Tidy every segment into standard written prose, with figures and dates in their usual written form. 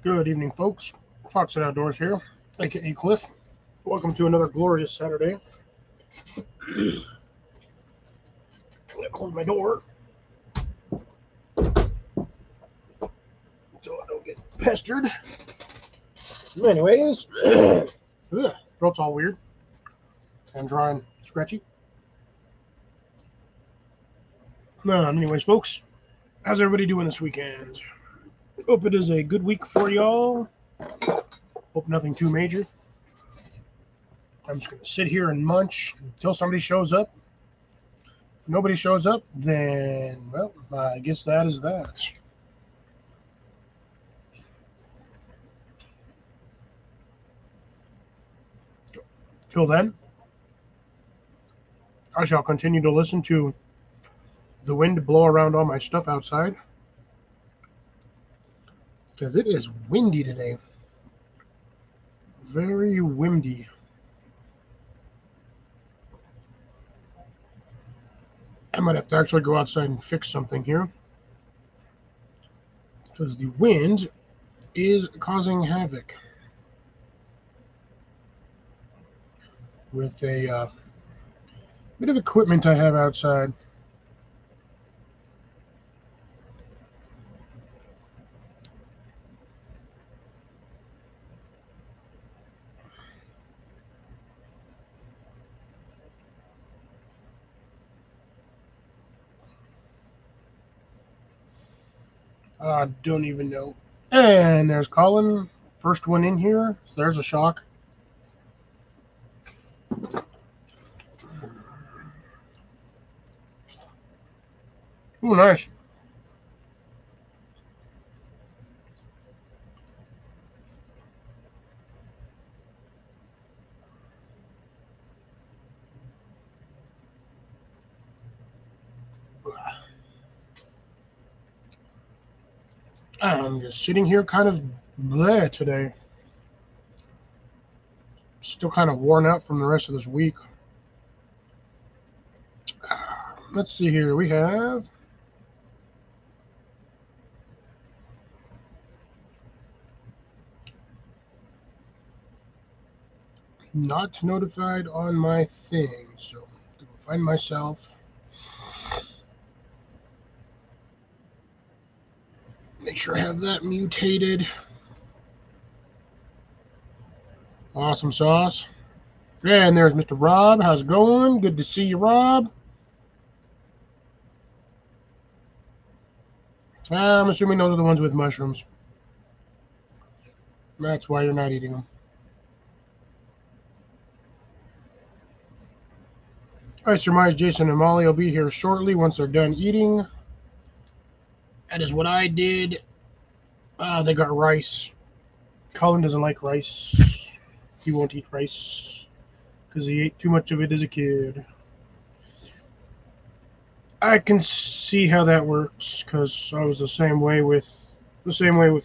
Good evening, folks. Fox and Outdoors here, aka Cliff. Welcome to another glorious Saturday. I'm gonna close my door so I don't get pestered. Anyways, throat's all weird and dry and scratchy. Anyways, folks, how's everybody doing this weekend? Hope it is a good week for y'all. Hope nothing too major. I'm just gonna sit here and munch until somebody shows up. If nobody shows up, then, well, I guess that is that. Till then, I shall continue to listen to the wind blow around all my stuff outside, because it is windy today. Very windy. I might have to actually go outside and fix something here, because the wind is causing havoc with a bit of equipment I have outside. I don't even know. And there's Colin, first one in here. So there's a shock. Ooh, nice. I'm just sitting here kind of bleh today. Still kind of worn out from the rest of this week. Let's see here. We have not notified on my thing, so to find myself. Make sure I have that mutated. Awesome sauce. And there's Mr. Rob. How's it going? Good to see you, Rob. I'm assuming those are the ones with mushrooms. That's why you're not eating them. I surmise Jason and Molly will be here shortly once they're done eating. That is what I did. They got rice. Colin doesn't like rice. He won't eat rice because he ate too much of it as a kid. I can see how that works because I was the same way with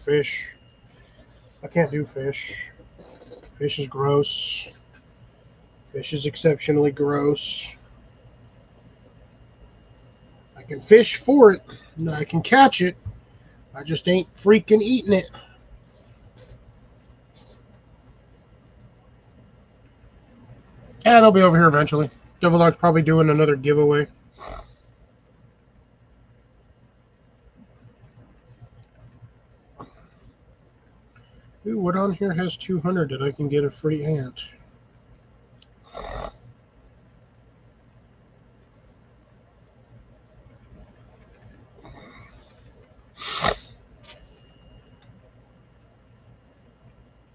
fish. I can't do fish. Fish is gross. Fish is exceptionally gross. I can fish for it. I can catch it. I just ain't freaking eating it. Yeah, they'll be over here eventually. Devil Dog's probably doing another giveaway. Ooh, what on here has 200 that I can get a free ant?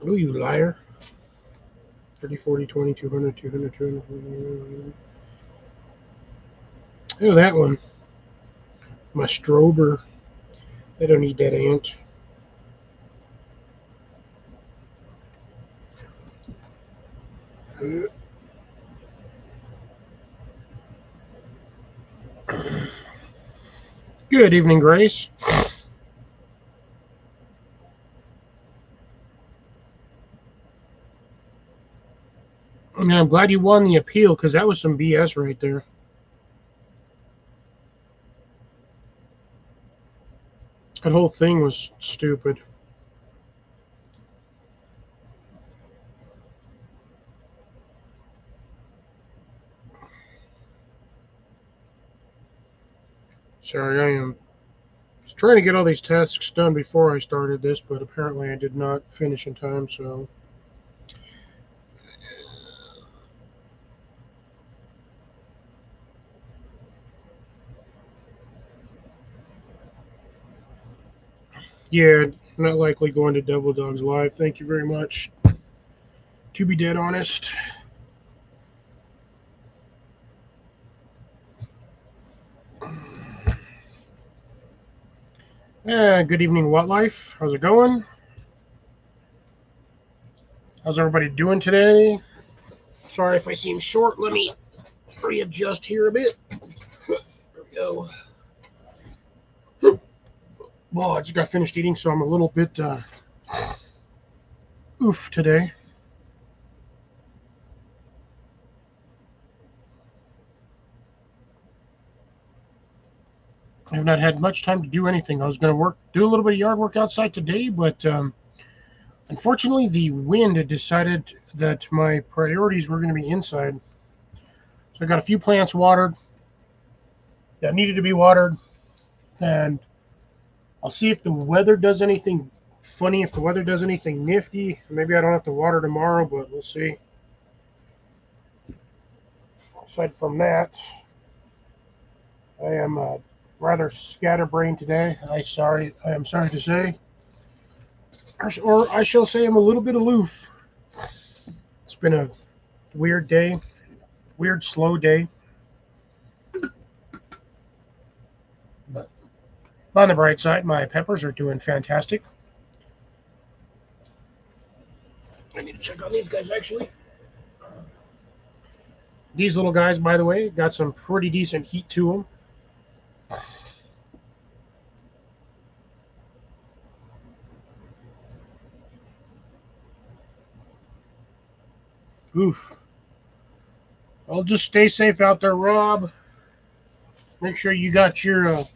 Ooh, you liar. 30, 40, 20, 200, 200, 200. Ooh, that one. My Strober. I don't need that ant. Good evening, Grace. And I'm glad you won the appeal because that was some BS right there. That whole thing was stupid. Sorry, I am just trying to get all these tasks done before I started this, but apparently I did not finish in time, so. Yeah, not likely going to Devil Dogs Live. Thank you very much. To be dead honest. Good evening, What Life? How's it going? How's everybody doing today? Sorry if I seem short. Let me readjust here a bit. There we go. Well, I just got finished eating, so I'm a little bit oof today. I have not had much time to do anything. I was going to do a little bit of yard work outside today, but unfortunately, the wind had decided that my priorities were going to be inside. So I got a few plants watered that needed to be watered, and I'll see if the weather does anything funny, if the weather does anything nifty. Maybe I don't have to water tomorrow, but we'll see. Aside from that, I am rather scatterbrained today. I am sorry to say, or I shall say I'm a little bit aloof. It's been a weird day, weird slow day. But on the bright side, my peppers are doing fantastic. I need to check on these guys actually. These little guys, by the way, got some pretty decent heat to them. Oof. I'll just stay safe out there, Rob. Make sure you got your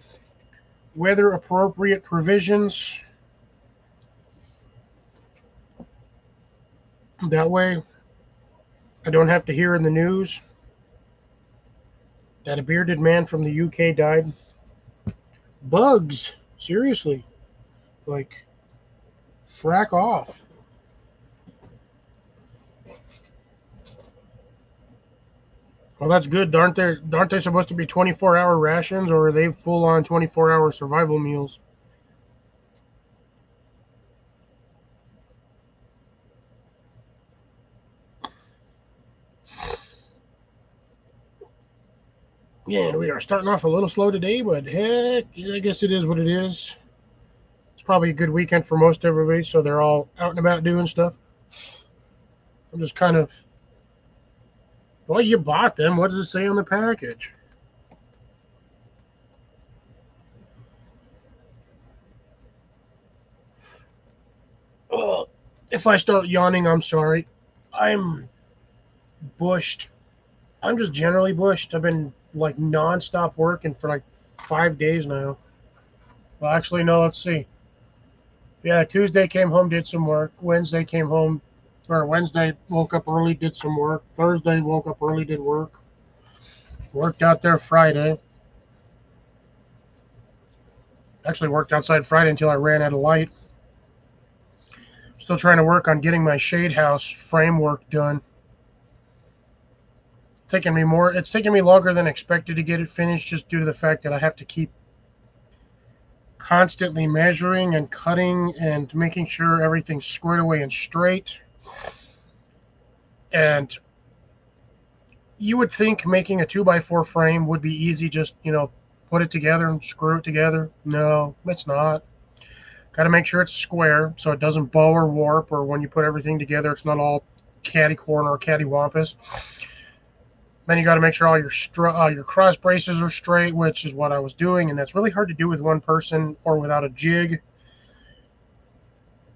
weather appropriate provisions. That way, I don't have to hear in the news that a bearded man from the UK died. Bugs, seriously, like, frack off. Well, that's good. Aren't they supposed to be 24-hour rations, or are they full-on 24-hour survival meals? Yeah, and we are starting off a little slow today, but heck, I guess it is what it is. It's probably a good weekend for most everybody, so they're all out and about doing stuff. I'm just kind of, well, you bought them. What does it say on the package? Oh, if I start yawning, I'm sorry. I'm bushed. I'm just generally bushed. I've been like nonstop working for like 5 days now. Well, actually, no, let's see. Yeah, Tuesday came home, did some work. Wednesday came home, or Wednesday woke up early, did some work. Thursday woke up early, did work. Worked out there Friday. Actually worked outside Friday until I ran out of light. Still trying to work on getting my shade house framework done. It's taking me longer than expected to get it finished, just due to the fact that I have to keep constantly measuring and cutting and making sure everything's squared away and straight. And you would think making a 2x4 frame would be easy, just, put it together and screw it together. No, it's not. Got to make sure it's square so it doesn't bow or warp, or when you put everything together, it's not all catty corner or cattywampus. Then you got to make sure all your cross braces are straight, which is what I was doing, and that's really hard to do with one person or without a jig.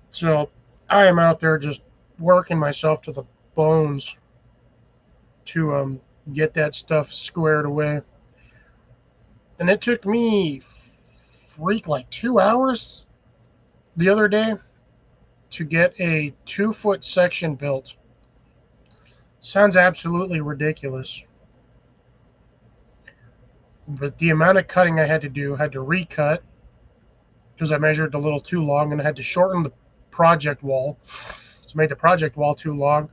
So I am out there just working myself to the bones to get that stuff squared away. And it took me like 2 hours the other day to get a 2-foot section built. Sounds absolutely ridiculous. But the amount of cutting I had to do, I had to recut because I measured a little too long, and I had to shorten the project wall. So I made the project wall too long.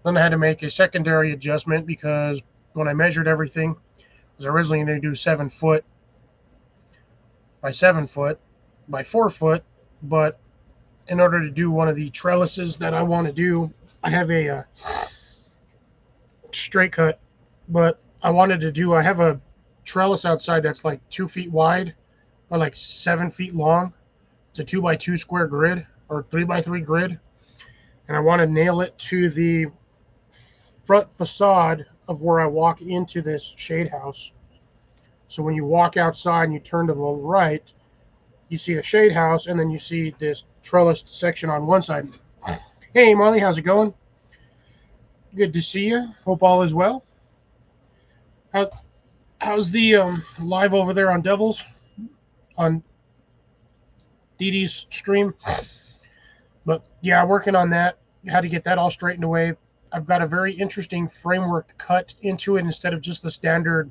Then I had to make a secondary adjustment because when I measured everything, I was originally going to do 7 foot by 7 foot by 4 foot, but in order to do one of the trellises that I want to do, I have a straight cut, but I have a trellis outside that's like 2 feet wide or like 7 feet long. It's a 2x2 square grid or 3x3 grid, and I want to nail it to the front facade of where I walk into this shade house. So when you walk outside and you turn to the right, you see the shade house, and then you see this trellised section on one side. Hey, Marley, how's it going? Good to see you. Hope all is well. How, how's the live over there on Devils on Dee Dee's stream? But yeah, working on that. How to get that all straightened away. I've got a very interesting framework cut into it instead of just the standard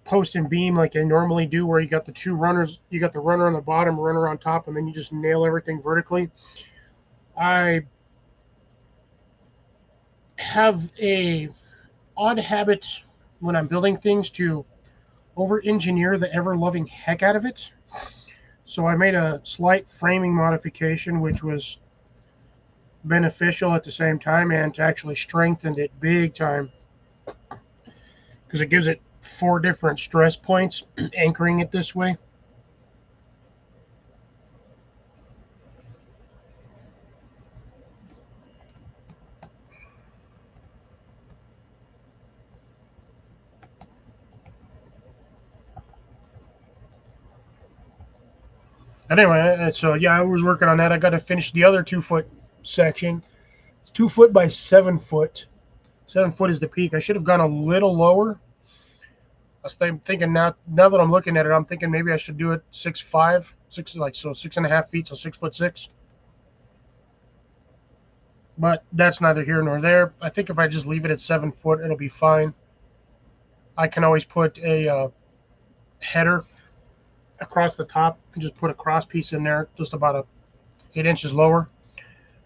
post and beam like I normally do, where you got the two runners, you got the runner on the bottom, runner on top, and then you just nail everything vertically. I have a odd habit when I'm building things to over engineer the ever loving heck out of it. So I made a slight framing modification, which was beneficial at the same time and actually strengthened it big time because it gives it 4 different stress points, anchoring it this way. Anyway, so yeah, I was working on that. I got to finish the other 2 foot section. It's 2 foot by 7 foot. 7 foot is the peak. I should have gone a little lower. I was thinking now that I'm looking at it, I'm thinking maybe I should do it 6'5", 6.5 feet, so 6'6". But that's neither here nor there. I think if I just leave it at 7 foot, it'll be fine. I can always put a header across the top and just put a cross piece in there, just about 8 inches lower.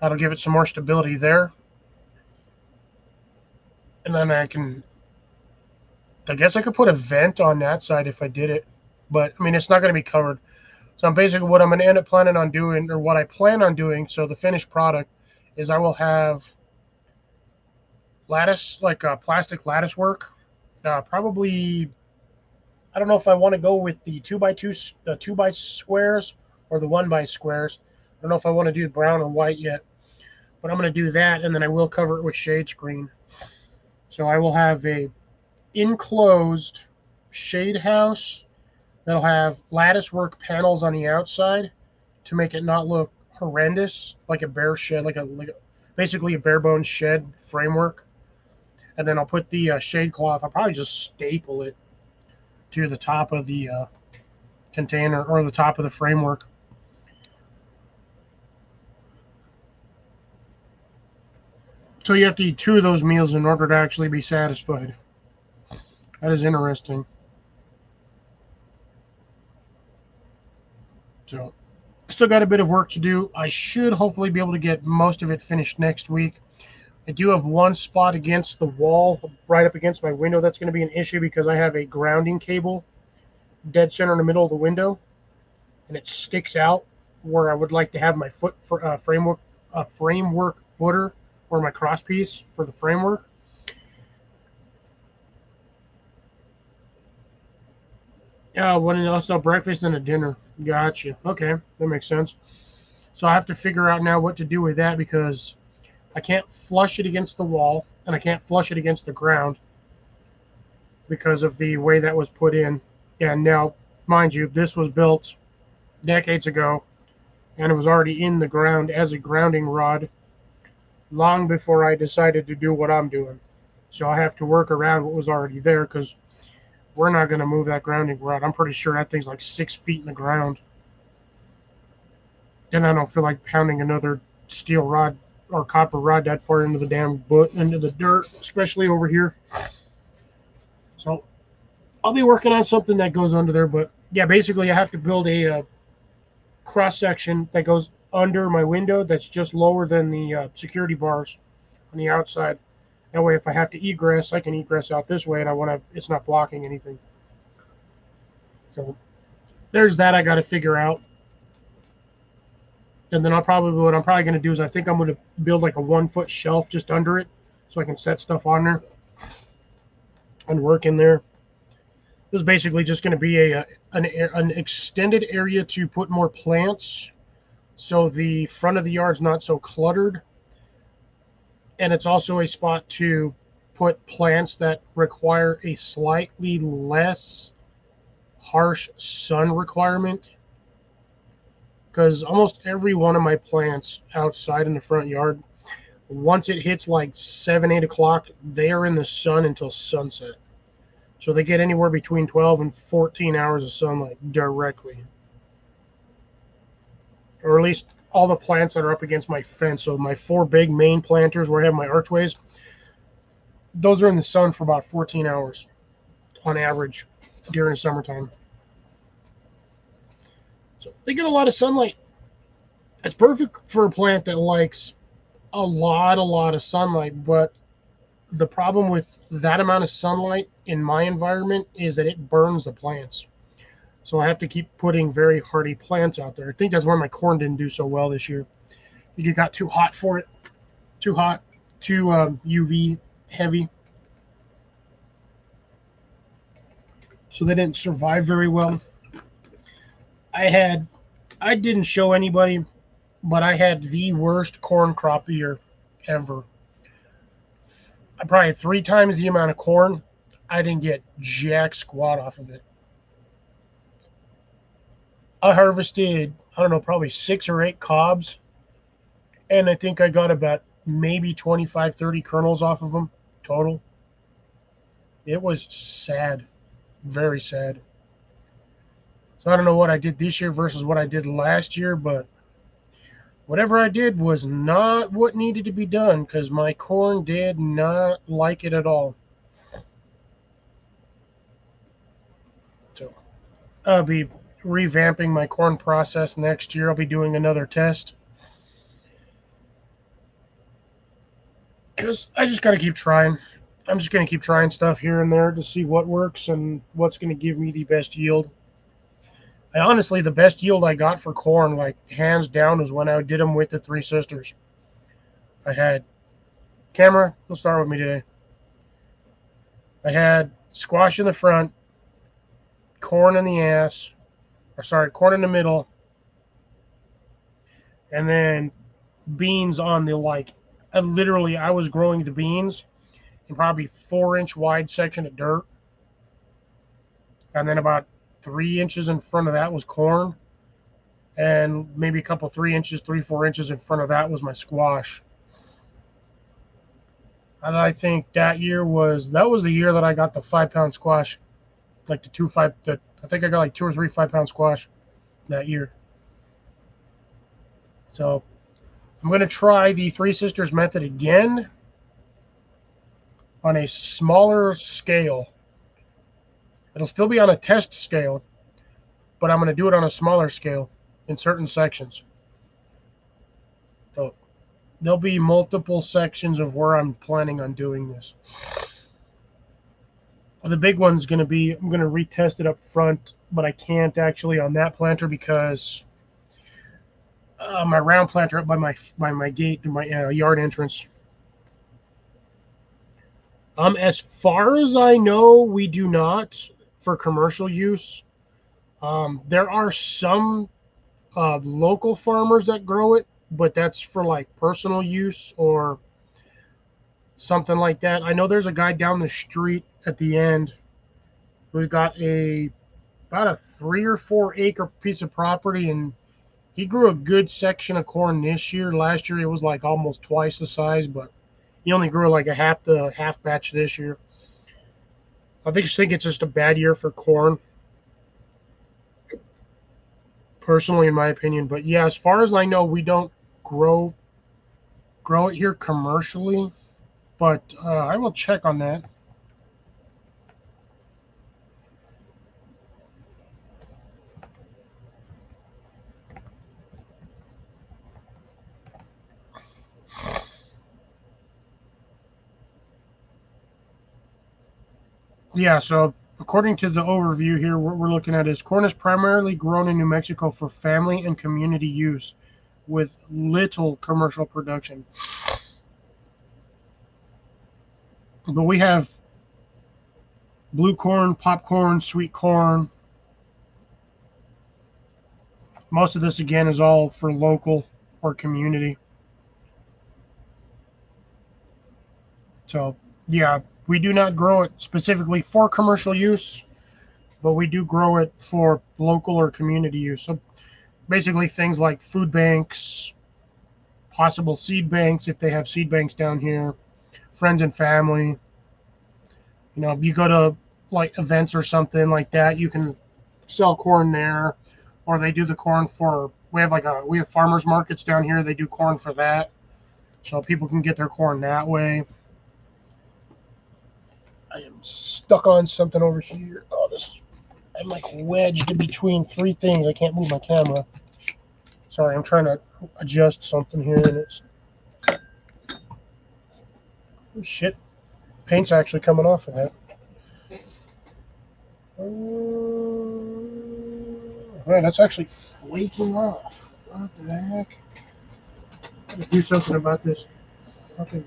That'll give it some more stability there. And then I guess I could put a vent on that side if I did it. But, I mean, it's not going to be covered. So basically what I'm going to end up planning on doing, or what I plan on doing, so the finished product, is I will have lattice, like plastic lattice work. Probably, I don't know if I want to go with the 2x2, the 2x squares or the 1x squares. I don't know if I want to do brown and white yet. But I'm going to do that, and then I will cover it with shade screen. So I will have a enclosed shade house that'll have lattice work panels on the outside to make it not look horrendous, like a bare shed, basically a bare bones shed framework. And then I'll put the shade cloth. I'll probably just staple it to the top of the container or the top of the framework. So you have to eat 2 of those meals in order to actually be satisfied. That is interesting. So I still got a bit of work to do. I should hopefully be able to get most of it finished next week. I do have one spot against the wall, right up against my window. That's going to be an issue because I have a grounding cable dead center in the middle of the window, and it sticks out where I would like to have my framework footer or my cross piece for the framework. One also breakfast and a dinner. Gotcha. Okay, that makes sense. So I have to figure out now what to do with that because I can't flush it against the wall and I can't flush it against the ground because of the way that was put in. And now, mind you, this was built decades ago and it was already in the ground as a grounding rod long before I decided to do what I'm doing. So I have to work around what was already there because we're not going to move that grounding rod. I'm pretty sure that thing's like 6 feet in the ground. And I don't feel like pounding another steel rod or copper rod that far into the dirt, especially over here. So I'll be working on something that goes under there. But yeah, basically I have to build a cross section that goes under my window that's just lower than the security bars on the outside. That way, if I have to egress, I can egress out this way, and I want to. It's not blocking anything. So there's that I got to figure out. And then what I'm probably going to do is I think I'm going to build like a 1 foot shelf just under it, so I can set stuff on there and work in there. This is basically just going to be an extended area to put more plants, so the front of the yard's not so cluttered. And it's also a spot to put plants that require a slightly less harsh sun requirement, because almost every one of my plants outside in the front yard, once it hits like 7, 8 o'clock, they are in the sun until sunset. So they get anywhere between 12 and 14 hours of sunlight directly. Or at least all the plants that are up against my fence. So my 4 big main planters where I have my archways, those are in the sun for about 14 hours on average during summertime. So they get a lot of sunlight. It's perfect for a plant that likes a lot of sunlight. But the problem with that amount of sunlight in my environment is that it burns the plants. So I have to keep putting very hardy plants out there. I think that's why my corn didn't do so well this year. I think it got too hot for it. Too hot, too UV heavy. So they didn't survive very well. I didn't show anybody, but I had the worst corn crop year ever. I probably had 3 times the amount of corn. I didn't get jack squat off of it. I harvested, I don't know, probably 6 or 8 cobs, and I think I got about maybe 25, 30 kernels off of them total. It was sad, very sad. So I don't know what I did this year versus what I did last year, but whatever I did was not what needed to be done, because my corn did not like it at all. So I'll be revamping my corn process next year. I'll be doing another test, because I just got to keep trying. I'm just going to keep trying stuff here and there to see what works and what's going to give me the best yield. Honestly, the best yield I got for corn, like hands down, was when I did them with the Three Sisters. I had camera. Let's start with me today. I had squash in the front, corn in the ass, or sorry, corn in the middle, and then beans on the like. I was growing the beans in probably 4-inch wide section of dirt, and then about 3 inches in front of that was corn, and maybe a couple 3 inches, 3, 4 inches in front of that was my squash. And I think that was the year that I got the 5-pound squash, like the 2 5. I think I got like 2 or 3 5-pound squash that year. So I'm going to try the Three Sisters method again on a smaller scale. It'll still be on a test scale, but I'm going to do it on a smaller scale in certain sections. So there'll be multiple sections of where I'm planning on doing this. The big one's going to be, I'm going to retest it up front, but I can't actually on that planter because my round planter up by my gate, my yard entrance. As far as I know, we do not for commercial use. There are some local farmers that grow it, but that's for like personal use or something like that. I know there's a guy down the street at the end who's got about a 3 or 4 acre piece of property, and he grew a good section of corn this year. Last year it was like almost twice the size, but he only grew like a half batch this year. I think it's just a bad year for corn, personally, in my opinion. But yeah, as far as I know, we don't grow it here commercially. But I will check on that. Yeah, so according to the overview here, what we're looking at is corn is primarily grown in New Mexico for family and community use with little commercial production. But we have blue corn, popcorn, sweet corn. Most of this, again, is all for local or community. So, yeah, we do not grow it specifically for commercial use, but we do grow it for local or community use. So, basically, things like food banks, possible seed banks if they have seed banks down here, friends and family. You know, if you go to like events or something like that, you can sell corn there, or they do the corn for. We have farmers markets down here. They do corn for that, so people can get their corn that way. I am stuck on something over here. Oh, I'm like wedged in between three things. I can't move my camera. Sorry, I'm trying to adjust something here, and it's oh, shit. Paint's actually coming off of that. Alright, that's actually flaking off. What the heck? I gotta do something about this fucking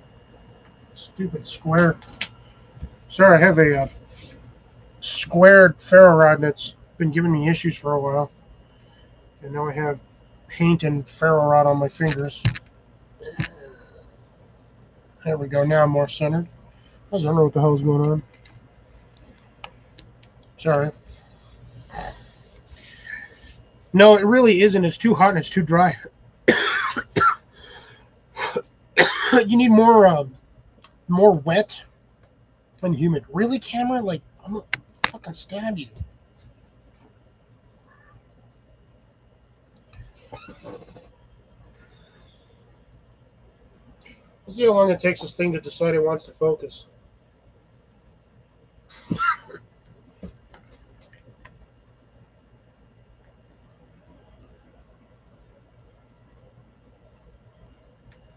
stupid square. Sorry, I have a squared ferro rod that's been giving me issues for a while. And now I have paint and ferro rod on my fingers. There we go. Now I'm more centered. I don't know what the hell is going on. Sorry. No, it really isn't. It's too hot and it's too dry. You need more wet and humid. Really, camera? Like, I'm gonna fucking stab you. Let's see how long it takes this thing to decide it wants to focus.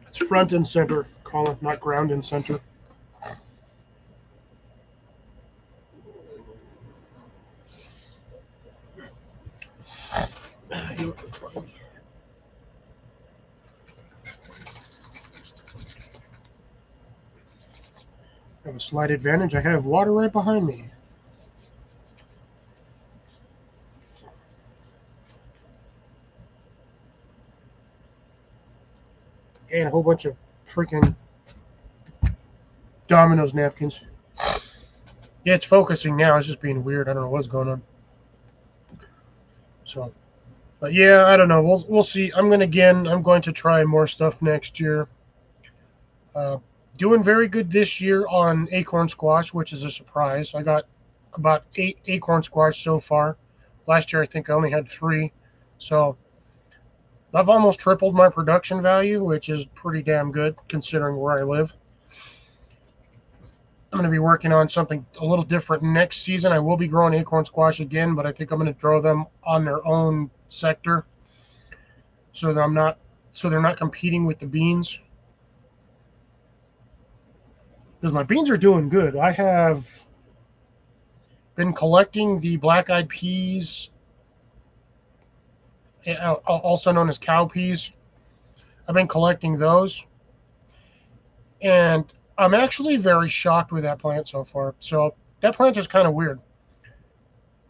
It's front and center, call it, not ground and center. I have a slight advantage. I have water right behind me. And a whole bunch of freaking Domino's napkins. Yeah, it's focusing now. It's just being weird. I don't know what's going on. So, but yeah, I don't know. We'll see. I'm going to try more stuff next year. Doing very good this year on acorn squash, which is a surprise. I got about 8 acorn squash so far. Last year, I think I only had 3. So I've almost tripled my production value, which is pretty damn good considering where I live. I'm going to be working on something a little different next season. I will be growing acorn squash again, but I think I'm going to grow them on their own sector so that they're not competing with the beans. Because my beans are doing good. I have been collecting the black-eyed peas, also known as cow peas. I've been collecting those, and I'm actually very shocked with that plant so far. So that plant is kind of weird.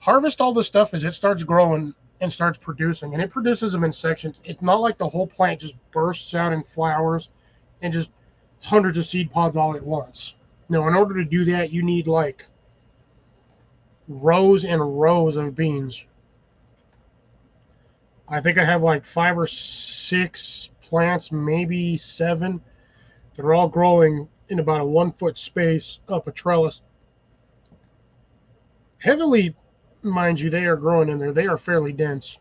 Harvest all the stuff as it starts growing and starts producing, and it produces them in sections. It's not like the whole plant just bursts out in flowers and just hundreds of seed pods all at once. No, in order to do that, you need like rows and rows of beans. I think I have like 5 or 6 plants, maybe 7. They're all growing in about a 1-foot space up a trellis. Heavily, mind you, they are growing in there. They are fairly dense.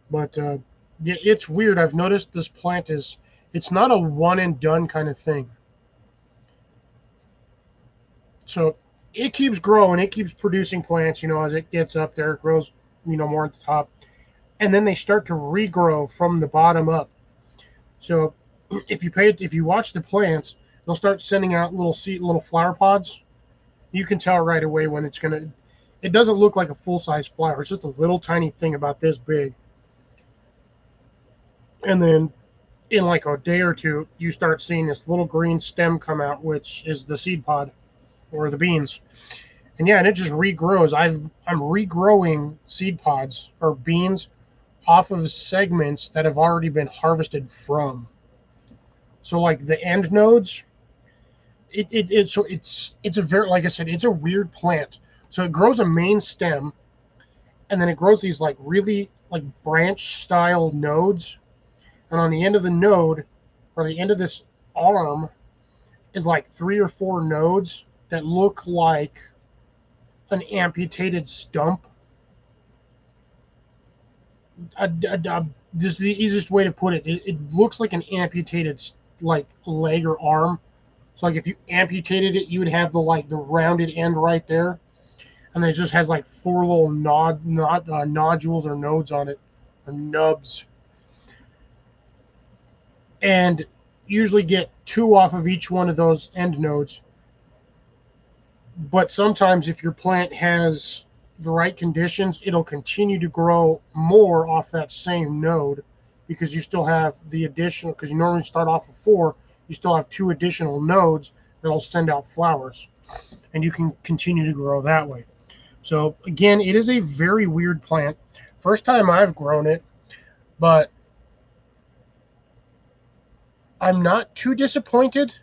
But yeah, it's weird. I've noticed this plant it's not a one and done kind of thing. So it keeps growing. It keeps producing plants, as it gets up there. It grows, more at the top. And then they start to regrow from the bottom up. So if you watch the plants, they'll start sending out little flower pods, You can tell right away when it's going to, it doesn't look like a full-size flower. It's just a little tiny thing about this big. And then in like a day or two, you start seeing this little green stem come out, which is the seed pod or the beans. And yeah, and it just regrows. I'm regrowing seed pods or beans off of segments that have already been harvested from. So like the end nodes, so it's a very, like I said, it's a weird plant. So it grows a main stem, and then it grows these like really like branch style nodes, and on the end of the node, or the end of this arm, is like 3 or 4 nodes that look like an amputated stump. Just the easiest way to put it, it looks like an amputated like leg or arm. So like if you amputated it, you would have the rounded end right there, and then it just has like 4 little nodules or nodes on it, or nubs, and usually get 2 off of each one of those end nodes. But sometimes if your plant has the right conditions, it'll continue to grow more off that same node, because you still have the additional, because you normally start off with 4, you still have 2 additional nodes that'll send out flowers, and you can continue to grow that way. So again, it is a very weird plant. First time I've grown it, but I'm not too disappointed.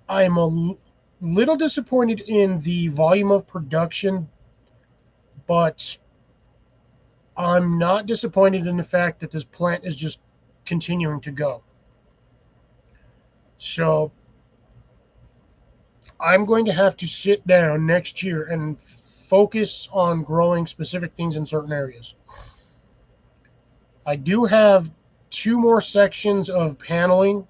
I'm a little disappointed in the volume of production, but I'm not disappointed in the fact that this plant is just continuing to go. So I'm going to have to sit down next year and focus on growing specific things in certain areas. I do have 2 more sections of paneling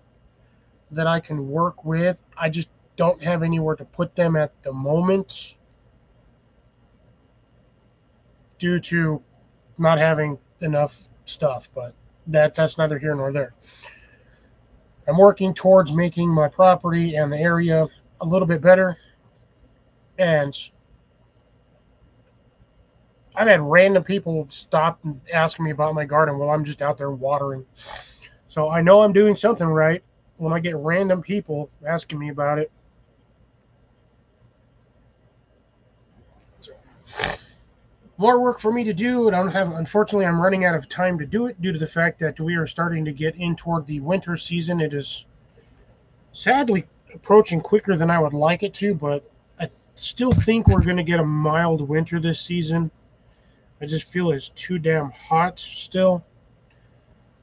that I can work with. I just don't have anywhere to put them at the moment due to not having enough stuff, but that's neither here nor there. I'm working towards making my property and the area a little bit better, and I've had random people stop and ask me about my garden while I'm just out there watering. So I know I'm doing something right when I get random people asking me about it. So, more work for me to do, and unfortunately, I'm running out of time to do it due to the fact that we are starting to get in toward the winter season. It is sadly approaching quicker than I would like it to, but I still think we're going to get a mild winter this season. I just feel it's too damn hot still.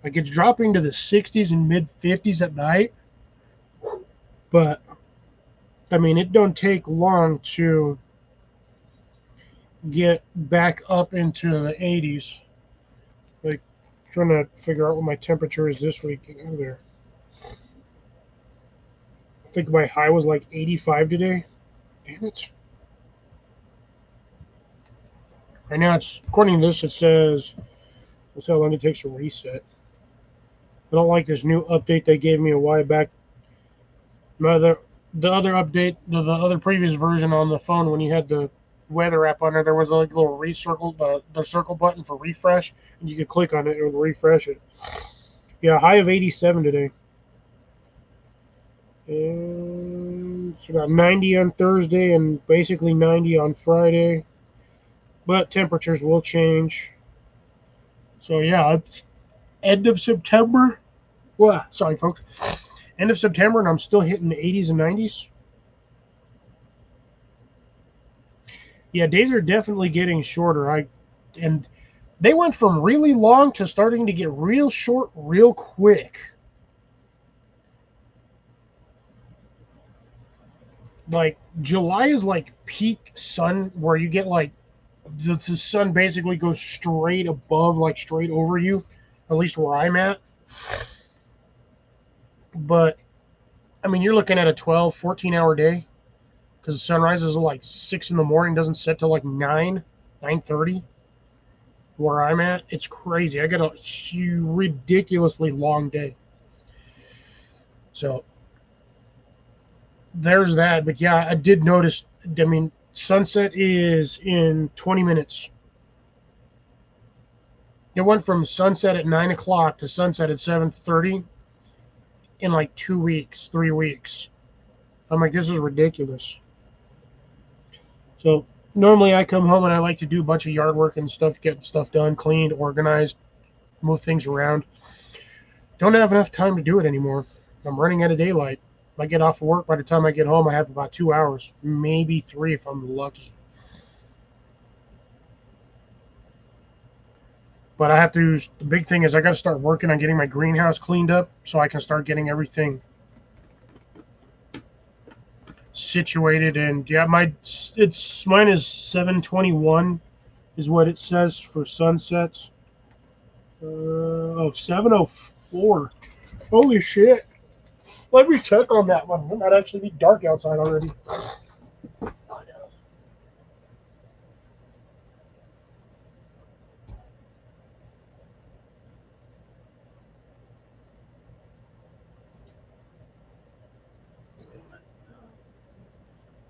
Like it's dropping to the 60s and mid 50s at night, but I mean, it don't take long to get back up into the 80s. Like, trying to figure out what my temperature is this week. Get out of there. I think my high was like 85 today. Damn it. Right now, according to this, it says, let's see how long it takes to reset. I don't like this new update they gave me a while back. The other update, the other previous version on the phone, when you had the weather app on there was like a little the circle button for refresh, and you could click on it and it would refresh it. Yeah, high of 87 today. And it's about 90 on Thursday and basically 90 on Friday. But temperatures will change. So yeah, it's end of September. Well, sorry folks. End of September, and I'm still hitting the 80s and 90s. Yeah, days are definitely getting shorter. And they went from really long to starting to get real short real quick. Like July is like peak sun, where you get like the sun basically goes straight above, like straight over you, at least where I'm at. But I mean, you're looking at a 12, 14-hour day, because the sun rises at like 6 in the morning, doesn't set till like 9:30. Where I'm at, it's crazy. I got a ridiculously long day. So there's that. But yeah, I did notice I mean, sunset is in 20 minutes. It went from sunset at 9 o'clock to sunset at 7:30 in like 2 weeks, 3 weeks. I'm like, this is ridiculous. So normally I come home and I like to do a bunch of yard work and stuff, get stuff done, cleaned, organized, move things around. Don't have enough time to do it anymore. I'm running out of daylight. If I get off of work, by the time I get home, I have about 2 hours, maybe three if I'm lucky. But I have to, the big thing is I got to start working on getting my greenhouse cleaned up so I can start getting everything situated. And yeah, mine is 7:21 is what it says for sunsets. 7:04. Holy shit. Let me check on that one. It might actually be dark outside already.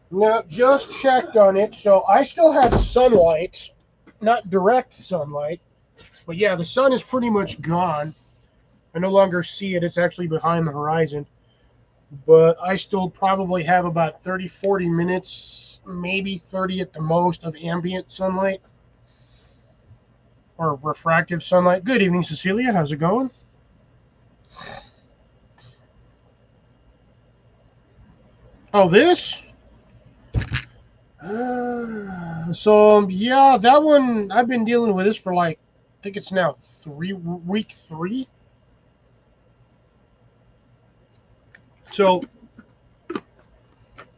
Now, just checked on it, so I still have sunlight, not direct sunlight, but yeah, the sun is pretty much gone. I no longer see it, it's actually behind the horizon, but I still probably have about 30, 40 minutes, maybe 30 at the most, of ambient sunlight or refractive sunlight. Good evening, Cecilia. How's it going? Oh, this? Yeah, that one I've been dealing with this for like I think it's now week 3. So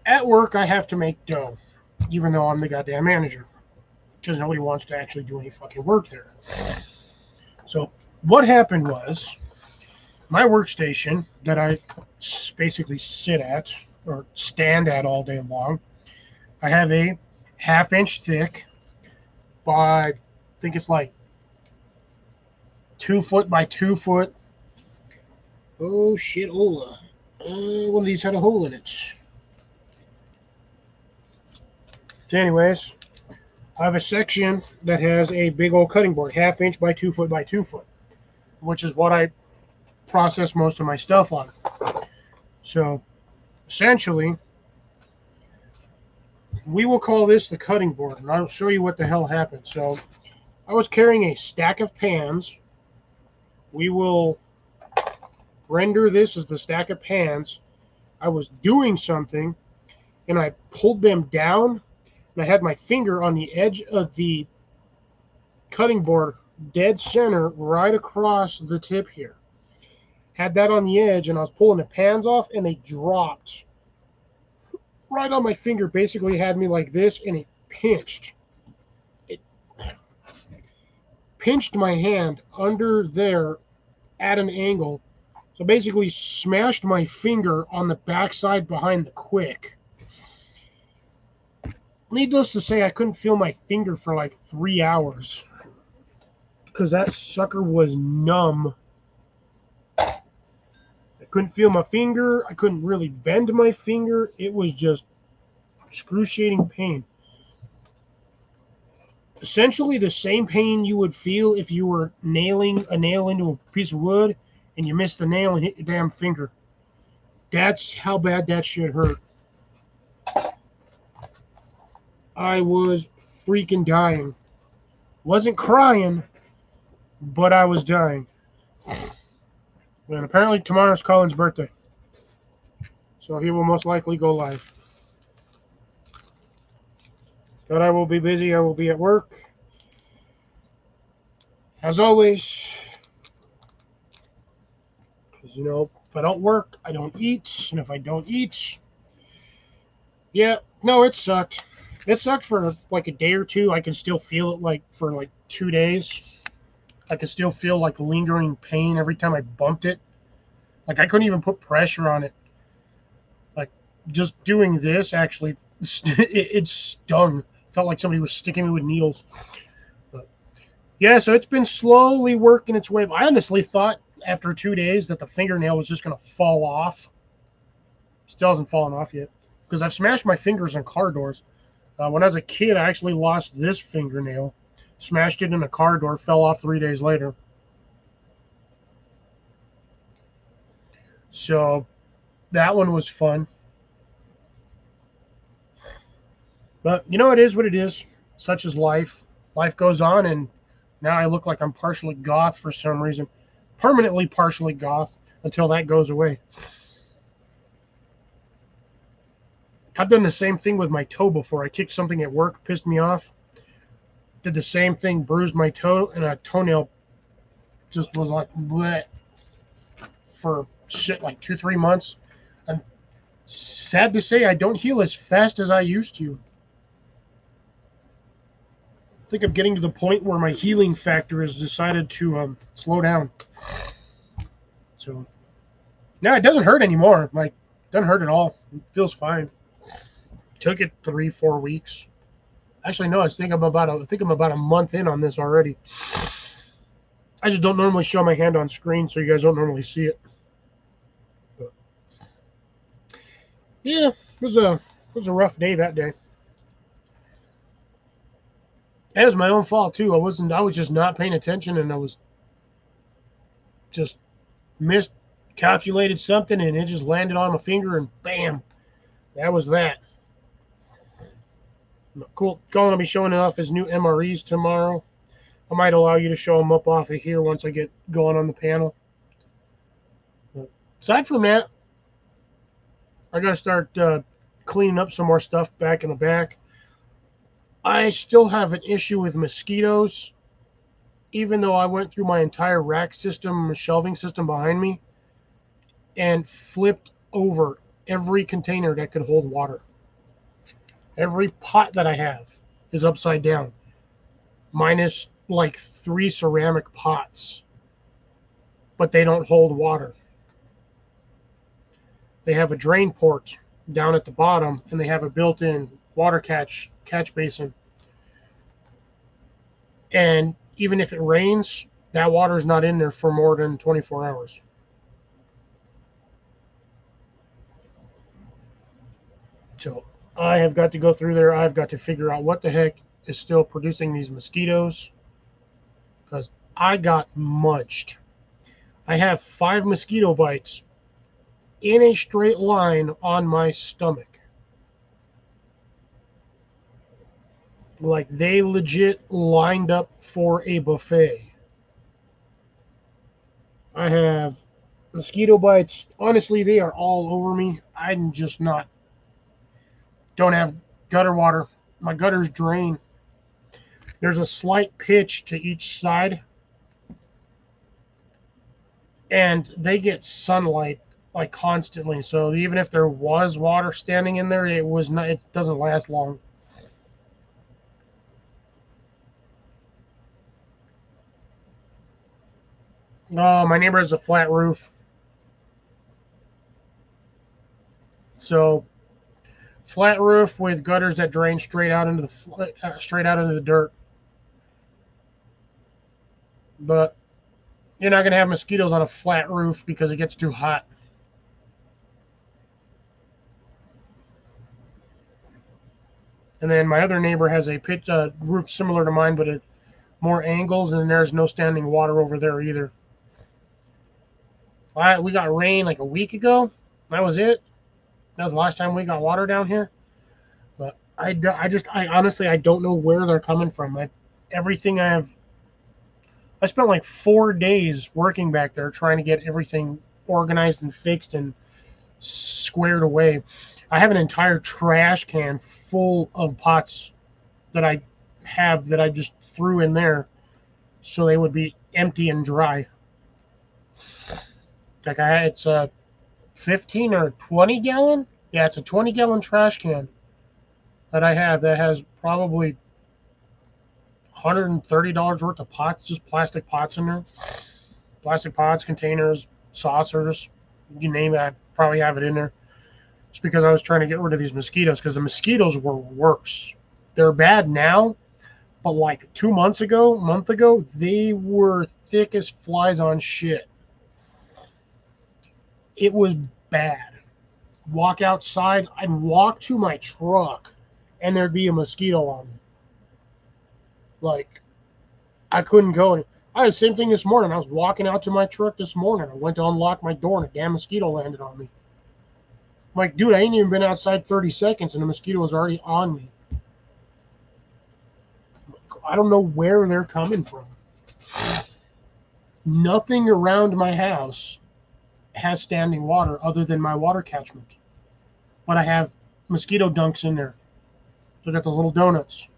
at work I have to make dough, even though I'm the goddamn manager, because nobody wants to actually do any fucking work there. So what happened was my workstation that I basically sit at or stand at all day long. I have a half-inch thick by I think it's like 2 foot by 2 foot. Oh shit, Ola. One of these had a hole in it. So anyways, I have a section that has a big old cutting board, half-inch by 2 foot by 2 foot, which is what I process most of my stuff on. So essentially, we will call this the cutting board, and I'll show you what the hell happened. So I was carrying a stack of pans. We will render this as the stack of pans. I was doing something, and I pulled them down, and I had my finger on the edge of the cutting board, dead center, right across the tip here. Had that on the edge, and I was pulling the pans off, and they dropped right on my finger. Basically had me like this, and it pinched my hand under there at an angle. So basically smashed my finger on the backside behind the quick. Needless to say, I couldn't feel my finger for like 3 hours because that sucker was numb. I couldn't feel my finger. I couldn't really bend my finger. It was just excruciating pain. Essentially the same pain you would feel if you were nailing a nail into a piece of wood and you missed the nail and hit your damn finger. That's how bad that shit hurt. I was freaking dying. Wasn't crying, but I was dying. And apparently tomorrow's Colin's birthday, so he will most likely go live. But I will be busy. I will be at work. As always, because, if I don't work, I don't eat. And if I don't eat, yeah, no, it sucked. It sucked for like a day or two. I can still feel it like for like 2 days. I could still feel like lingering pain every time I bumped it. Like I couldn't even put pressure on it. Like just doing this actually, it stung. Felt like somebody was sticking me with needles. But yeah, so it's been slowly working its way. I honestly thought after 2 days that the fingernail was just going to fall off. Still hasn't fallen off yet. because I've smashed my fingers in car doors. When I was a kid, I actually lost this fingernail, smashed it in a car door, fell off 3 days later. So that one was fun. But it is what it is. Such is life. Life goes on, and now I look like I'm partially goth for some reason. Permanently partially goth until that goes away. I've done the same thing with my toe before. I kicked something at work, pissed me off. Did the same thing, bruised my toe, and a toenail just was like bleh for shit like 2-3 months. And sad to say, I don't heal as fast as I used to. I think I'm getting to the point where my healing factor has decided to slow down. So, no, it doesn't hurt anymore. Like, it doesn't hurt at all. It feels fine. Took it 3-4 weeks. Actually, no, I think I'm about a month in on this already. I just don't normally show my hand on screen, so you guys don't normally see it. But, yeah, it was a rough day that day. It was my own fault too. I was just not paying attention, and I was just miscalculated something, and it just landed on my finger, and bam, that was that. Cool. Colin will be showing off his new MREs tomorrow. I might allow you to show them up off of here once I get going on the panel. But aside from that, I got to start cleaning up some more stuff back in the back. I still have an issue with mosquitoes, even though I went through my entire rack system, shelving system behind me, and flipped over every container that could hold water. Every pot that I have is upside down, minus like 3 ceramic pots, but they don't hold water. They have a drain port down at the bottom, and they have a built-in water catch basin. And even if it rains, that water's not in there for more than 24 hours. So I have got to go through there. I've got to figure out what the heck is still producing these mosquitoes, because I got munched. I have 5 mosquito bites in a straight line on my stomach. Like, they legit lined up for a buffet. I have mosquito bites. Honestly, they are all over me. I'm just don't have gutter water. My gutters drain. There's a slight pitch to each side, and they get sunlight like constantly. So even if there was water standing in there, it doesn't last long. Oh, my neighbor has a flat roof. So, flat roof with gutters that drain straight out into the dirt. But you're not going to have mosquitoes on a flat roof because it gets too hot. And then my other neighbor has a roof similar to mine, but more angles, and there's no standing water over there either. We got rain like a week ago. That was it. That was the last time we got water down here. But I honestly, I don't know where they're coming from. I spent like 4 days working back there trying to get everything organized and fixed and squared away. I have an entire trash can full of pots that I just threw in there so they would be empty and dry. Like, it's a 15 or 20 gallon. Yeah, it's a 20-gallon trash can that I have that has probably $130 worth of pots, just plastic pots in there. Plastic pots, containers, saucers, you name it, I probably have it in there. It's because I was trying to get rid of these mosquitoes, because the mosquitoes were worse. They're bad now, but like 2 months ago, a month ago, they were thick as flies on shit. It was bad. walk outside. I'd walk to my truck, and there'd be a mosquito on me. Like, I couldn't go. I had the same thing this morning. I was walking out to my truck this morning. I went to unlock my door, and a damn mosquito landed on me. I'm like, dude, I ain't even been outside 30 seconds, and the mosquito was already on me. I don't know where they're coming from. Nothing around my house has standing water other than my water catchment. But I have mosquito dunks in there. So I got those little donuts.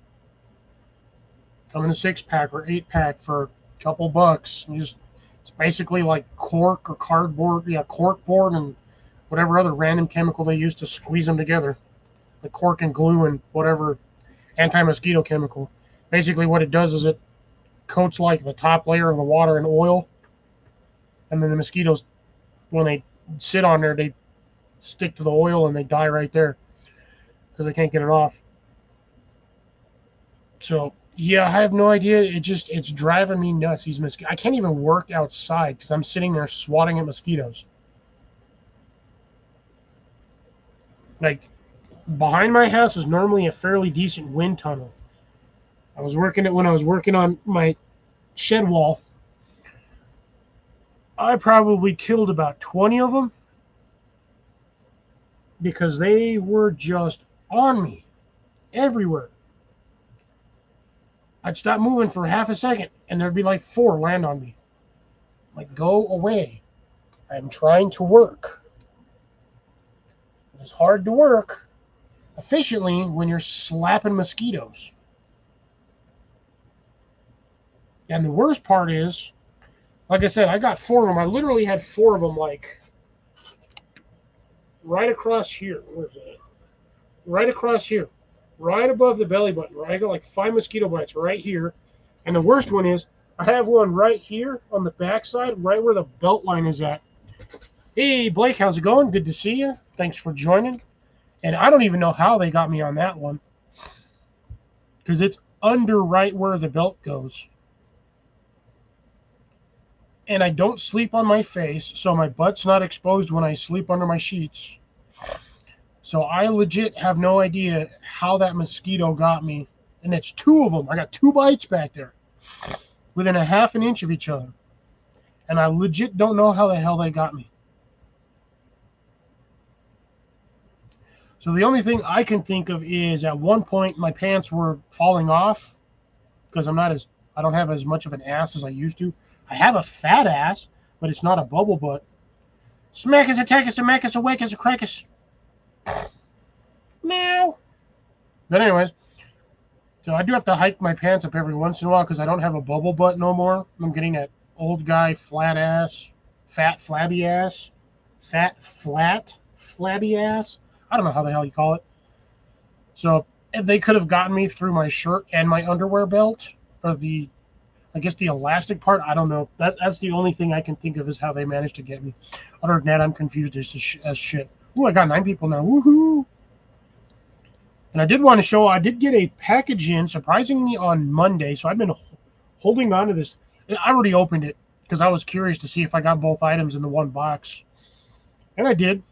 Come in a 6-pack or 8-pack for a couple bucks. It's basically like cork or cardboard, cork board and whatever other random chemical they use to squeeze them together. Like cork and glue and whatever anti-mosquito chemical. Basically what it does is it coats like the top layer of the water in oil, and then the mosquitoes, when they sit on there, they stick to the oil and they die right there because they can't get it off. So yeah, I have no idea. It's driving me nuts. These mosquitoes. I can't even work outside because I'm sitting there swatting at mosquitoes. Like, behind my house is normally a fairly decent wind tunnel. When I was working on my shed wall. I probably killed about 20 of them because they were just on me everywhere. I'd stop moving for half a second and there'd be like 4 land on me. Like, go away. I'm trying to work. It's hard to work efficiently when you're slapping mosquitoes. And the worst part is, like I said, I got 4 of them. I literally had 4 of them, like, right across here. Where's that? Right across here. Right above the belly button. Right? I got like 5 mosquito bites right here. And the worst one is, I have one right here on the backside, right where the belt line is at. Hey, Blake, how's it going? Good to see you. Thanks for joining. And I don't even know how they got me on that one, because it's under right where the belt goes. And I don't sleep on my face, so my butt's not exposed when I sleep under my sheets. So I legit have no idea how that mosquito got me. And it's 2 of them. I got 2 bites back there within a half an inch of each other. And I legit don't know how the hell they got me. So the only thing I can think of is, at one point my pants were falling off because I don't have as much of an ass as I used to. I have a fat ass, but it's not a bubble butt. Smack us, attack us, smack us, awake us, crack us. Meow. But anyways, so I do have to hike my pants up every once in a while because I don't have a bubble butt no more. I'm getting that old guy flat ass, fat flabby ass, fat flat flabby ass. I don't know how the hell you call it. So they could have gotten me through my shirt and my underwear belt, or I guess the elastic part. I don't know. That's the only thing I can think of is how they managed to get me. Other than that, I'm confused as shit. Ooh, I got 9 people now. Woohoo! And I did want to show, I did get a package in, surprisingly, on Monday. So I've been holding on to this. I already opened it because I was curious to see if I got both items in the one box. And I did.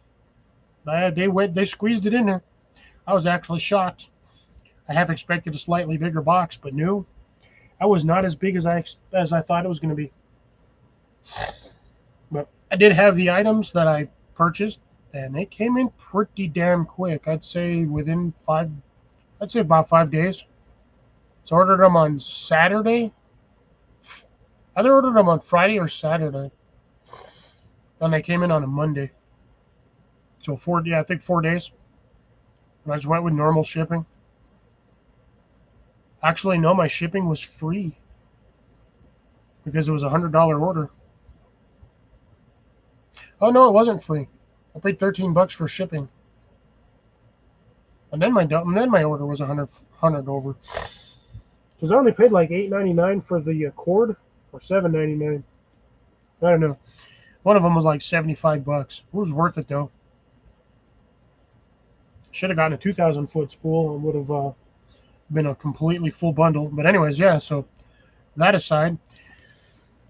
They squeezed it in there. I was actually shocked. I have expected a slightly bigger box, but no. I was not as big as I thought it was going to be. But I did have the items that I purchased, and they came in pretty damn quick. I'd say about 5 days. So I ordered them on Saturday. I either ordered them on Friday or Saturday. And they came in on a Monday. So I think 4 days. And I just went with normal shipping. Actually, no, my shipping was free because it was a $100 order. Oh no, it wasn't free. I paid $13 for shipping, and then my order was $100 over. Because I only paid like $8.99 for the cord, or $7.99. I don't know. One of them was like $75. It was worth it though. Should have gotten a 2,000-foot spool and would have been a completely full bundle. But anyways, yeah, so that aside,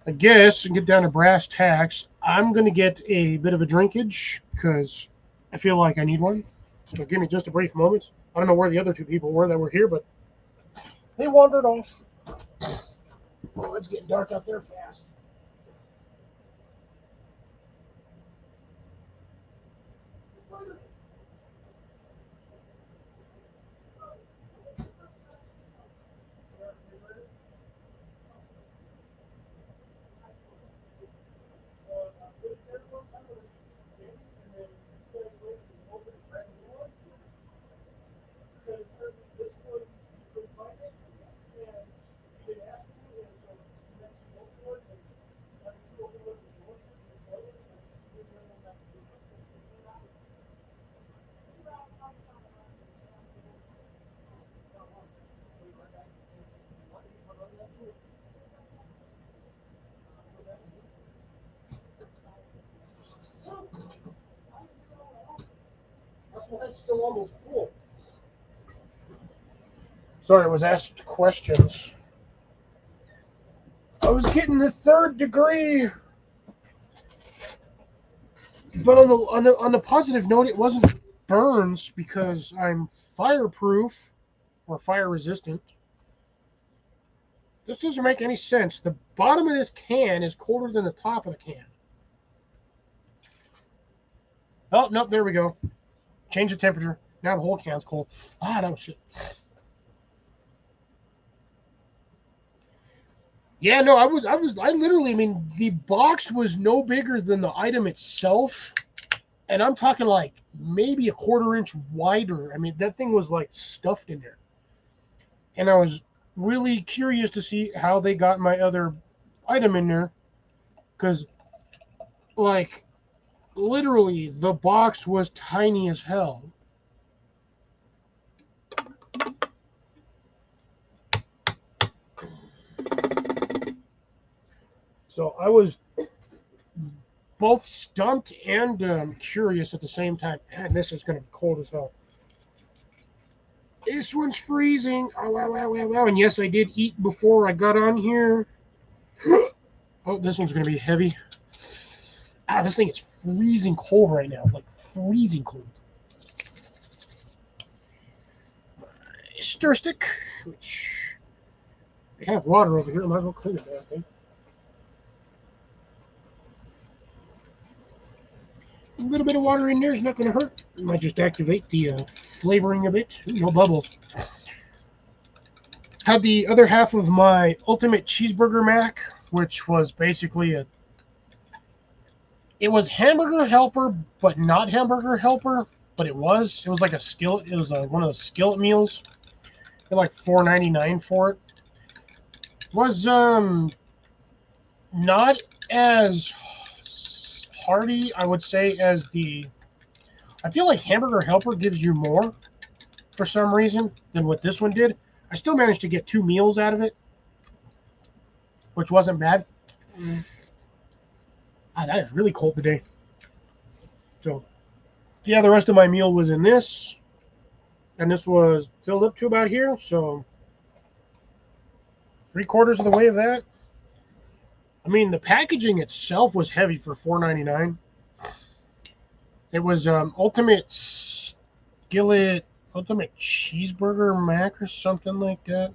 I guess, and get down to brass tacks, I'm going to get a bit of a drinkage because I feel like I need one. So give me just a brief moment. I don't know where the other two people were that were here, but they wandered off. Oh, it's getting dark out there fast. That's why it's still almost full. Sorry, I was asked questions. I was getting the 3rd degree, but on the positive note, it wasn't burns because I'm fireproof or fire resistant. This doesn't make any sense. The bottom of this can is colder than the top of the can. Oh, nope, there we go. Change the temperature. Now the whole can's cold. Ah, that was shit. Yeah, no, I literally, I mean, the box was no bigger than the item itself. And I'm talking like maybe a 1/4 inch wider. I mean, that thing was like stuffed in there. And I was really curious to see how they got my other item in there. Because, like, literally, the box was tiny as hell. So I was both stumped and curious at the same time. Man, this is going to be cold as hell. This one's freezing. Oh, wow, wow, wow, wow. And yes, I did eat before I got on here. Oh, this one's going to be heavy. Ah, this thing is freezing cold right now. Like, freezing cold. Stir stick, which I have water over here. I might as well clean it, I think. A little bit of water in there is not going to hurt. It might just activate the flavoring a bit. Ooh, no bubbles. Had the other half of my ultimate cheeseburger mac, which was basically it was hamburger helper, but not hamburger helper. But it was like a skillet. It was one of the skillet meals. They're like $4.99 for it. Was not as hearty, I would say, as the. I feel like hamburger helper gives you more for some reason than what this one did. I still managed to get 2 meals out of it, which wasn't bad. Ah, that is really cold today. So, yeah, the rest of my meal was in this, and this was filled up to about here. So, 3/4 of the way of that. I mean, the packaging itself was heavy for $4.99. It was ultimate skillet, ultimate cheeseburger mac or something like that.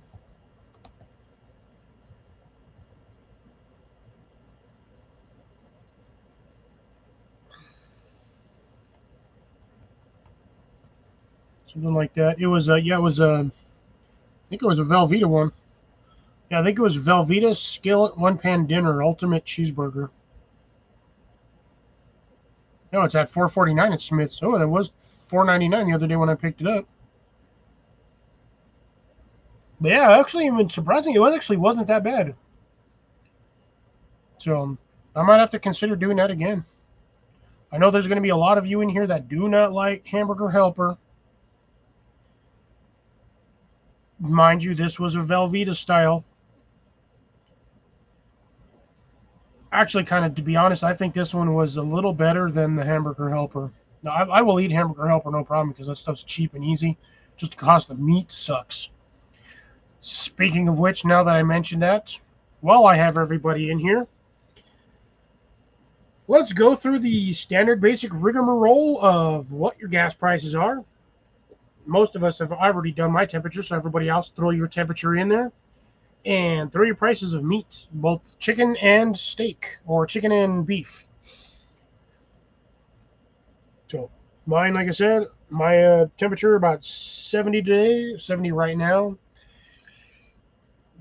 Something like that. It was yeah, it was I think it was a Velveeta one. Yeah, I think it was Velveeta skillet 1-pan dinner ultimate cheeseburger. No, it's at $4.49 at Smith's. Oh, that was $4.99 the other day when I picked it up. But yeah, actually, even surprising, wasn't that bad. So I might have to consider doing that again. I know there's going to be a lot of you in here that do not like hamburger helper. Mind you, this was a Velveeta style. Actually, kind of, to be honest, I think this one was a little better than the hamburger helper. Now, I will eat hamburger helper, no problem, because that stuff's cheap and easy. Just the cost of meat sucks. Speaking of which, now that I mentioned that, while I have everybody in here, Let's go through the standard basic rigmarole of what your gas prices are. Most of us have already done my temperature, so everybody else throw your temperature in there. And throw your prices of meat, both chicken and steak, or chicken and beef. So mine, like I said, my temperature about 70 today, 70 right now.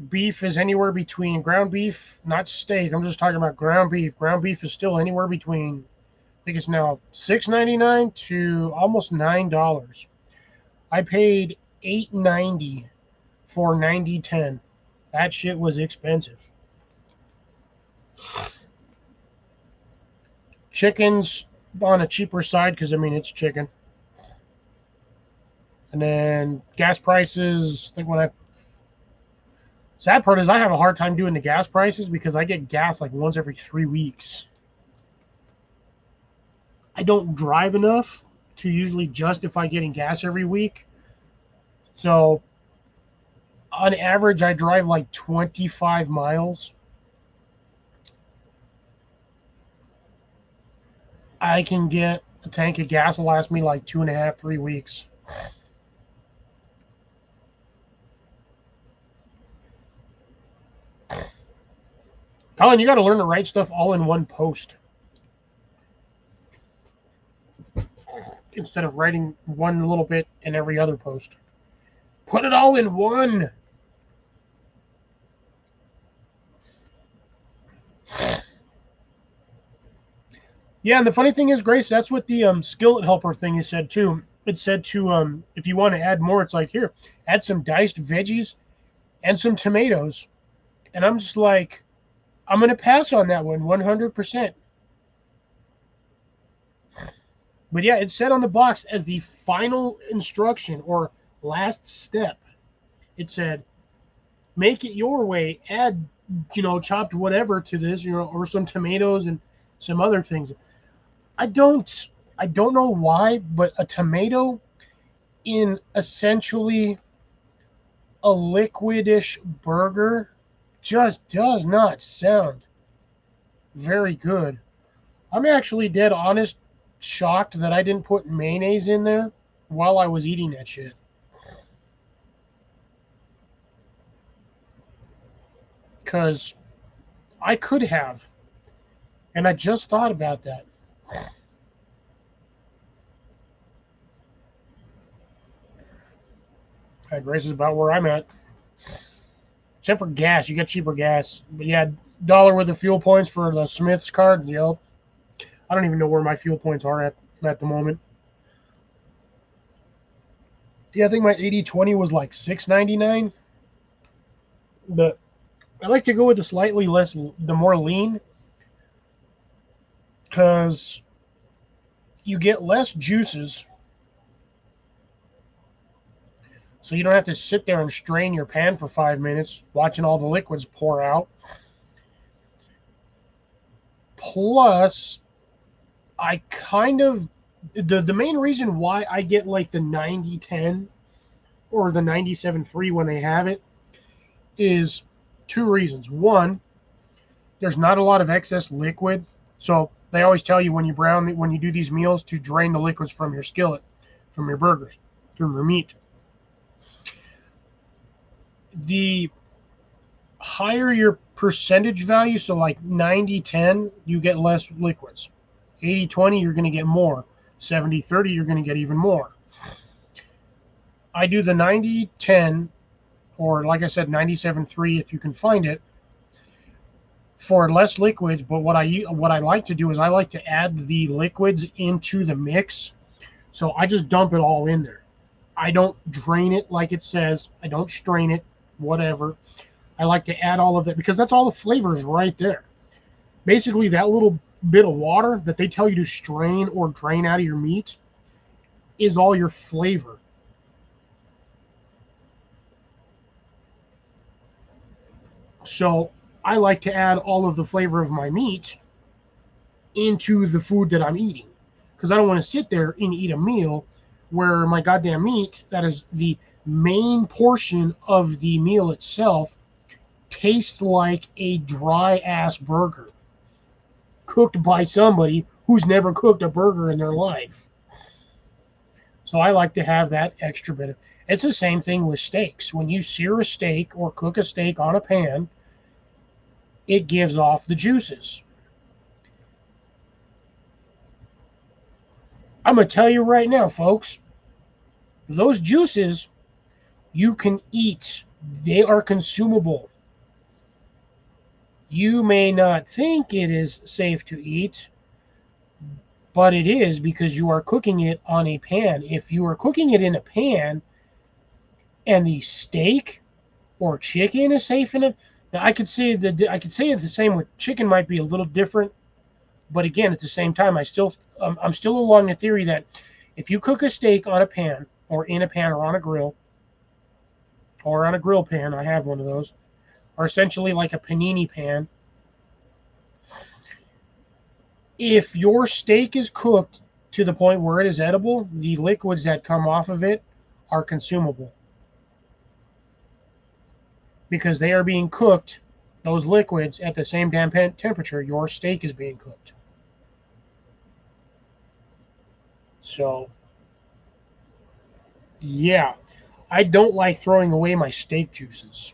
Beef is anywhere between ground beef, not steak. I'm just talking about ground beef. Ground beef is still anywhere between, I think it's now $6.99 to almost $9. I paid $8.90 for 90/10. That shit was expensive. Chicken's on a cheaper side because I mean it's chicken. And then gas prices. I think when I sad part is I have a hard time doing the gas prices because I get gas like once every 3 weeks. I don't drive enough to usually justify getting gas every week. So on average, I drive like 25 miles. I can get a tank of gas will last me like 2.5, 3 weeks. Colin, you got to learn to write stuff all in one post instead of writing one little bit in every other post. Put it all in one. Yeah, and the funny thing is, Grace, that's what the skillet helper thing is said too. It said to if you want to add more, it's like here, add some diced veggies and some tomatoes. And I'm just like, I'm gonna pass on that one 100%. But yeah, it said on the box as the final instruction or last step. It said, make it your way. Add, chopped whatever to this, or some tomatoes and some other things. I don't know why, but a tomato in essentially a liquidish burger just does not sound very good. I'm actually dead honest shocked that I didn't put mayonnaise in there while I was eating that shit. Because I could have. And I just thought about that. Grace is about where I'm at. Except for gas. You get cheaper gas. But yeah, dollar worth of fuel points for the Smith's card. Yep. I don't even know where my fuel points are at the moment. Yeah, I think my 80/20 was like $6.99. But I like to go with the slightly less, the more lean, because you get less juices. So you don't have to sit there and strain your pan for 5 minutes watching all the liquids pour out. Plus, I kind of, the main reason why I get like the 90/10 or the 97/3 when they have it is two reasons. One, there's not a lot of excess liquid. So they always tell you when you do these meals to drain the liquids from your skillet, from your burgers, from your meat. The higher your percentage value, so like 90/10, you get less liquids. 80/20, you're going to get more. 70/30, you're going to get even more. I do the 90/10, or like I said, 97/3 if you can find it, for less liquids. But what I like to do is I like to add the liquids into the mix. So I just dump it all in there. I don't drain it like it says. I don't strain it, whatever. I like to add all of it because that's all the flavors right there. Basically, that little bit of water that they tell you to strain or drain out of your meat is all your flavor. So I like to add all of the flavor of my meat into the food that I'm eating, because I don't want to sit there and eat a meal where my goddamn meat, that is the main portion of the meal itself, tastes like a dry ass burger. cooked by somebody who's never cooked a burger in their life. So I like to have that extra bit of. It's the same thing with steaks. When you sear a steak or cook a steak on a pan, it gives off the juices. I'm going to tell you right now, folks, those juices you can eat. They are consumable. You may not think it is safe to eat, but it is because you are cooking it on a pan. If you are cooking it in a pan and the steak or chicken is safe in it, now I could say it the same with chicken might be a little different, but again at the same time I'm still along the theory that if you cook a steak on a pan or in a pan or on a grill or on a grill pan, I have one of those, or essentially like a panini pan. If your steak is cooked to the point where it is edible, the liquids that come off of it are consumable because they are being cooked, those liquids, at the same damn temperature your steak is being cooked. So, yeah, I don't like throwing away my steak juices.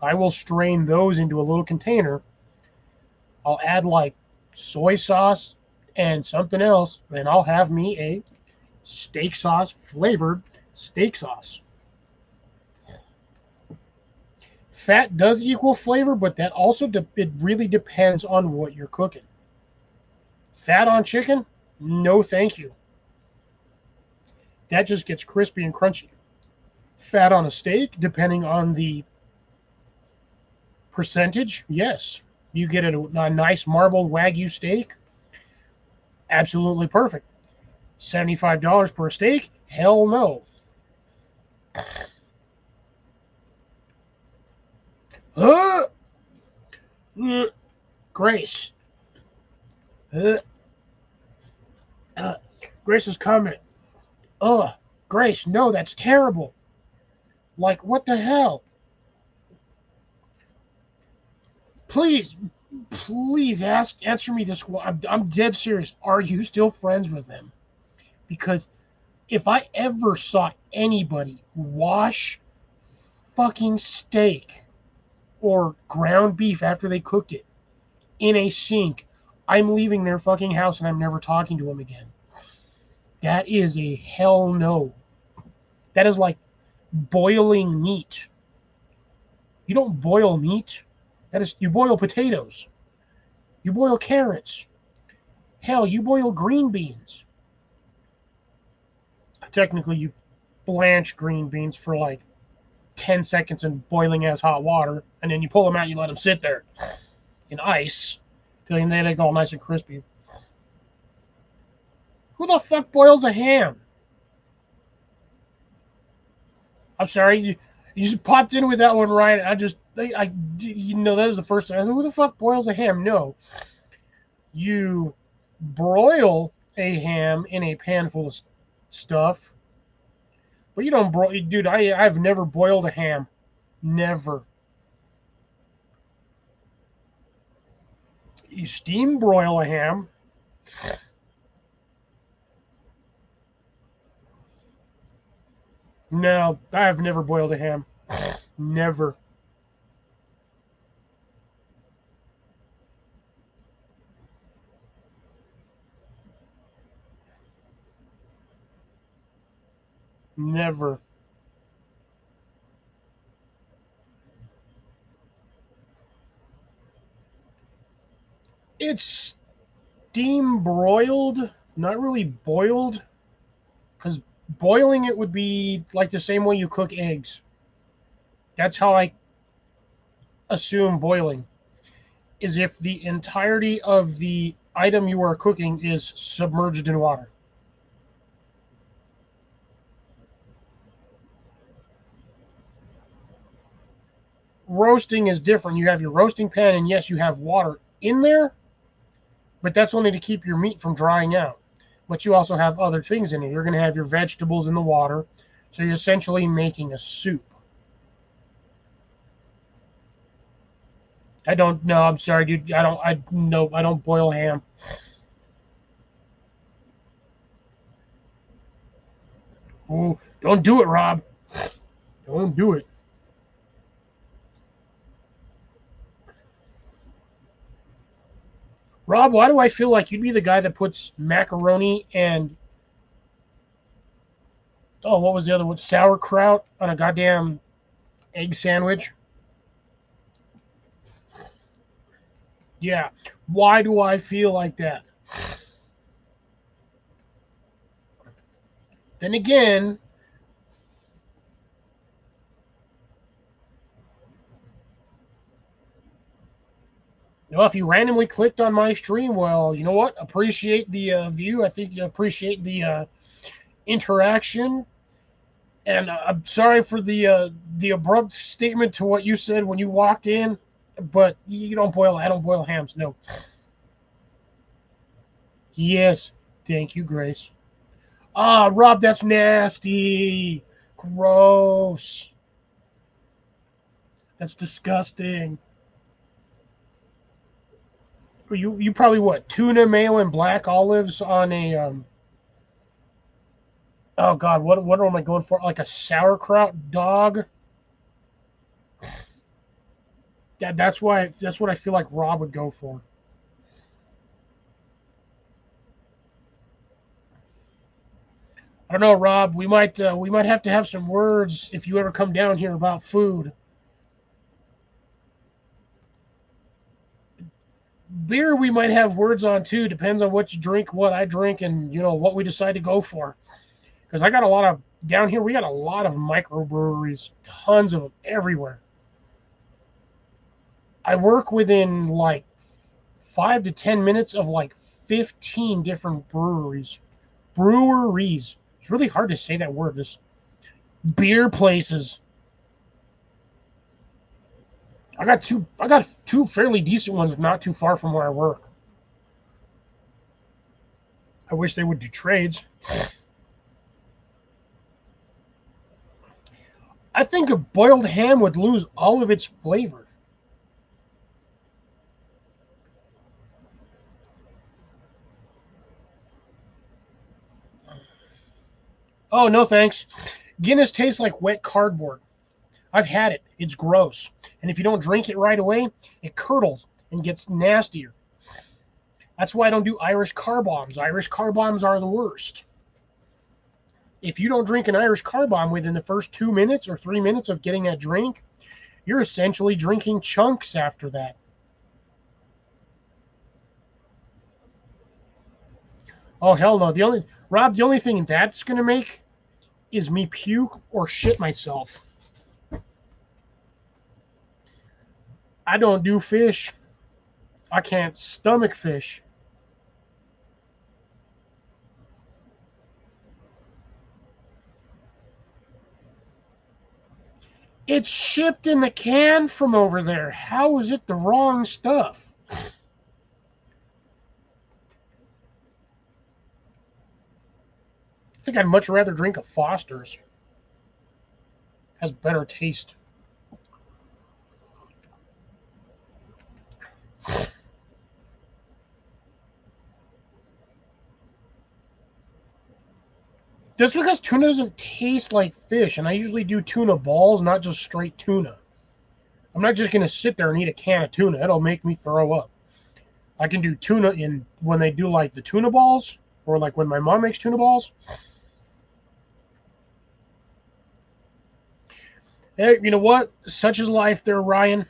I will strain those into a little container. I'll add like soy sauce and something else, and I'll have me a steak sauce, flavored steak sauce. Fat does equal flavor, but that also it really depends on what you're cooking. Fat on chicken? No, thank you. That just gets crispy and crunchy. Fat on a steak, depending on the percentage, yes. You get a nice marbled Wagyu steak, absolutely perfect. $75 per steak? Hell no. Uh, Grace. Grace's comment. Grace, no, that's terrible. Like, what the hell? Please answer me this. I'm dead serious. Are you still friends with him? Because if I ever saw anybody wash fucking steak or ground beef after they cooked it in a sink, I'm leaving their fucking house and I'm never talking to them again. That is a hell no. That is like boiling meat. You don't boil meat. You boil potatoes. You boil carrots. Hell, you boil green beans. Technically, you blanch green beans for like 10 seconds in boiling as hot water, and then you pull them out and you let them sit there in ice until they go all nice and crispy. Who the fuck boils a ham? I'm sorry, you just popped in with that one, Ryan. That was the first time. I said, who the fuck boils a ham? No. You broil a ham in a pan full of stuff, but you don't broil. Dude, I've never boiled a ham. Never. You steam broil a ham. No, I've never boiled a ham. Never. Never. It's steam broiled, not really boiled, because boiling it would be like the same way you cook eggs. That's how I assume boiling is if the entirety of the item you are cooking is submerged in water. Roasting is different. You have your roasting pan, and yes, you have water in there, but that's only to keep your meat from drying out. But you also have other things in it. You're going to have your vegetables in the water, so you're essentially making a soup. I don't know. I'm sorry, dude. I don't boil ham. Ooh, don't do it, Rob. Don't do it. Rob, why do I feel like you'd be the guy that puts macaroni and oh, what was the other one? Sauerkraut on a goddamn egg sandwich? Yeah. Why do I feel like that? Then again, if you randomly clicked on my stream, well, you know what? Appreciate the view. I think you appreciate the interaction. And I'm sorry for the abrupt statement to what you said when you walked in, but you don't boil. I don't boil hams. No. Yes. Thank you, Grace. Ah, Rob, that's nasty. Gross. That's disgusting. You probably what tuna mayo and black olives on a oh god what am I going for, like a sauerkraut dog? Yeah, that's what I feel like Rob would go for. I don't know, Rob. We might have to have some words if you ever come down here about food. Beer we might have words on too. Depends on what you drink, what I drink, and what we decide to go for. Because I got a lot of down here. We got a lot of microbreweries, tons of them everywhere. I work within like 5 to 10 minutes of like 15 different breweries. Breweries. It's really hard to say that word. This beer places. I got two fairly decent ones not too far from where I work. I wish they would do trades. I think a boiled ham would lose all of its flavor. Oh, no thanks. Guinness tastes like wet cardboard. I've had it. It's gross. And if you don't drink it right away, it curdles and gets nastier. That's why I don't do Irish car bombs. Irish car bombs are the worst. If you don't drink an Irish car bomb within the first 2 minutes or 3 minutes of getting that drink, you're essentially drinking chunks after that. Oh hell no. The only thing that's gonna make is me puke or shit myself. I don't do fish. I can't stomach fish. It's shipped in the can from over there. How is it the wrong stuff? I think I'd much rather drink a Foster's. Has better taste. Just because tuna doesn't taste like fish, and I usually do tuna balls, not just straight tuna. I'm not just going to sit there and eat a can of tuna. It'll make me throw up. I can do tuna in when they do like the tuna balls, or like when my mom makes tuna balls. Hey, you know what? Such is life there, Ryan.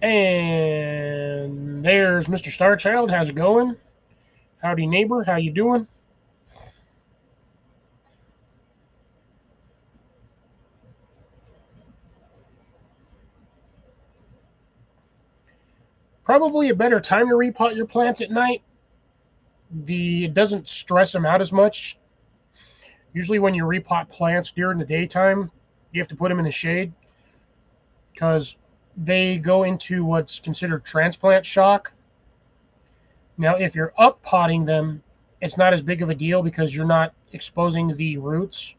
And there's Mr. Starchild. How's it going? Howdy, neighbor. How you doing? Probably a better time to repot your plants at night. It doesn't stress them out as much. Usually, when you repot plants during the daytime, you have to put them in the shade because they go into what's considered transplant shock. Now, if you're up potting them, it's not as big of a deal because you're not exposing the roots.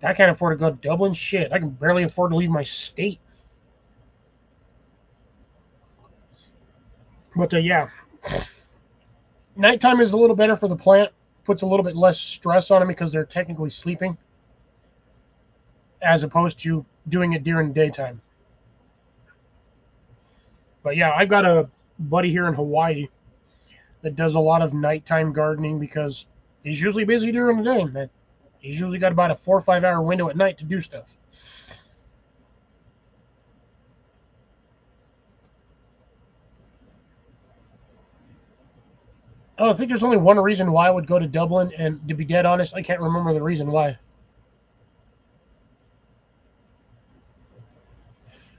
I can't afford to go to Dublin. Shit, I can barely afford to leave my state. But yeah, nighttime is a little better for the plant. Puts a little bit less stress on them because they're technically sleeping, as opposed to doing it during the daytime. But yeah, I've got a buddy here in Hawaii that does a lot of nighttime gardening because he's usually busy during the day, man. He's usually got about a 4 or 5 hour window at night to do stuff. I think there's only one reason why I would go to Dublin, and to be dead honest, I can't remember the reason why.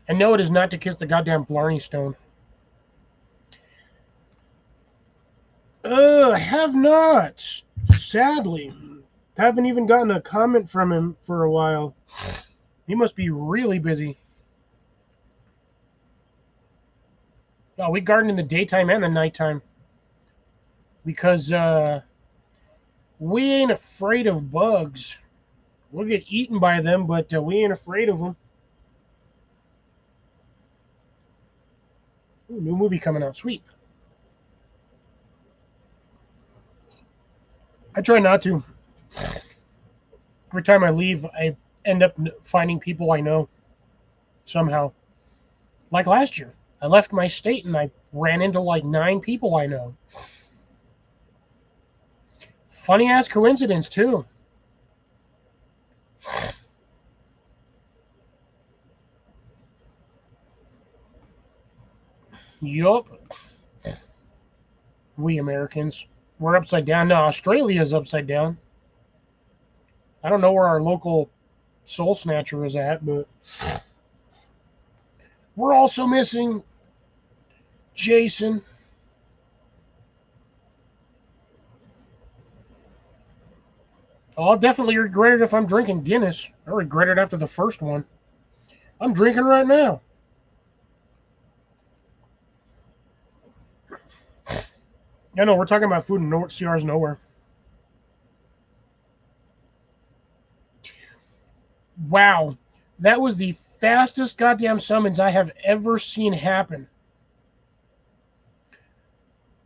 And no, it is not to kiss the goddamn Blarney Stone. I have not. Sadly. Haven't even gotten a comment from him for a while. He must be really busy. Oh, we garden in the daytime and the nighttime. Because we ain't afraid of bugs. We'll get eaten by them, but we ain't afraid of them. Ooh, new movie coming out. Sweet. I try not to. Every time I leave, I end up finding people I know somehow. Like last year, I left my state and I ran into like 9 people I know. Funny ass coincidence, too. Yup. We Americans. We're upside down. No, Australia's upside down. I don't know where our local soul snatcher is at, but we're also missing Jason. I'll definitely regret it if I'm drinking Guinness. I regret it after the first one. I'm drinking right now. I know, we're talking about food and CR's nowhere. Wow. That was the fastest goddamn summons I have ever seen happen.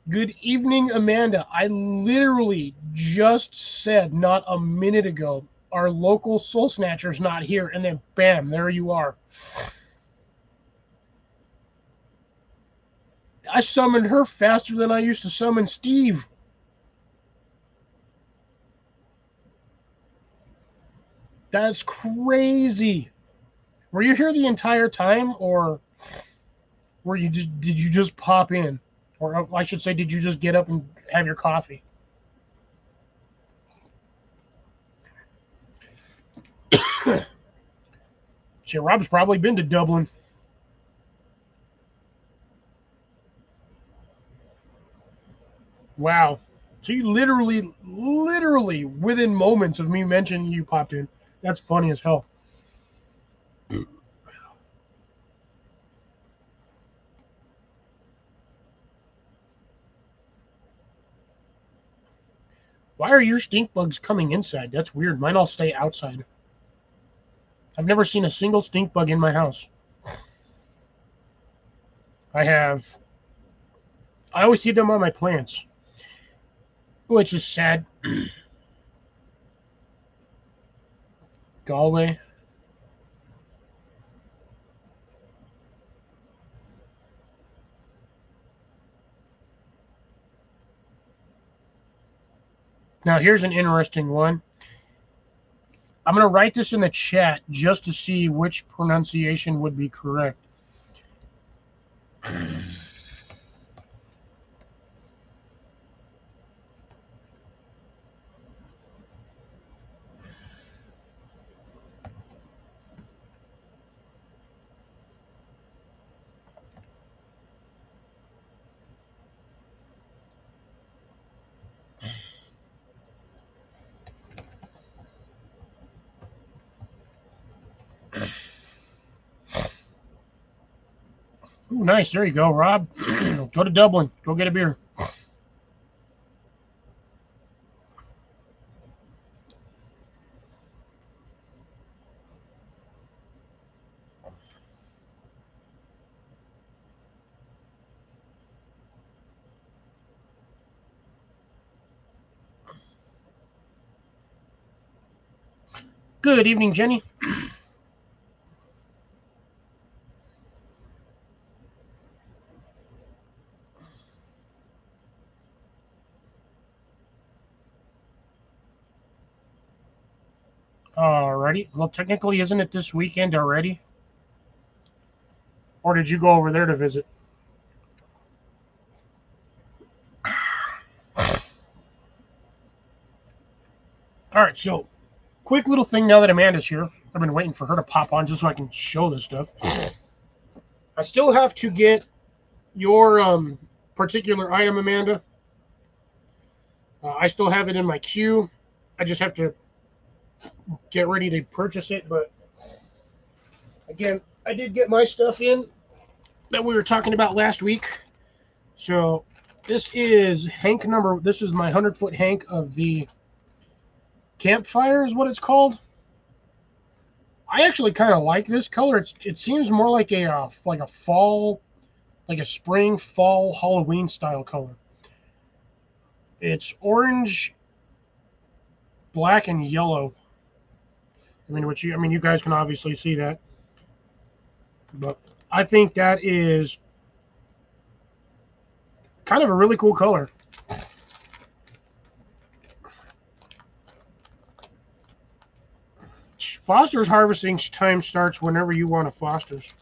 Good evening, Amanda. I literally just said not a minute ago, our local soul snatcher's not here, and then bam, there you are. I summoned her faster than I used to summon Steve. That's crazy. Were you here the entire time, or did you just pop in? Or I should say, did you just get up and have your coffee? Shit, Rob's probably been to Dublin. Wow. So you literally, within moments of me mentioning you popped in. That's funny as hell. Why are your stink bugs coming inside? That's weird. Mine all stay outside. I've never seen a single stink bug in my house. I have. I always see them on my plants, which is sad. Galway. Now, here's an interesting one. I'm going to write this in the chat just to see which pronunciation would be correct. Ooh, nice. There you go, Rob. Go to Dublin. Go get a beer. Good evening, Jenny. Alrighty. Well, technically, isn't it this weekend already? Or did you go over there to visit? Alright, so quick little thing now that Amanda's here. I've been waiting for her to pop on just so I can show this stuff. I still have to get your particular item, Amanda. I still have it in my queue. I just have to get ready to purchase it. But again, I did get my stuff in that we were talking about last week. So this is Hank number. This is my 100-foot Hank of the Campfire is what it's called. I actually kind of like this color. It seems more like a fall, like a spring fall Halloween style color. It's orange, black, and yellow. You guys can obviously see that, but I think that is kind of a really cool color. Foster's harvesting time starts whenever you want a Foster's.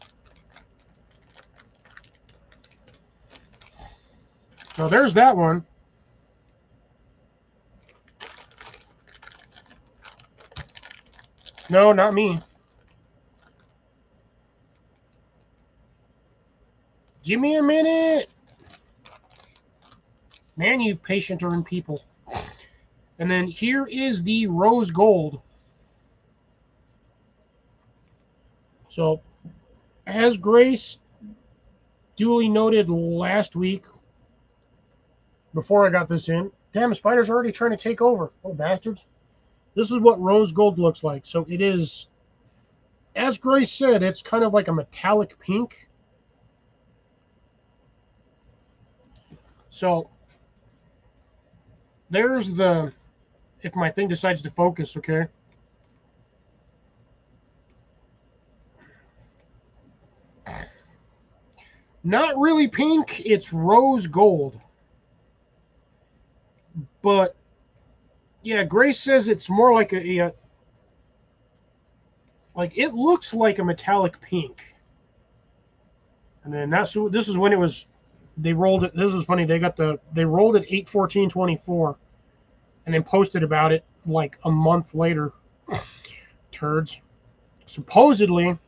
So there's that one. No, not me. Give me a minute. Man, you patient-earned people. And then here is the rose gold. So, as Grace duly noted last week, before I got this in, damn, the spider's already trying to take over. Oh, bastards. This is what rose gold looks like. So it is, as Grace said, it's kind of like a metallic pink. So there's the, if my thing decides to focus, okay? Not really pink, it's rose gold. But yeah, Grace says it's more like like it looks like a metallic pink. And then this is when it was, they rolled it. This is funny. They rolled it 8/14/24 and then posted about it like a month later. Turds. Supposedly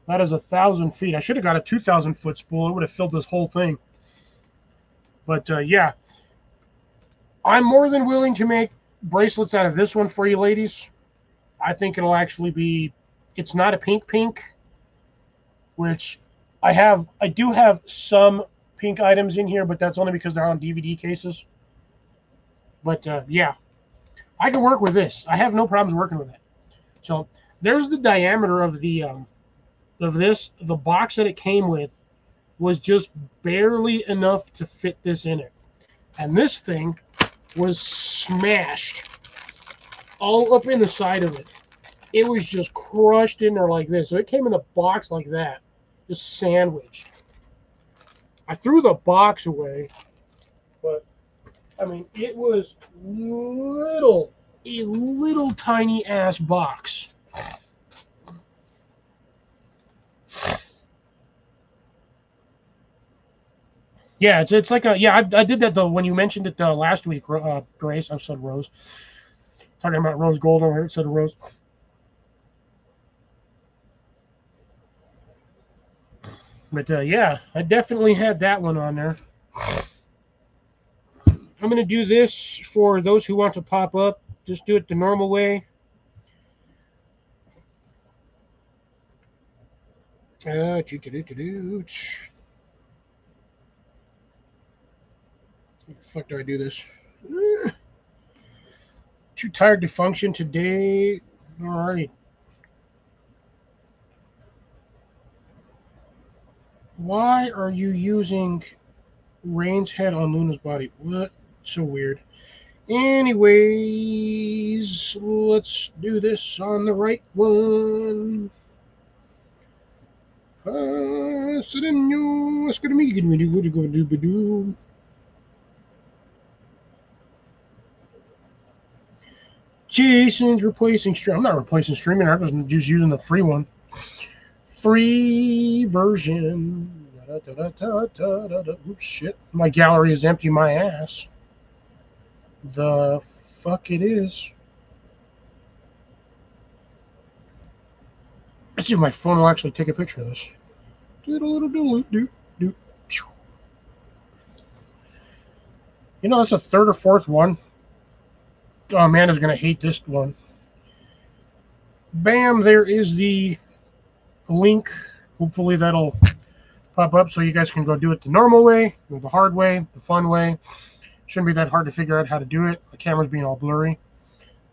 that is 1,000 feet. I should have got a 2,000-foot spool. It would have filled this whole thing. But yeah, I'm more than willing to make bracelets out of this one for you ladies. I think it'll actually be, it's not a pink, which I do have some pink items in here, but that's only because they're on DVD cases. But yeah, I can work with this. I have no problems working with it. So there's the diameter of the of this. The box that it came with was just barely enough to fit this in it, and this thing was smashed all up in the side of it. It was just crushed in there like this. So it came in a box like that, just sandwiched. I threw the box away, but I mean, it was a little tiny ass box. Yeah, it's like I did that though when you mentioned it last week, Grace. I said Rose. Talking about rose gold over here, it said Rose. But yeah, I definitely had that one on there. I'm going to do this for those who want to pop up. Just do it the normal way. How the fuck do I do this? Too tired to function today. Alrighty. Why are you using Rain's head on Luna's body? What? So weird. Anyways, let's do this on the right one. Jason's replacing stream. I'm not replacing streaming. I'm just using the free one. Free version. Oops, shit. My gallery is empty. My ass. The fuck it is. Let's see if my phone will actually take a picture of this. You know, that's a third or fourth one. Oh, Amanda's going to hate this one. Bam, there is the link. Hopefully that'll pop up so you guys can go do it the normal way, or the hard way, the fun way. Shouldn't be that hard to figure out how to do it. The camera's being all blurry.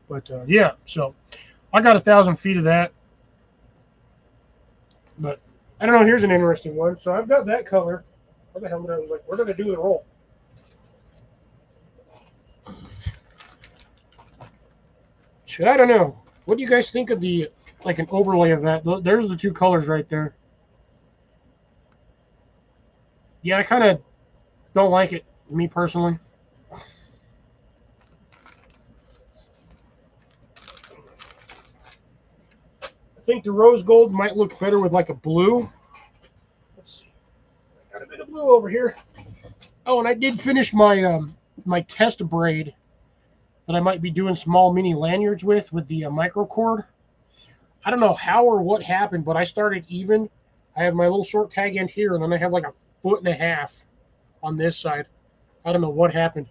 But yeah, so I got 1,000 feet of that. But I don't know, here's an interesting one. So I've got that color. What the hell did I was like, we're going to do the roll. So I don't know. What do you guys think of the, like an overlay of that? There's the two colors right there. Yeah, I kind of don't like it, me personally. I think the rose gold might look better with like a blue. Let's see. I got a bit of blue over here. Oh, and I did finish my my test braid that I might be doing small mini lanyards with the micro cord. I don't know how or what happened, but I started even. I have my little short tag end here, and then I have like 1.5 feet on this side. I don't know what happened,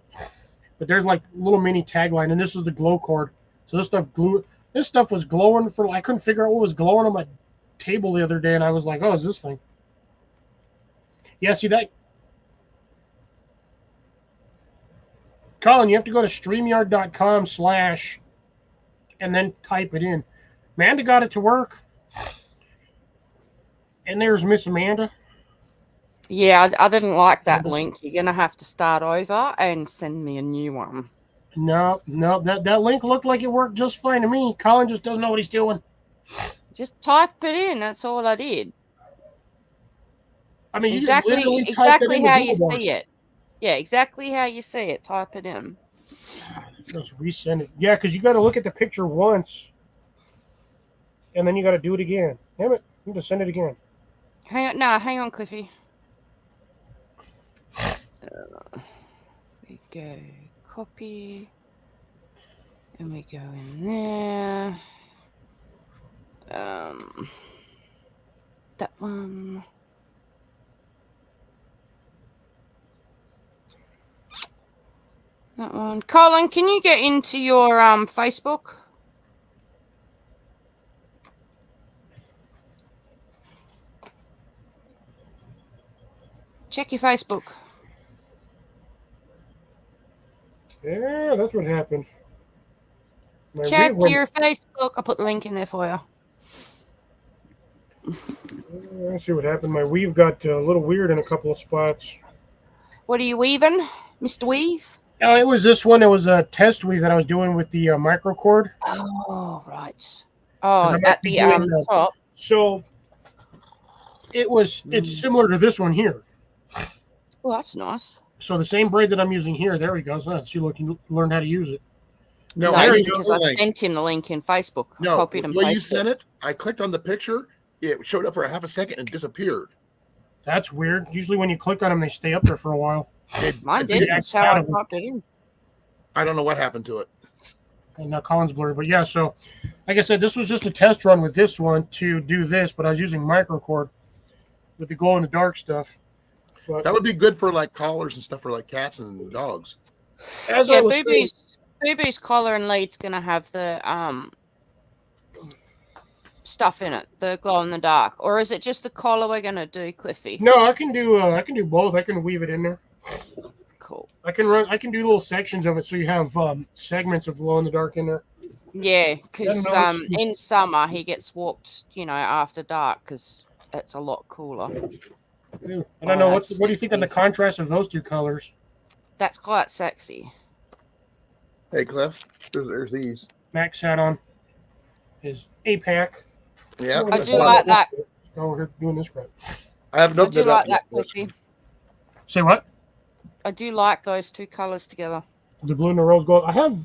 but there's like little mini tagline, and this is the glow cord. So this stuff This stuff was glowing for. I couldn't figure out what was glowing on my table the other day, and I was like, "Oh, is this thing?" Yeah, see that, Colin? You have to go to streamyard.com/ and then type it in. Amanda got it to work, and there's Miss Amanda. Yeah, I didn't like that link. You're going to have to start over and send me a new one. No, that link looked like it worked just fine to me. Colin just doesn't know what he's doing. Just type it in. That's all I did. I mean, you exactly how you see it. Yeah, exactly how you see it. Type it in. Just resend it. Yeah, because you got to look at the picture once, and then you got to do it again. Damn it! You need to send it again. Hang on, Cliffy. We go copy, and we go in there. That one. That one. Colin, can you get into your Facebook? Check your Facebook. Yeah, that's what happened. Check your Facebook. I'll put the link in there for you. Let's see what happened. My weave got a little weird in a couple of spots. What are you weaving, Mr. Weave? Oh, it was this one. It was a test weave that I was doing with the micro cord. Oh, right. Oh, at the top. So it's similar to this one here. Oh, that's nice. So the same braid that I'm using here, there we go. So see, look, you learned how to use it. No, because I sent him the link in Facebook. No, I copied and the way you sent it, I clicked on the picture, it showed up for a half a second and disappeared. That's weird. Usually when you click on them, they stay up there for a while. Mine didn't. That's how I popped it in. I don't know what happened to it. And now Colin's blurry. But yeah, so like I said, this was just a test run with this one to do this, but I was using micro cord with the glow in the dark stuff. But that would be good for like collars and stuff for like cats and dogs. Yeah, Booby's collar and lead's gonna have the stuff in it, the glow in the dark, or is it just the collar we're gonna do, Cliffy? No, I can do both. I can weave it in there. Cool. I can do little sections of it so you have segments of glow in the dark in there. Yeah, because in summer he gets walked, after dark because it's a lot cooler. I don't know what do you think of the contrast of those two colors? That's quite sexy. Hey, Cliff. There's these. Max sat on his A-Pack. Yeah. I do like that. Oh, we're doing this crap. I haven't I opened do it up like yet. that, Cliffy. Say what? I do like those two colors together. The blue and the rose gold. I have.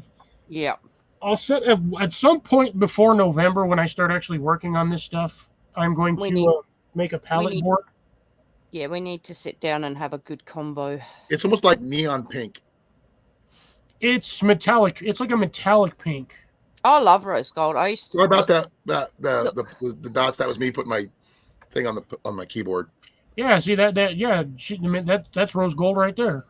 Yeah. I'll set at some point before November when I start actually working on this stuff. I'm going We to need- make a palette need- board. Yeah, we need to sit down and have a good combo. It's almost like neon pink. It's metallic. It's like a metallic pink. I love rose gold. I used to. What about the dots? That was me putting my thing on my keyboard. Yeah, see that's rose gold right there.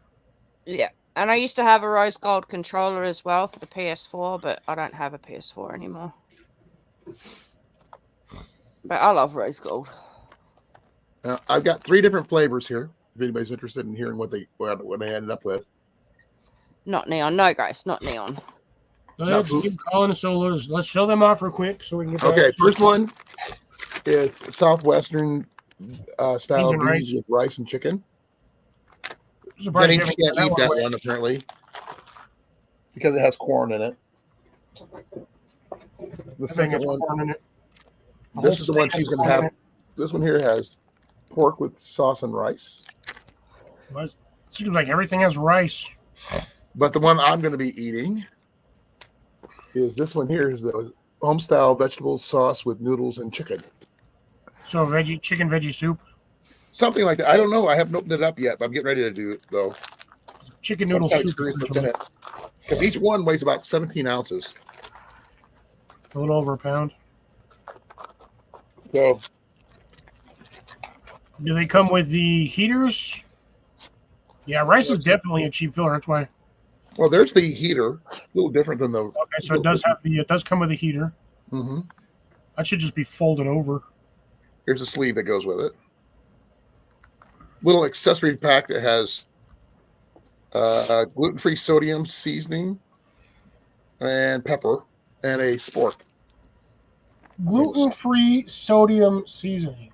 Yeah. And I used to have a rose gold controller as well for the PS4, but I don't have a PS4 anymore. But I love rose gold. I've got 3 different flavors here. If anybody's interested in hearing what they ended up with. Not neon. No, guys, not neon. Let's keep calling the solos. Let's show them off real quick so we can get back. Okay, first one is Southwestern style Beans and beans with rice and chicken. Surprised Jennings you can't haven't eat got that one apparently because it has corn in it. The second one, corn in it. this is the one she's going to have. This one here has pork with sauce and rice. It seems like everything has rice. But the one I'm going to be eating is this one here is the home-style vegetable sauce with noodles and chicken. So chicken veggie soup. Something like that. I don't know. I haven't opened it up yet, but I'm getting ready to do it, though. Chicken noodle soup. Because each one weighs about 17 ounces. A little over a pound. So, do they come with the heaters? Yeah, rice is definitely a cheap filler. That's why. well, there's the heater. A little different than the... Okay, so it does come with a heater. Mm-hmm. That should just be folded over. Here's a sleeve that goes with it. Little accessory pack that has gluten-free sodium seasoning and pepper and a spork. Gluten-free sodium seasoning.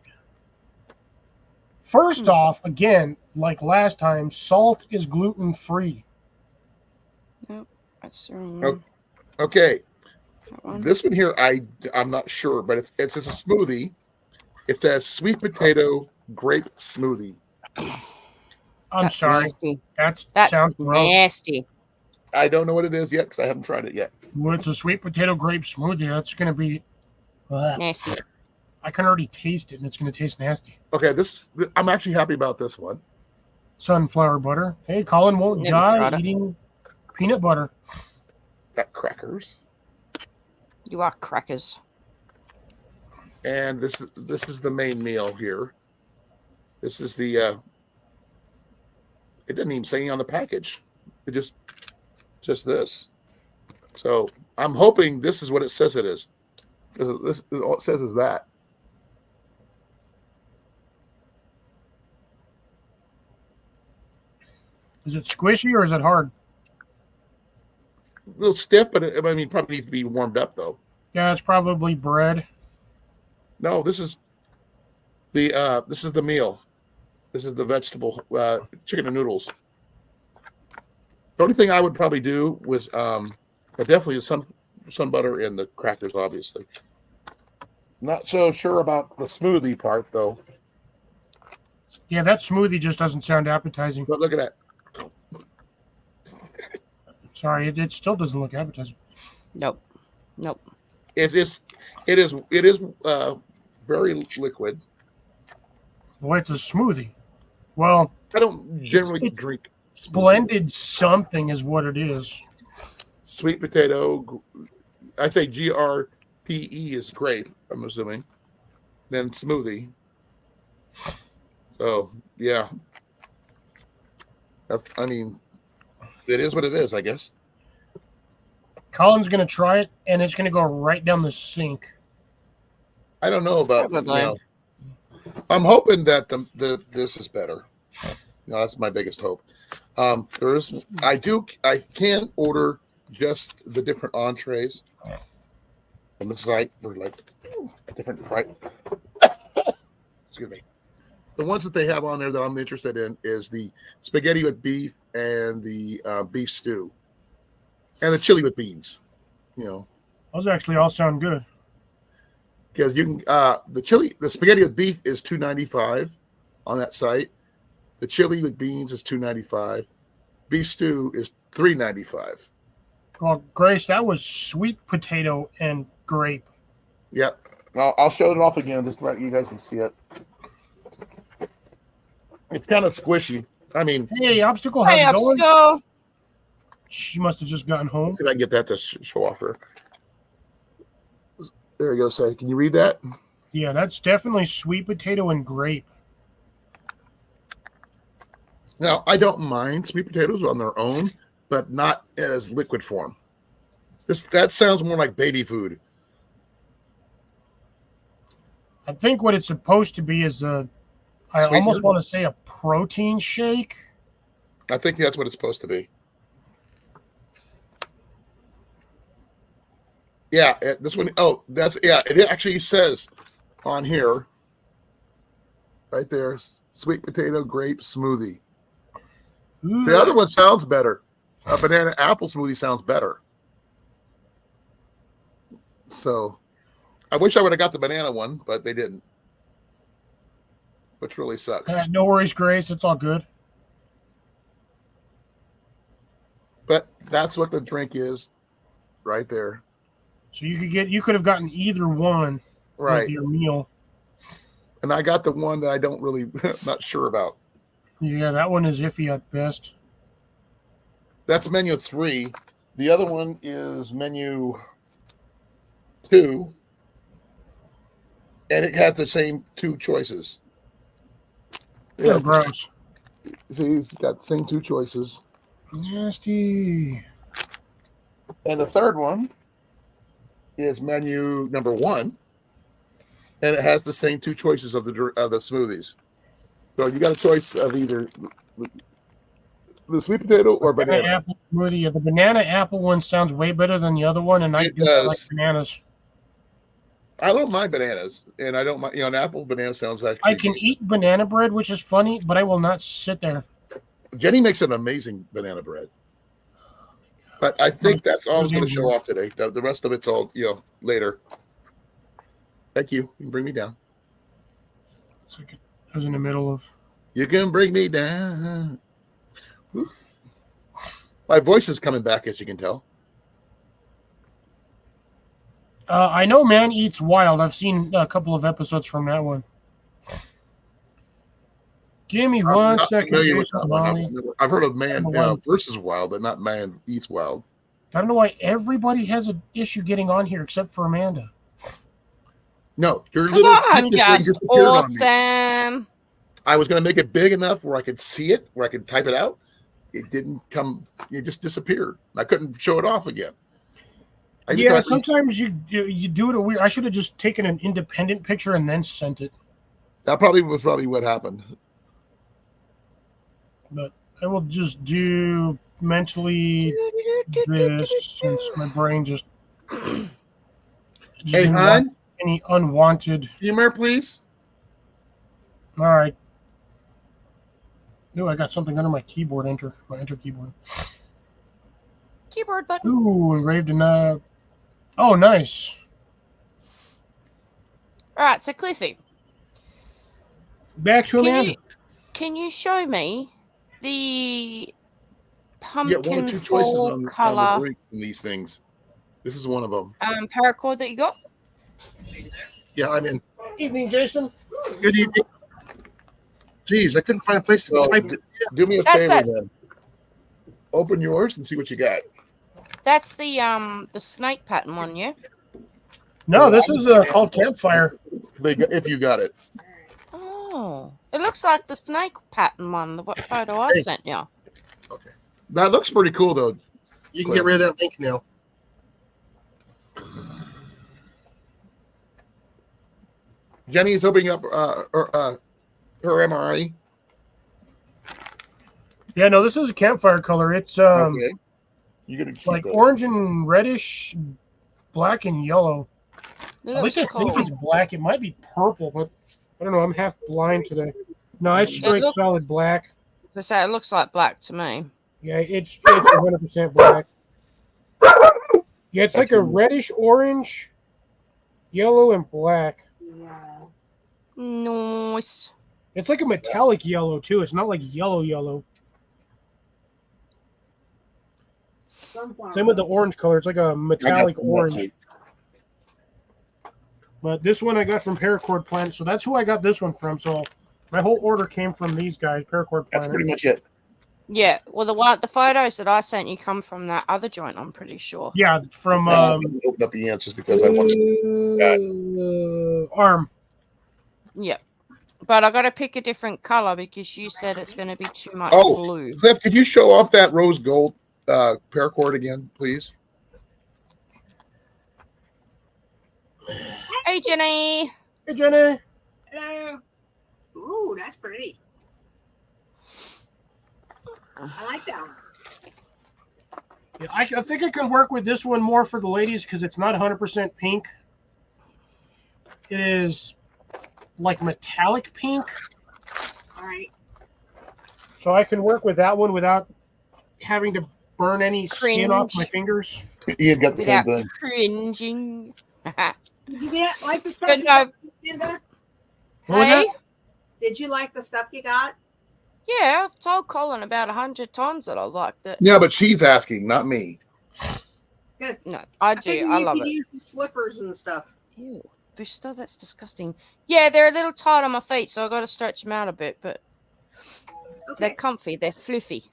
First off, again, like last time, salt is gluten-free. Nope, that's the wrong one. Okay, That one. this one here, I'm not sure, but it's a smoothie. It says sweet potato grape smoothie. I'm That's sorry. nasty. That That's sounds gross. nasty. I don't know what it is yet because I haven't tried it yet. With a sweet potato grape smoothie, that's going to be... Nasty. I can already taste it, and it's going to taste nasty. Okay, I'm actually happy about this one. Sunflower butter. Hey, Colin won't Never tried die it. eating peanut butter. Got crackers, You are crackers. and this is the main meal here. This is the. It doesn't even say anything on the package. It just this. So I'm hoping this is what it says it is. This all it says is that. Is it squishy or is it hard? A little stiff, but I mean, probably needs to be warmed up though. Yeah, it's probably bread. No, this is the meal. This is the vegetable chicken and noodles. The only thing I would probably do was, but definitely the sun butter and the crackers, obviously. Not so sure about the smoothie part though. Yeah, that smoothie just doesn't sound appetizing. But look at that. Sorry, it still doesn't look appetizing. Nope. It is very liquid. Well, it's a smoothie. Well, I don't generally drink smoothie. blended something is what it is. Sweet potato. I say GRPE is grape, I'm assuming. Then smoothie. So yeah. It is what it is, I guess. Colin's going to try it, and it's going to go right down the sink. I don't know about Probably. I'm hoping that this is better. That's my biggest hope. I can order just the different entrees on the site for like different price. Excuse me. The ones that they have on there that I'm interested in is the spaghetti with beef and the beef stew. and the chili with beans. You know, Those actually all sound good. because you can the spaghetti with beef is $2.95 on that site. The chili with beans is $2.95. Beef stew is $3.95. Well, Grace, that was sweet potato and grape. Yep. I'll show it off again just right you guys can see it. It's kind of squishy. I mean, Hey, Obstacle, how's Hey, it going? Obstacle. She must have just gotten home. let's see if I can get that to show off her. There you go, Say. Can you read that? Yeah, that's definitely sweet potato and grape. Now, I don't mind sweet potatoes on their own, but not as liquid form. That sounds more like baby food. I think what it's supposed to be is I Sweetener? almost want to say a protein shake. I think that's what it's supposed to be. Yeah, this one. Oh, it actually says on here, right there, sweet potato grape smoothie. Ooh. The other one sounds better. A banana apple smoothie sounds better. So, I wish I would have got the banana one, but they didn't. Which really sucks. No worries, Grace. It's all good. But that's what the drink is, right there. So you could have gotten either one Right. with your meal. And I got the one that I don't really not sure about. Yeah, that one is iffy at best. That's menu 3. The other one is menu 2. And it has the same 2 choices. Yeah, gross. See, it's got the same 2 choices. Nasty. And the third one is menu number 1. And it has the same 2 choices of the smoothies. So you got a choice of either the sweet potato or banana. Apple smoothie. Yeah, the banana apple one sounds way better than the other one, and I It do does. like bananas. I don't mind bananas, and I don't mind. An apple banana sounds actually. I can eat banana bread, which is funny, but I will not sit there. Jenny makes an amazing banana bread. But I think that's all I was going to show off today. The rest of it's all later. Thank you. You can bring me down. It's like I was in the middle of. You can bring me down. Woo. My voice is coming back, as you can tell. I know Man Eats Wild. I've seen a couple of episodes from that one. Give me one second. I've heard of Man versus Wild, but not Man Eats Wild. I don't know why everybody has an issue getting on here except for Amanda. No, your little I'm just awesome. I was going to make it big enough where I could see it, where I could type it out. It didn't come. It just disappeared. I couldn't show it off again. Yeah, sometimes you do it a weird. I should have just taken an independent picture and then sent it. That was probably what happened. But I will just do mentally this since my brain just hey, hon. Any unwanted humor, please. All right. No, I got something under my keyboard. My enter keyboard. Keyboard button. Ooh, engraved in Oh, nice. All right, so Cliffy. Back to Amanda. Can you show me the pumpkin one or two choices on color the drinks in these things? This is one of them. Paracord that you got? Yeah, I'm in. Evening, Jason. Good evening. Jeez, I couldn't find a place to type it. Do me a favor then. Open yours and see what you got. That's the snake pattern one, yeah? No, this is called Campfire. If you got it. Oh, it looks like the snake pattern one. The photo I sent you. Okay, that looks pretty cool though. You can get rid of that link now. Jenny is opening up her MRI. Yeah, no, this is a Campfire color. It's okay. You're gonna keep like orange and reddish, black and yellow. At least I think it's black. It might be purple, but I don't know. I'm half blind today. No, it's straight solid black. So it looks like black to me. Yeah, it's 100% black. Yeah, it's like a reddish orange, yellow, and black. Yeah. Nice. It's like a metallic yellow too. It's not like yellow. Sunflower. Same with the orange color. It's like a metallic orange. But this one I got from Paracord Planet, so that's who I got this one from. So my whole order came from these guys, Paracord Planet. That's pretty much it. Yeah. Well, the photos that I sent you come from that other joint. I'm pretty sure. Yeah, from open up the answers because I want Arm. Yeah. But I got to pick a different color because you said it's going to be too much Oh, blue. Cliff, could you show off that rose gold paracord again, please? Hey, Jenny. Hey, Jenny. Hello. Ooh, that's pretty. I like that one. Yeah, I think I can work with this one more for the ladies because it's not 100% pink. It is like metallic pink. All right. So I can work with that one without having to burn any skin off my fingers. Ian got the same Without thing. cringing. Did you like the stuff But you no. got, Linda? What was Hey? that? Did you like the stuff you got? Yeah, I've told Colin about 100 times that I liked it. Yeah, but she's asking, not me. Because No, I do. I love it. Use the slippers and stuff. Ew, Booster, that's disgusting. Yeah, they're a little tight on my feet, so I got to stretch them out a bit, but they're Okay. comfy. They're fluffy.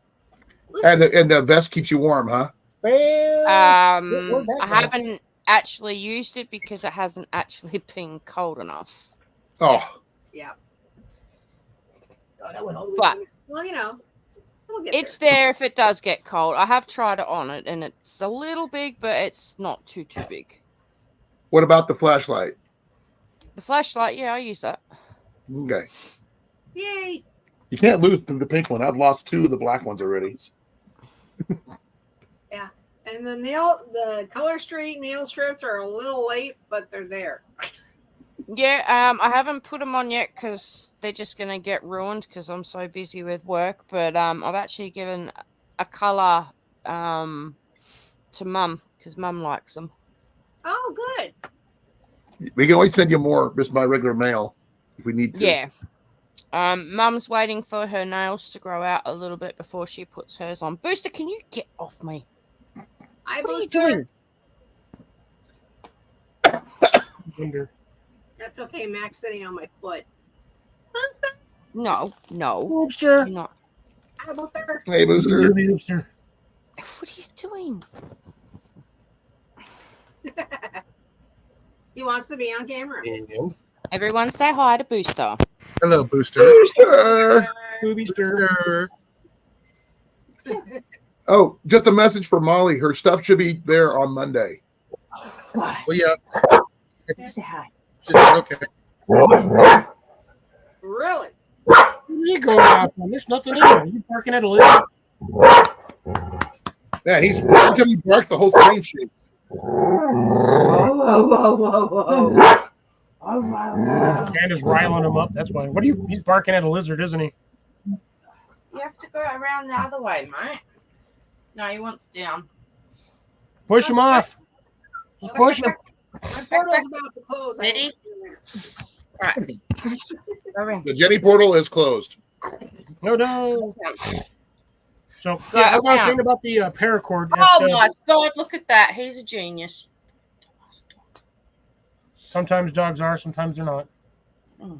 And the vest keeps you warm, huh? Well, where'd that I go? haven't actually used it because it hasn't actually been cold enough. Oh, Yeah. Oh, that went all the way But Well, you know, we'll get it's there if it does get cold. I have tried it on it, and it's a little big, but it's not too big. what about the flashlight? The flashlight, yeah, I use that. Okay. Yay. You can't lose the pink one. I've lost 2 of the black ones already. And the color street nail strips are a little late, but they're there. Yeah, I haven't put them on yet because they're just gonna get ruined because I'm so busy with work. But I've actually given a color to Mum because Mum likes them. Oh, good. We can always send you more just by regular mail if we need to. Yeah. Mum's waiting for her nails to grow out a little bit before she puts hers on. Booster, can you get off me? What are you doing? Wonder. That's okay. Mac's sitting on my foot. No. Boobster. You're not. How about there? Hey, Booster. Boobster. What are you doing? He wants to be on camera. And Everyone say hi to Booster. hello, Booster. Booster. Boobiester. Oh, just a message for Molly. Her stuff should be there on Monday. Well, yeah. Say hi. She said, okay. Really? Where you go out? There's nothing in there. You parking at a lizard? Man, every time you bark, the whole screen shakes. Whoa. And is riling him up. That's why. He's barking at a lizard, isn't he? You have to go around the other way, mate. No, he wants down. Push him off. Just push him. My portal's about to close. Ready? Right. Around. The Jenny portal is closed. No. So, Go yeah, I was around. saying about the paracord. Oh my God! Look at that. He's a genius. Sometimes dogs are, sometimes they're not. Oh,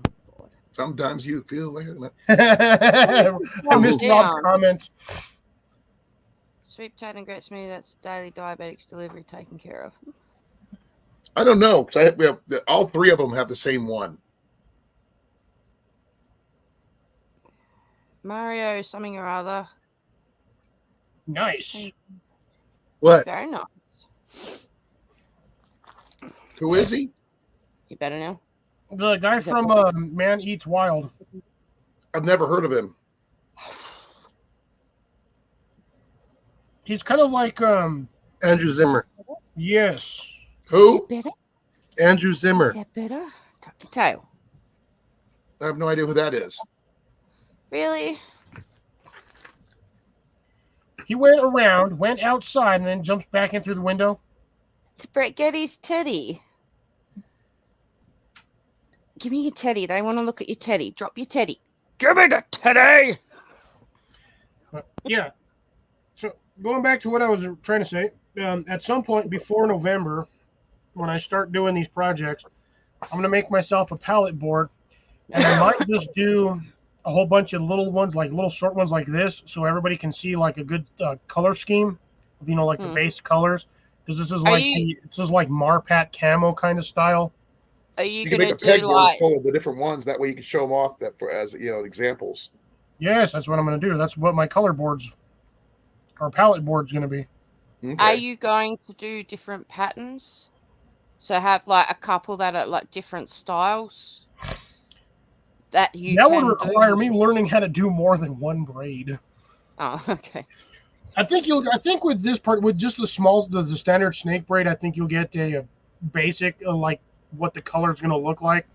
Sometimes you feel like I missed Rob's down. comment. Sweet potato and great smoothie. That's daily diabetics delivery taken care of. I don't know. We have all 3 of them have the same one. Mario something or other. Nice. What? Very nice. Who is he? You better know. The guy from Man Eats Wild. I've never heard of him. He's kind of like Andrew Zimmer. yes. Who? Better? Andrew Zimmer. Is that better? Tuck your tail. I have no idea who that is. Really? He went around, went outside, and then jumps back in through the window. To Brett, get his teddy. Give me your teddy. They want to look at your teddy. Drop your teddy. Give me the teddy. Yeah. So going back to what I was trying to say, at some point before November, when I start doing these projects, I'm going to make myself a palette board, and I might just do a whole bunch of little ones, like little short ones like this, so everybody can see like a good color scheme, like the base colors, because this is this is like Marpat camo kind of style. Are you You can going make to a peg do board like? full of the different ones. That way you can show them off that for as examples. Yes, that's what I'm going to do. That's what my color boards or palette board's going to be. Okay. Are you going to do different patterns? So have like a couple that are like different styles that you That can would require me learning how to do more than one braid. Oh, okay. I think with this part, with just the standard snake braid, I think you'll get a basic like what the color is going to look like.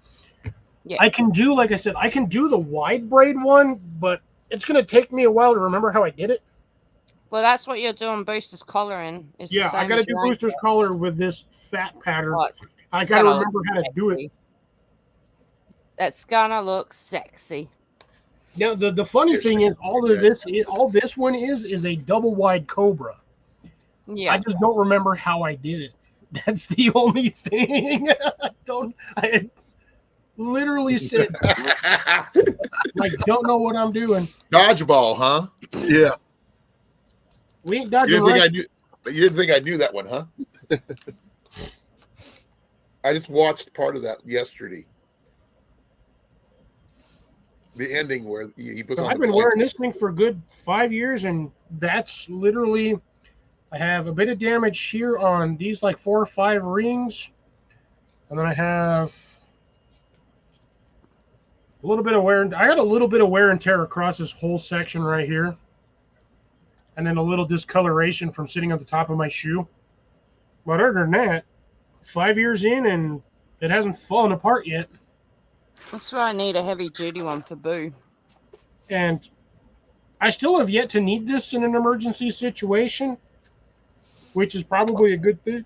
Yeah. I can do, like I said, I can do the wide braid one, but it's going to take me a while to remember how I did it. Well, that's what you're doing Booster's collar in. Is Yeah, I got to do Booster's collar with this fat pattern. Oh, I got to remember how to do it. That's gonna look sexy. Now the funny thing is, all this one is a double wide Cobra. Yeah. I just don't remember how I did it. That's the only thing. I literally said, like, don't know what I'm doing. Dodgeball, huh? Yeah. We ain't dodging. You didn't think I knew that one, huh? I just watched part of that yesterday. The ending where he puts on. I've been wearing this thing for a good 5 years, and that's literally. I have a bit of damage here on these like 4 or 5 rings, and then I have a little bit of wear. I got a little bit of wear and tear across this whole section right here, and then a little discoloration from sitting on the top of my shoe. But other than that, 5 years in, and it hasn't fallen apart yet. That's why I need a heavy duty one for Boo. And I still have yet to need this in an emergency situation, which is probably a good thing.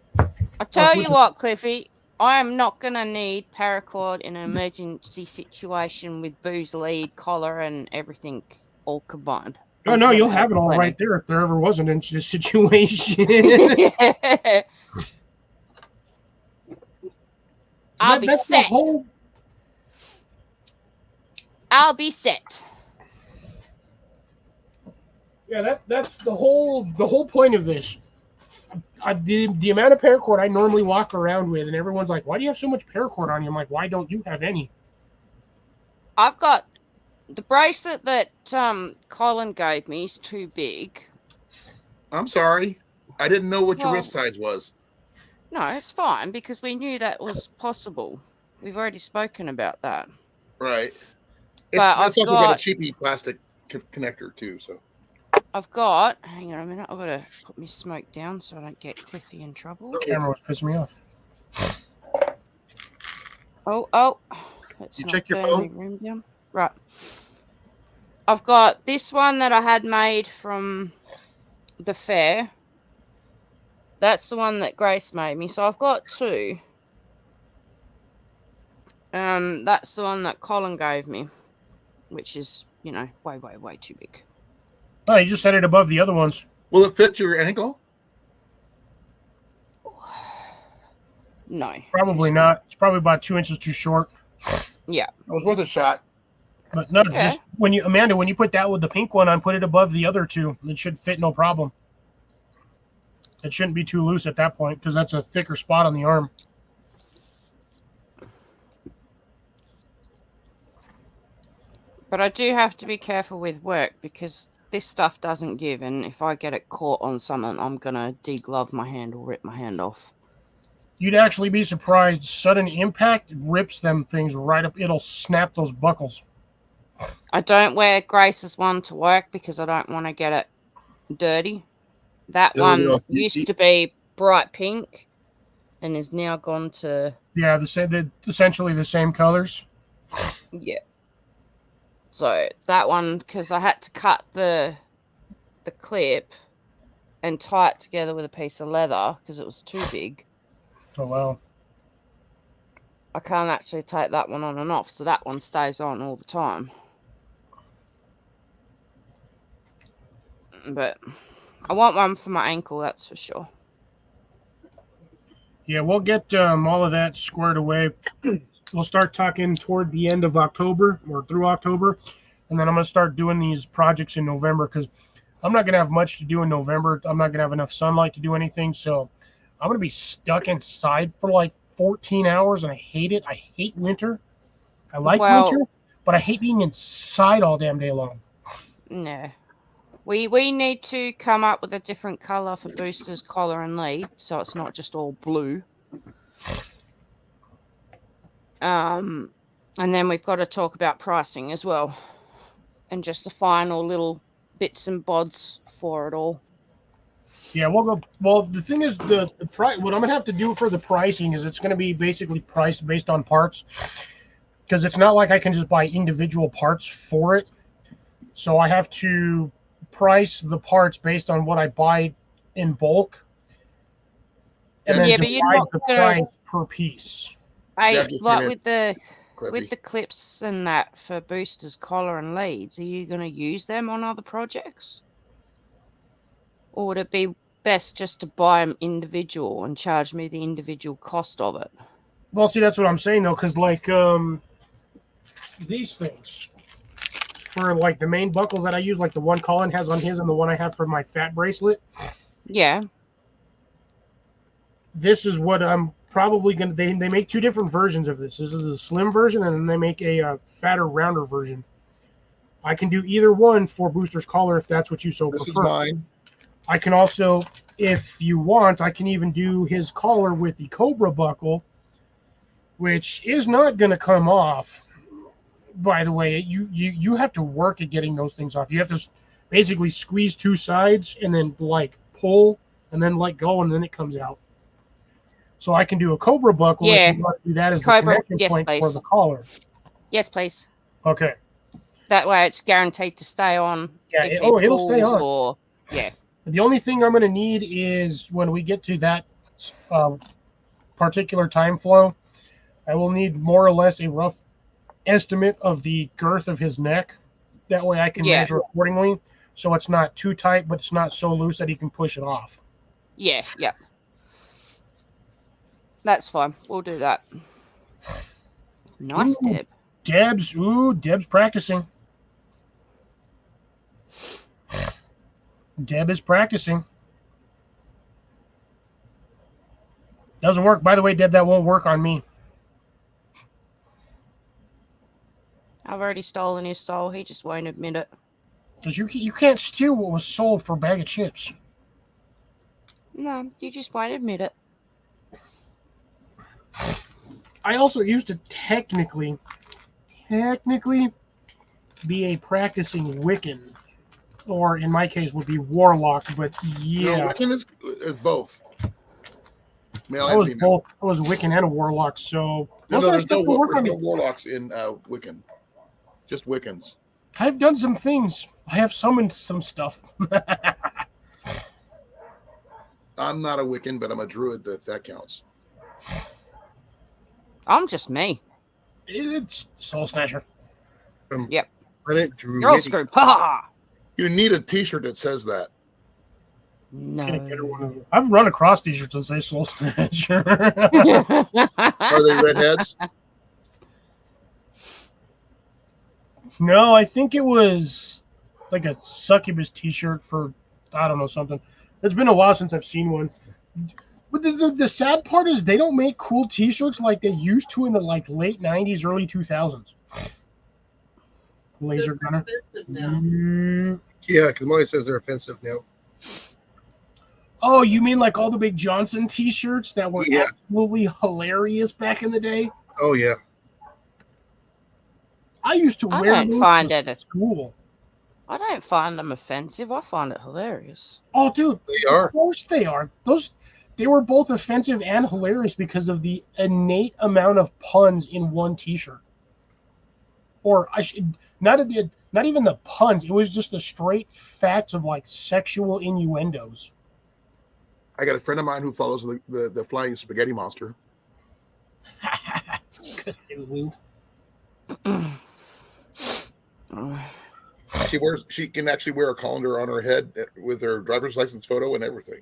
I tell you what, Cliffy, I am not going to need paracord in an emergency situation with Boo's lead, collar, and everything all combined. Oh, no, you'll have it all right there if there ever was an inch situation. I'll be set. I'll be set. Yeah, that's the whole point of this. The amount of paracord I normally walk around with, and everyone's like, "Why do you have so much paracord on you?" I'm like, "Why don't you have any?" I've got the bracelet that Colin gave me is too big. I'm sorry, I didn't know what your wrist size was. No, it's fine because we knew that was possible. We've already spoken about that. Right. But I've also got a cheapy plastic connector too. So I've got. Hang on a minute. I've got to put my smoke down so I don't get Cliffy in trouble. The camera was pissing me off. Oh! Let's You not check your burn phone? my room down. Right. I've got this one that I had made from the fair. That's the one that Grace made me. So I've got 2. That's the one that Colin gave me, which is, way, way, way too big. Oh, you just set it above the other ones. will it fit your ankle? No. Probably not. It's probably about 2 inches too short. Yeah. It was worth a shot. But no, just when you put that with the pink one on, put it above the other 2. It should fit no problem. It shouldn't be too loose at that point because that's a thicker spot on the arm. But I do have to be careful with work because this stuff doesn't give, and if I get it caught on something, I'm going to deglove my hand or rip my hand off. You'd actually be surprised. Sudden impact rips them things right up. It'll snap those buckles. I don't wear Grace's one to work because I don't want to get it dirty. That one used to be bright pink and is now gone to... Yeah, essentially the same colors. Yeah. So that one, because I had to cut the clip and tie it together with a piece of leather because it was too big. Oh, wow. I can't actually take that one on and off, so that one stays on all the time. But I want one for my ankle, that's for sure. Yeah, we'll get all of that squared away. We'll start talking toward the end of October or through October, and then I'm going to start doing these projects in November because I'm not going to have much to do in November. I'm not going to have enough sunlight to do anything, so I'm going to be stuck inside for like 14 hours, and I hate it. I hate winter. I like winter, but I hate being inside all damn day long. No. We need to come up with a different color for Booster's collar and lead, so it's not just all blue. And then we've got to talk about pricing as well, and just the final little bits and bods for it all. Yeah, we'll go. Well, the thing is, the price. What I'm gonna have to do for the pricing is it's gonna be basically priced based on parts, because it's not like I can just buy individual parts for it. So I have to price the parts based on what I buy in bulk, and then but you're divide not the gonna- price per piece. Hey, just like gonna- with the clips and that for Booster's collar and leads, are you going to use them on other projects? Or would it be best just to buy them individual and charge me the individual cost of it? Well, see, that's what I'm saying though, because like these things for like the main buckles that I use, like the one Colin has on his and the one I have for my fat bracelet. Yeah. This is what I'm probably gonna. They make two different versions of this. This is the slim version, and then they make a fatter, rounder version. I can do either one for Booster's collar if that's what you so This prefer. is mine. I can also, if you want, I can even do his collar with the Cobra buckle, which is not going to come off. By the way, you have to work at getting those things off. You have to basically squeeze two sides and then like pull and then let go, and then it comes out. So I can do a Cobra buckle if you want to do that as the connection point for the collar. Yes, please. Okay. That way it's guaranteed to stay on. Yeah, if it'll stay on. Or, yeah. The only thing I'm going to need is when we get to that particular time flow, I will need more or less a rough estimate of the girth of his neck. That way I can measure accordingly, so it's not too tight, but it's not so loose that he can push it off. Yeah. That's fine. We'll do that. Nice, Ooh, Deb. Deb's practicing. Deb is practicing. Doesn't work. By the way, Deb, that won't work on me. I've already stolen his soul. He just won't admit it. Because you can't steal what was sold for a bag of chips. No, you just won't admit it. I also used to technically be a practicing Wiccan. Or in my case would be Warlock, but yeah. No, Wiccan is both. Male I and was female. both. I was a Wiccan and a Warlock, so There's no warlocks in Wiccan. Just Wiccans. I've done some things. I have summoned some stuff. I'm not a Wiccan, but I'm a druid. That counts. I'm just me. It's Soul Snatcher. Yep. You're all screwed. Ha! You need a T-shirt that says that. No. I've run across t-shirts that say Soul Snatcher. Are they redheads? No, I think it was like a succubus t-shirt for, I don't know, something. It's been a while since I've seen one. But the sad part is they don't make cool t-shirts like they used to in the like late 90s, early 2000s. Laser gunner. Yeah, because Molly says they're offensive now. Oh, you mean like all the Big Johnson t-shirts that were absolutely hilarious back in the day? Oh, yeah. I used to wear don't those find to it a- school. I don't find them offensive. I find it hilarious. Oh, dude. They are. Of course they are. They were both offensive and hilarious because of the innate amount of puns in one t-shirt. Or I should not even the puns. It was just the straight facts of like sexual innuendos. I got a friend of mine who follows the flying spaghetti monster. Cthulhu. She can actually wear a colander on her head with her driver's license photo and everything.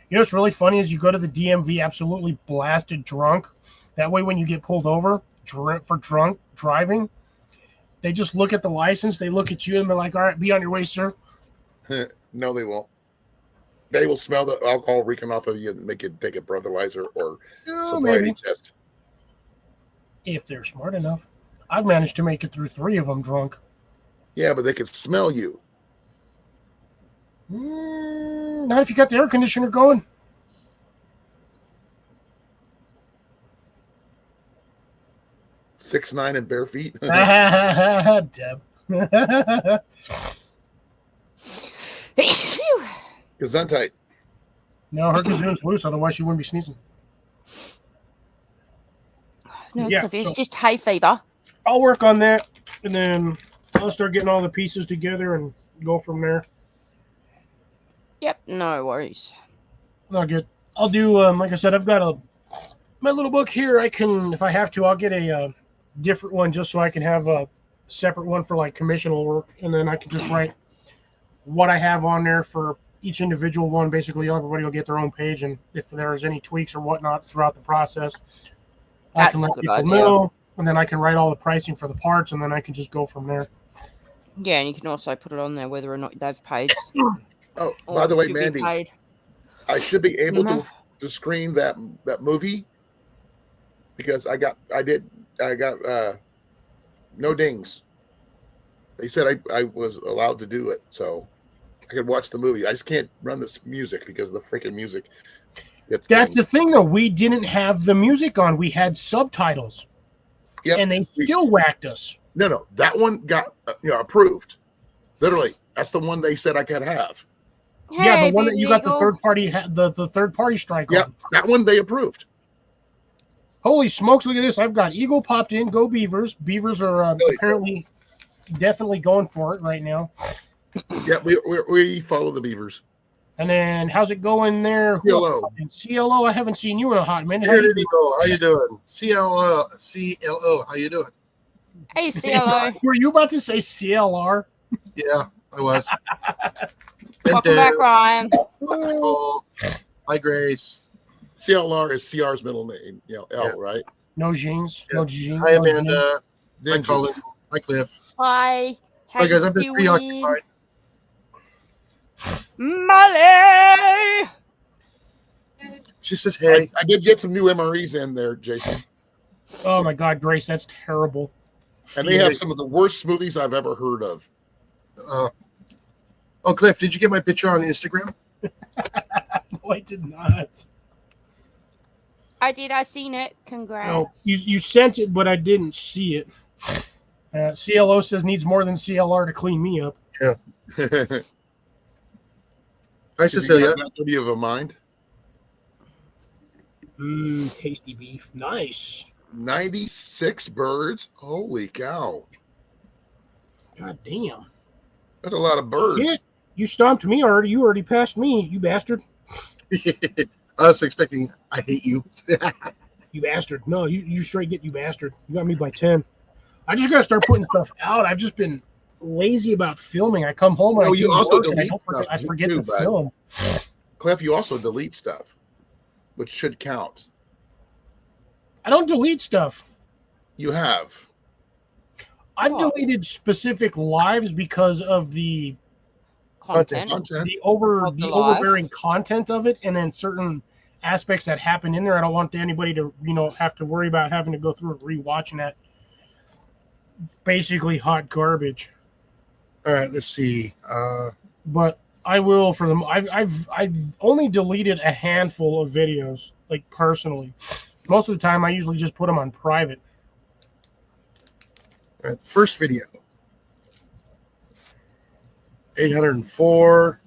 You know what's really funny is you go to the DMV absolutely blasted drunk. That way, when you get pulled over for drunk driving, they just look at the license, they look at you, and they're like, "All right, be on your way, sir." No, they won't. They will smell the alcohol reeking off of you and make you take a breathalyzer or sobriety Maybe test. if they're smart enough. I've managed to make it through 3 of them drunk. Yeah, but they can smell you. Not if you got the air conditioner going. 6'9" and bare feet. Deb. Gesundheit. No, her gazoon's loose, otherwise she wouldn't be sneezing. No, Yeah, Cliffy, it's so- just hay fever. I'll work on that, and then I'll start getting all the pieces together and go from there. Yep, no worries. Not good. I'll do, like I said, I've got my little book here. I can, if I have to, I'll get a different one just so I can have a separate one for like commissional work, and then I can just write what I have on there for each individual one. Basically, everybody will get their own page, and if there's any tweaks or whatnot throughout the process, I That's can a let good people idea. know, and then I can write all the pricing for the parts, and then I can just go from there. Yeah, and you can also put it on there whether or not they've paid. Oh, or by the way, to be Mandy, paid. I should be able Mhm. to screen that movie because I got no dings. They said I was allowed to do it, so I could watch the movie. I just can't run this music because of the freaking music. That's the thing, though. We didn't have the music on. We had subtitles, Yep. and they still whacked us. No, that one got approved. Literally, that's the one they said I could have. Yeah, Hey, the one that Big you got the Eagle. third party, the third party strike Yep, on. that one they approved. Holy smokes! Look at this. I've got Eagle popped in. Go Beavers! Beavers are apparently definitely going for it right now. Yeah, we follow the Beavers. And then how's it going there? Who CLO. else popped in? CLO. I haven't seen you in a hot minute. Here it go. How you doing? CLO. How you doing? Hey, CLO. Were you about to say CLR? Yeah, I was. Welcome back, Ryan. Nicole. Hi, Grace. CLR is CR's middle name. L, Yeah. right? No jeans. Yeah. No jeans. Hi, no jeans. Amanda. Hi, Then Colin. Hi, Cliff. Hi. Sorry, guys. I've been doing? preoccupied. Molly. She says, hey. I did get some new MREs in there, Jason, Oh my God, Grace, that's terrible. and they have some of the worst smoothies I've ever heard of. Oh, Cliff, did you get my picture on Instagram? No, I did not. I did. I seen it. Congrats. No, you sent it, but I didn't see it. CLO says needs more than CLR to clean me up. Hi, Cecilia. Any of a mind? Tasty beef. Nice. 96 birds. Holy cow! God damn. That's a lot of birds. Shit. You stomped me already. You already passed me, you bastard. I was expecting, I hate you. You bastard. No, you straight get you bastard. You got me by 10. I just got to start putting stuff out. I've just been lazy about filming. I come home and No, I you do also work and delete I stuff forget too, to bud. film. Cliff, you also delete stuff, which should count. I don't delete stuff. You have. I've Oh. deleted specific lives because of the Content. Content. the Of the live. overbearing content of it, and then certain aspects that happen in there. I don't want anybody to have to worry about having to go through and rewatching that. Basically, hot garbage. All right, let's see. But I will for them. I've only deleted a handful of videos, like personally. Most of the time, I usually just put them on private. All right, first video. 804,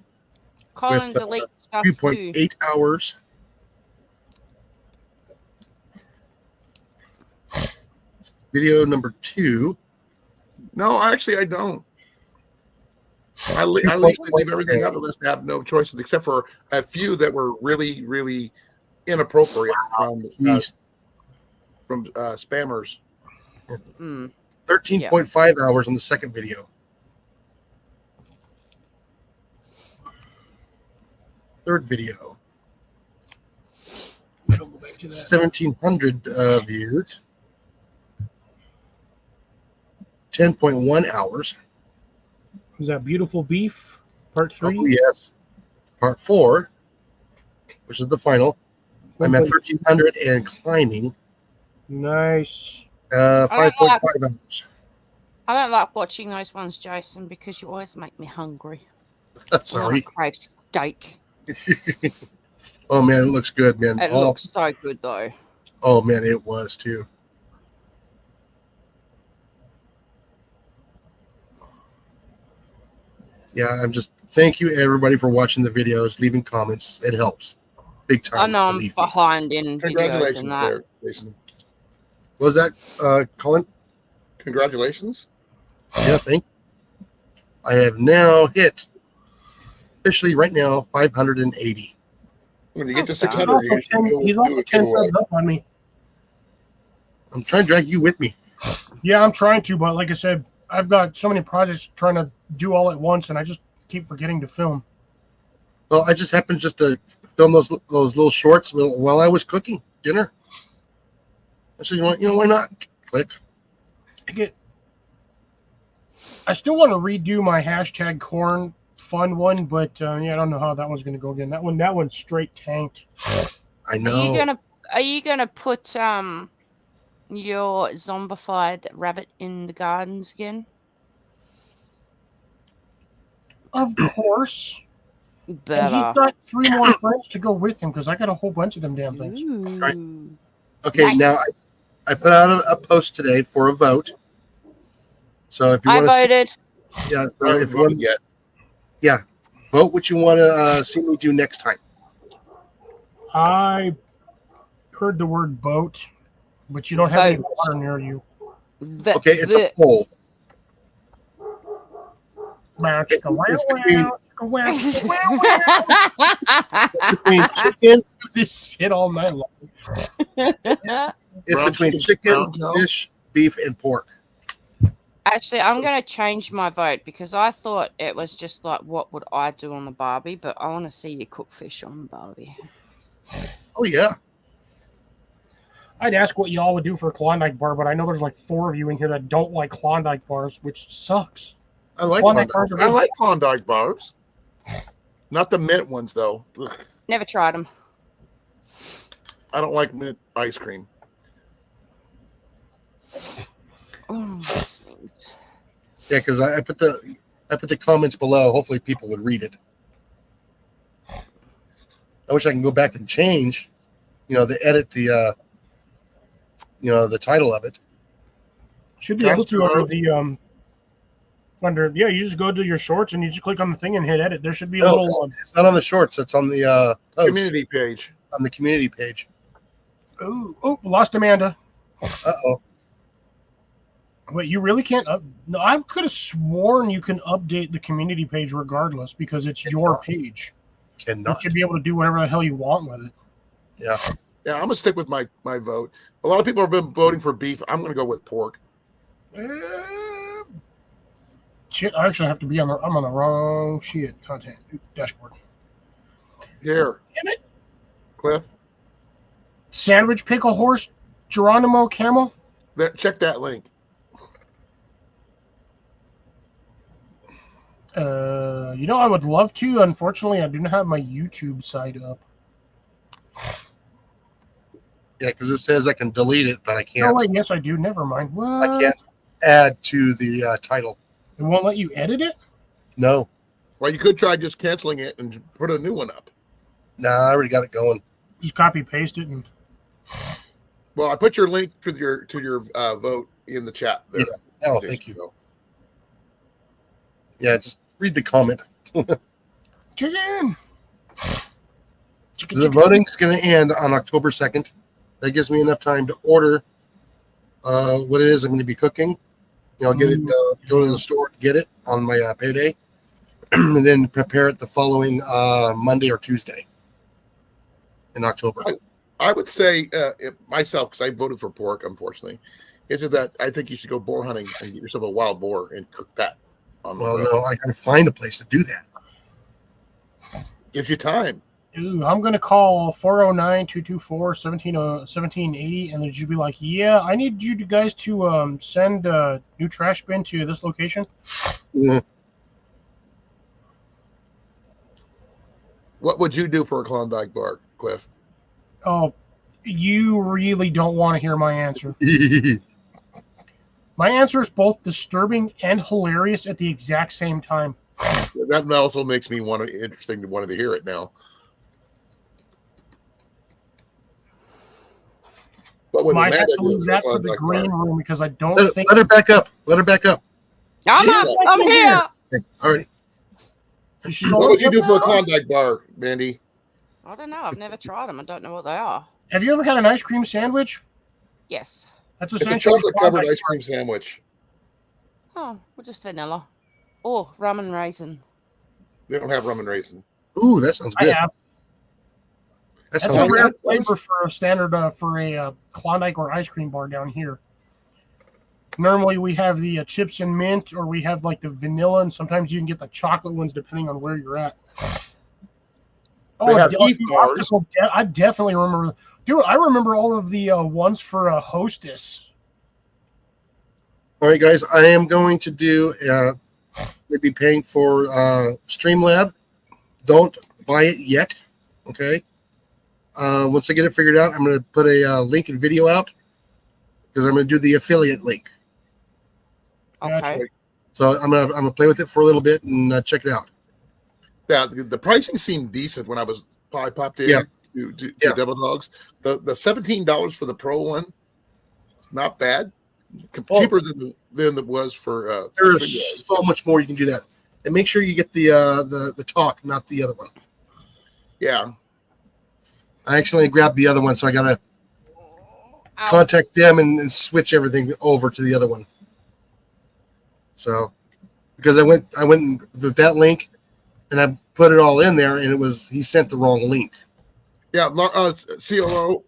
Colin with, delete stuff too. 2.8 hours. Video number 2. No, actually, I don't. I usually leave everything up unless they have no choices, except for a few that were really, really inappropriate from spammers. Mm. 13.5 hours on the second video. Third video, I'll go back to that. 1,700 views. 10.1 hours. Was that Beautiful Beef, part 3? Oh, yes. Part 4, which is the final. I'm at 1,300 and climbing. Nice. 5.5 hours. I don't like watching those ones, Jason, because you always make me hungry. I Sorry. crave steak. Oh, man, it looks good, man. It looks so good, though. Oh, man, it was, too. Yeah, I'm just thank you everybody for watching the videos, leaving comments. It helps big time. I know I'm behind in videos Congratulations, and that. there, Jason. What was that, Colin? Congratulations. Yeah, thank you. I have now hit officially right now 580. When you get to Okay. 600, you should He's do also a 10 giveaway. subs up on me. I'm trying to drag you with me. Yeah, I'm trying to, but like I said, I've got so many projects trying to do all at once, and I just keep forgetting to film. Well, I just happened just to film those little shorts while I was cooking dinner. I said, you know, why not? Click. I still want to redo my hashtag corn fun one, but yeah, I don't know how that one's going to go again. That one's straight tanked. I know. Are you gonna put your zombified rabbit in the gardens again? Of course. And he's Better. got 3 more friends to go with him because I got a whole bunch of them damn things. Ooh. Okay, Nice. now I put out a post today for a vote. So if you I want to, voted. yeah, I haven't if you want, voted yet. vote what you want to see me do next time. I heard the word boat, but you don't have any Boat. water near you. Okay, it's a poll. It's between chicken. this shit all night long. It's Brown between chicken, chicken, brown cow. fish, beef, and pork. Actually, I'm going to change my vote because I thought it was just like, what would I do on the barbie? But I want to see you cook fish on the barbie. Oh yeah. I'd ask what y'all would do for a Klondike bar, but I know there's like 4 of you in here that don't like Klondike bars, which sucks. I like Klondike Klondike. bars are I good. like Klondike bars. Not the mint ones, though. Ugh. Never tried them. I don't like mint ice cream. Oh, these things. Yeah, because I put the comments below. Hopefully, people would read it. I wish I can go back and change, edit the title of it. Should be able to you just go to your shorts and you just click on the thing and hit edit. There should be a No, little it's not on the shorts. It's on the post, Community page. on the community page. oh, lost Amanda. Uh-oh. Wait, you really can't no, I could have sworn you can update the community page regardless because it's your page. You Cannot. should be able to do whatever the hell you want with it. Yeah. Yeah, I'm gonna stick with my vote. A lot of people have been voting for beef. I'm gonna go with pork. Shit, I actually have to be I'm on the wrong content dashboard. Here, Damn it. Cliff. Sandwich pickle horse Geronimo camel. Check that link. I would love to. Unfortunately, I do not have my YouTube site up. Yeah, because it says I can delete it, but I can't. Oh, wait, yes, I do. Never mind. What? I can't add to the title. It won't let you edit it? No. Well, you could try just canceling it and put a new one up. Nah, I already got it going. Just copy paste it and. Well, I put your link to your vote in the chat there. Yeah. Oh, thank you. Yeah, just read the comment. Chicken. The voting's going to end on October 2nd. That gives me enough time to order what it is I'm going to be cooking. Get it, go to the store to get it on my payday. and then prepare it the following Monday or Tuesday in October. I would say myself, because I voted for pork, unfortunately, is that I think you should go boar hunting and get yourself a wild boar and cook that on the Well, grill. no, I gotta find a place to do that. Gives you time. Ooh, I'm going to call 409-224-1780, and then you'd be like, yeah, I need you guys to send a new trash bin to this location. Yeah. What would you do for a Klondike bar, Cliff? Oh, you really don't want to hear my answer. My answer is both disturbing and hilarious at the exact same time. That also makes me want to hear it now. But with Might have Amanda to leave doing that for the Klondike green bar, room because I don't think. Let her back up. Let her back up. I'm Yeah. up. I'm here. Okay. All right. She's what would you do for a Hello? Klondike bar, Mandy? I don't know. I've never tried them. I don't know what they are. Have you ever had an ice cream sandwich? Yes. That's It's a essentially chocolate covered Klondike ice cream sandwich. Oh, we'll just vanilla. Oh, rum and raisin. They don't have rum and raisin. Ooh, that sounds I good. have. That That's sounds a Klondike rare bars? flavor for a standard for a Klondike or ice cream bar down here. Normally we have the chips and mint, or we have like the vanilla, and sometimes you can get the chocolate ones depending on where you're at. They have Heath bars. Optical I definitely remember. Dude, I remember all of the ones for Hostess. All right, guys. I am going to do maybe paying for Streamlab. Don't buy it yet. Okay. Once I get it figured out, I'm going to put a link and video out because I'm going to do the affiliate link. Okay. Gotcha. So I'm gonna play with it for a little bit and check it out. Yeah, the pricing seemed decent when I popped in Yeah. to Yeah. Devil Dogs. The $17 for the Pro one, not bad. Oh. Cheaper than it was for. There's so much more you can do that, and make sure you get the talk, not the other one. Yeah, I accidentally grabbed the other one, so I gotta Ow. contact them and switch everything over to the other one. So, because I went with that link, and I put it all in there, and he sent the wrong link. yeah. COO.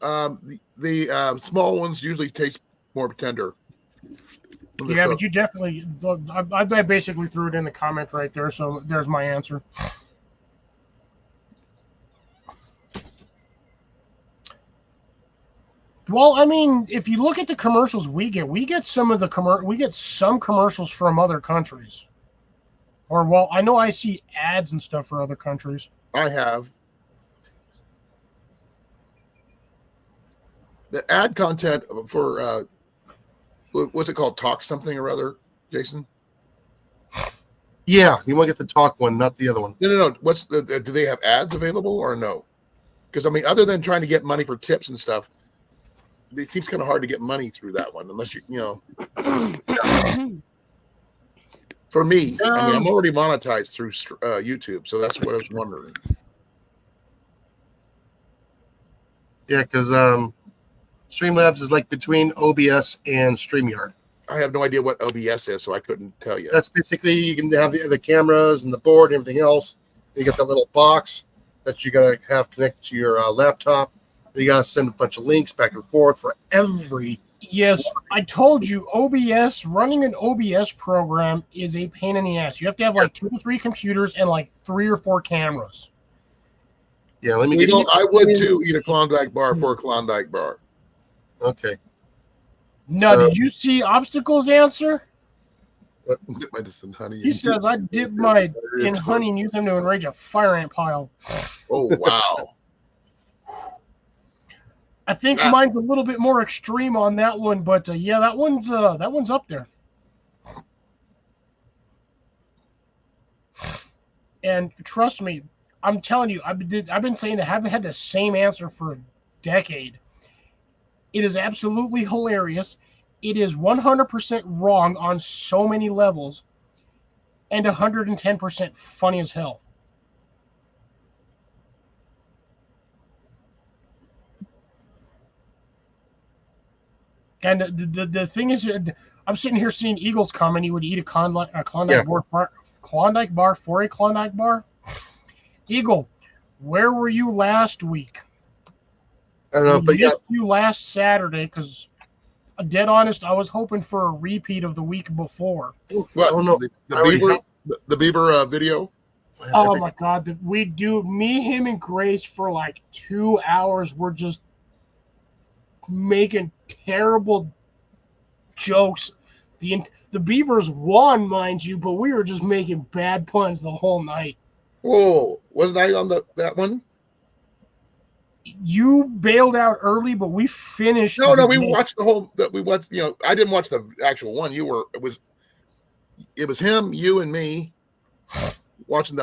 The small ones usually taste more tender. when they're Yeah, but cooked. you definitely. I basically threw it in the comment right there, so there's my answer. Well, I mean, if you look at the commercials we get some of the we get some commercials from other countries. Or well, I know I see ads and stuff for other countries. I have the ad content for what's it called? Talk something or other, Jason? Yeah, you want to get the talk one, not the other one. No. Do they have ads available or no? Because I mean, other than trying to get money for tips and stuff, it seems kind of hard to get money through that one, unless you know. For me, I mean, I'm already monetized through YouTube, so that's what I was wondering. Yeah, because Streamlabs is like between OBS and StreamYard. I have no idea what OBS is, so I couldn't tell you. That's basically you can have the cameras and the board and everything else. You got that little box that you got to have connected to your laptop. You got to send a bunch of links back and forth for every. Yes, I told you, running an OBS program is a pain in the ass. You have to have like 2 to 3 computers and like 3 or 4 cameras. Yeah, let me You get know, I would too eat a Klondike bar for a Klondike bar. Okay. Now, So- did you see Obstacle's answer? Dip my just in honey. He says, I dip my in honey and use them to enrage a fire ant pile. Oh wow! I think Ah. mine's a little bit more extreme on that one, but yeah, that one's up there. And trust me, I'm telling you, I've been saying that I haven't had the same answer for a decade. It is absolutely hilarious. It is 100% wrong on so many levels, and 110% funny as hell. And the thing is, I'm sitting here seeing Eagles comment. He would eat a Klondike Yeah. bar Klondike Bar, 4A Klondike Bar. Eagle, where were you last week? I don't know, We but yeah, missed you last Saturday because, dead honest, I was hoping for a repeat of the week before. What? oh no, The I already beaver, have- the beaver video. Oh my God, we do me, him, and Grace for like 2 hours. We're just making terrible jokes. The Beavers won, mind you, but we were just making bad puns the whole night. Whoa, wasn't I on that one? You bailed out early, but we finished. No, the we game. watched the whole. We watched. I didn't watch the actual one. It was him, you, and me watching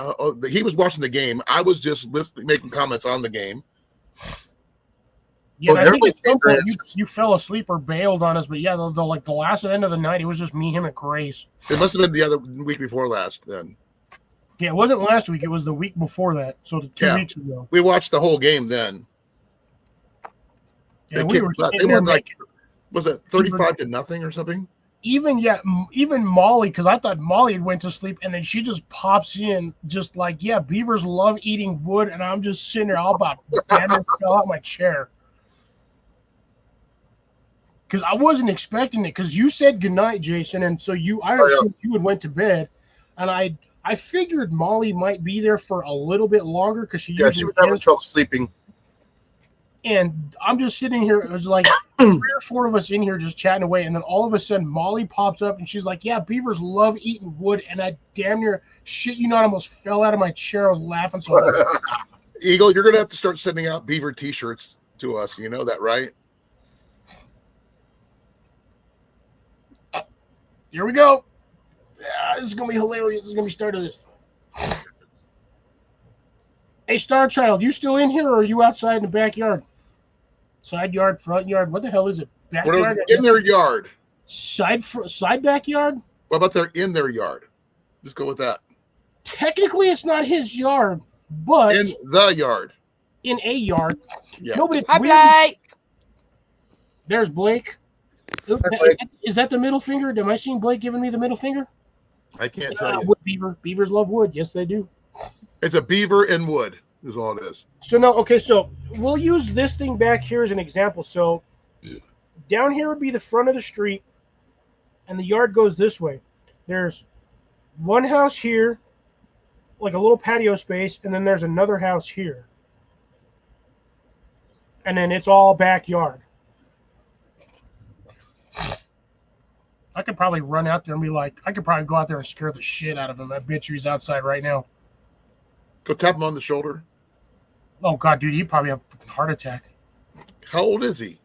he was watching the game. I was just listening, making comments on the game. Yeah, Well, I think everybody at some gave their point answers. you fell asleep or bailed on us. But yeah, the last end of the night, it was just me, him, and Grace. It must have been the other week before last. Then Yeah, it wasn't last week. It was the week before that. So 2 weeks ago. we watched the whole game. Then Yeah, they we were they sitting there won like making, was it 35-0 or something? even Molly, because I thought Molly had went to sleep, and then she just pops in, just like, yeah, beavers love eating wood, and I'm just sitting there all about damn it, fell out my chair. Because I wasn't expecting it, because you said goodnight, Jason, and so I assumed you had went to bed, and I figured Molly might be there for a little bit longer, because she Yeah, she usually was having is. trouble sleeping. And I'm just sitting here. It was like 3 or 4 of us in here just chatting away. And then all of a sudden, Molly pops up and she's like, yeah, beavers love eating wood. And I damn near, shit you not, almost fell out of my chair. I was laughing so hard. Eagle, you're going to have to start sending out beaver T-shirts to us. You know that, right? Here we go. Yeah, this is going to be hilarious. This is going to be start of this. Hey, Star Child, you still in here or are you outside in the backyard? Side yard, front yard, what the hell is it? Backyard? In their yard. Side backyard? What about they're in their yard? Just go with that. Technically, it's not his yard, but In the yard. in a yard. Yeah. No, but it's Hi, weird. Blake. There's Blake. Hi, Blake. Is that the middle finger? Am I seeing Blake giving me the middle finger? I can't tell you. Wood beaver. Beavers love wood. Yes, they do. It's a beaver and wood is all it is. So no, okay, so we'll use this thing back here as an example. So down here would be the front of the street, and the yard goes this way. There's one house here, like a little patio space, and then there's another house here. And then it's all backyard. I could probably run out there and be like, I could probably go out there and scare the shit out of him. I bet you he's outside right now. Go tap him on the shoulder. Oh, God, dude, he'd probably have a freaking heart attack. How old is he?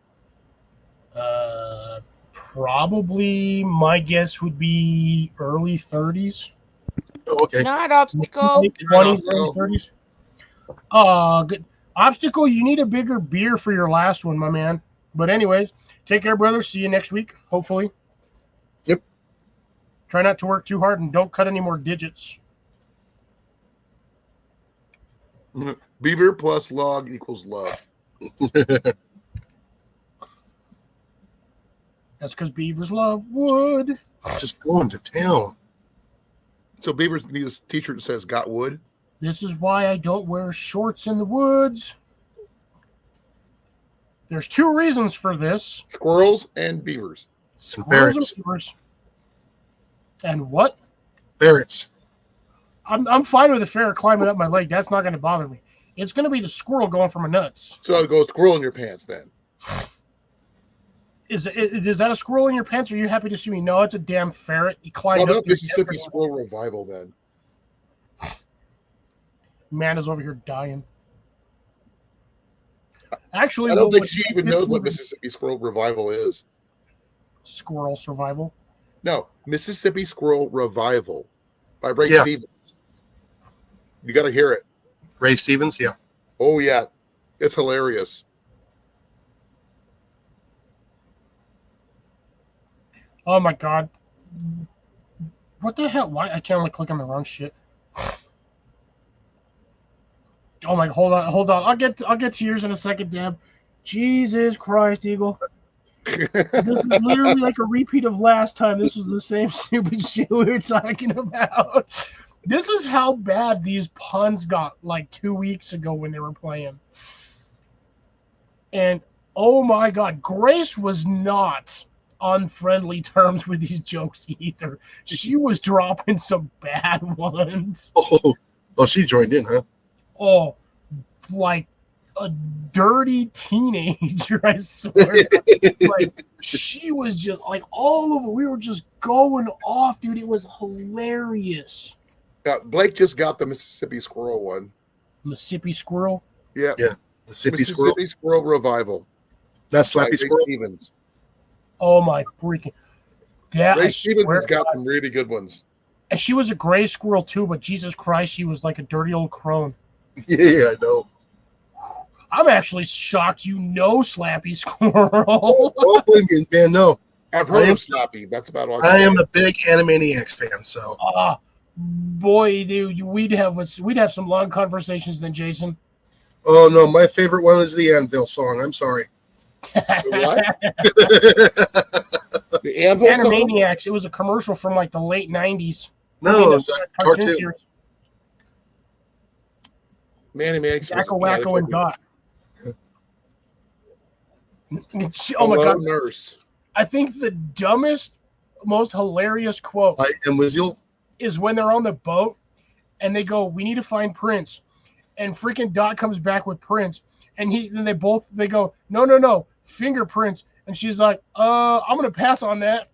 Probably, my guess would be early 30s. Oh, okay. Night obstacle. Late 20s, early 30s. Good. Obstacle, you need a bigger beer for your last one, my man. But anyways, take care, brother. See you next week, hopefully. Yep. Try not to work too hard and don't cut any more digits. Beaver plus log equals love. That's because beavers love wood. Just going to town. So beavers need a t-shirt that says "Got wood." This is why I don't wear shorts in the woods. There's 2 reasons for this. Squirrels and beavers. Squirrels Ferrets. and beavers. And what? Ferrets. I'm fine with a ferret climbing up my leg. That's not going to bother me. It's going to be the squirrel going for my nuts. So I'll go squirrel in your pants then. Is that a squirrel in your pants? Or are you happy to see me? No, it's a damn ferret. He climbed What up. about Mississippi Squirrel Revival then? Man is over here dying. Actually, I don't think what- she even knows what Mississippi Squirrel Revival is. Squirrel survival. No, Mississippi Squirrel Revival by Ray Yeah. Stevens. You got to hear it. Ray Stevens, yeah. Oh yeah, it's hilarious. Oh my god. What the hell? Why I can't only click on the wrong shit. Oh my, hold on. I'll get to yours in a second, Deb. Jesus Christ, Eagle. This is literally like a repeat of last time. This was the same stupid shit we were talking about. This is how bad these puns got like 2 weeks ago when they were playing. And oh my god, Grace was not on friendly terms with these jokes either. She was dropping some bad ones. Oh, she joined in, huh? Oh, like a dirty teenager, I swear. Like, she was just like all of it. We were just going off, dude. It was hilarious. Blake just got the Mississippi Squirrel one. Mississippi Squirrel. Yeah. Mississippi Squirrel. Squirrel Revival. That's by Slappy Ray Squirrel. Stevens. Oh my freaking! Yeah, Ray I Stevens swear has to got God. some really good ones. And she was a gray squirrel too, but Jesus Christ, she was like a dirty old crone. Yeah, I know. I'm actually shocked you know Slappy Squirrel. Oh, man, no. I've heard of Slappy. That's about all. I am a big Animaniacs fan, so. Boy, dude, we'd have some long conversations then, Jason. Oh no, my favorite one is the Anvil song. I'm sorry. What? The Anvil song? Animaniacs. It was a commercial from like the late '90s. No, it's a cartoon. series. Animaniacs. Jacko Wacko and Dot. Oh Oh my god! Nurse. I think the dumbest, most hilarious quote I am Wizil. is when they're on the boat and they go, "We need to find Prince," and freaking Dot comes back with Prince, and they go, "No, fingerprints," and she's like, I'm gonna pass on that."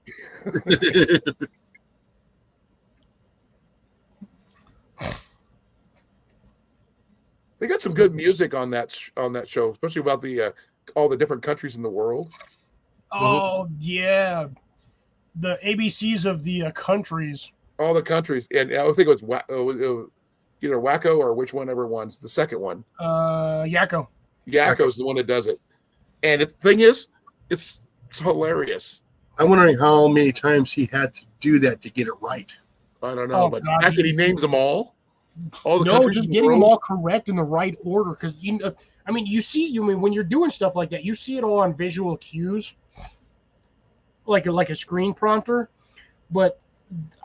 They got some good music on that show, especially about the all the different countries in the world. Oh yeah, the ABCs of the countries. All the countries, and I think it was either Wacko or whichever one's the second one. Yakko. Yakko's the one that does it, and the thing is, it's hilarious. I'm wondering how many times he had to do that to get it right. I don't know, Oh, but God, after he names them all the No, countries just in the getting them world, all correct in the right order. Because when you're doing stuff like that, you see it all on visual cues, like a screen prompter. But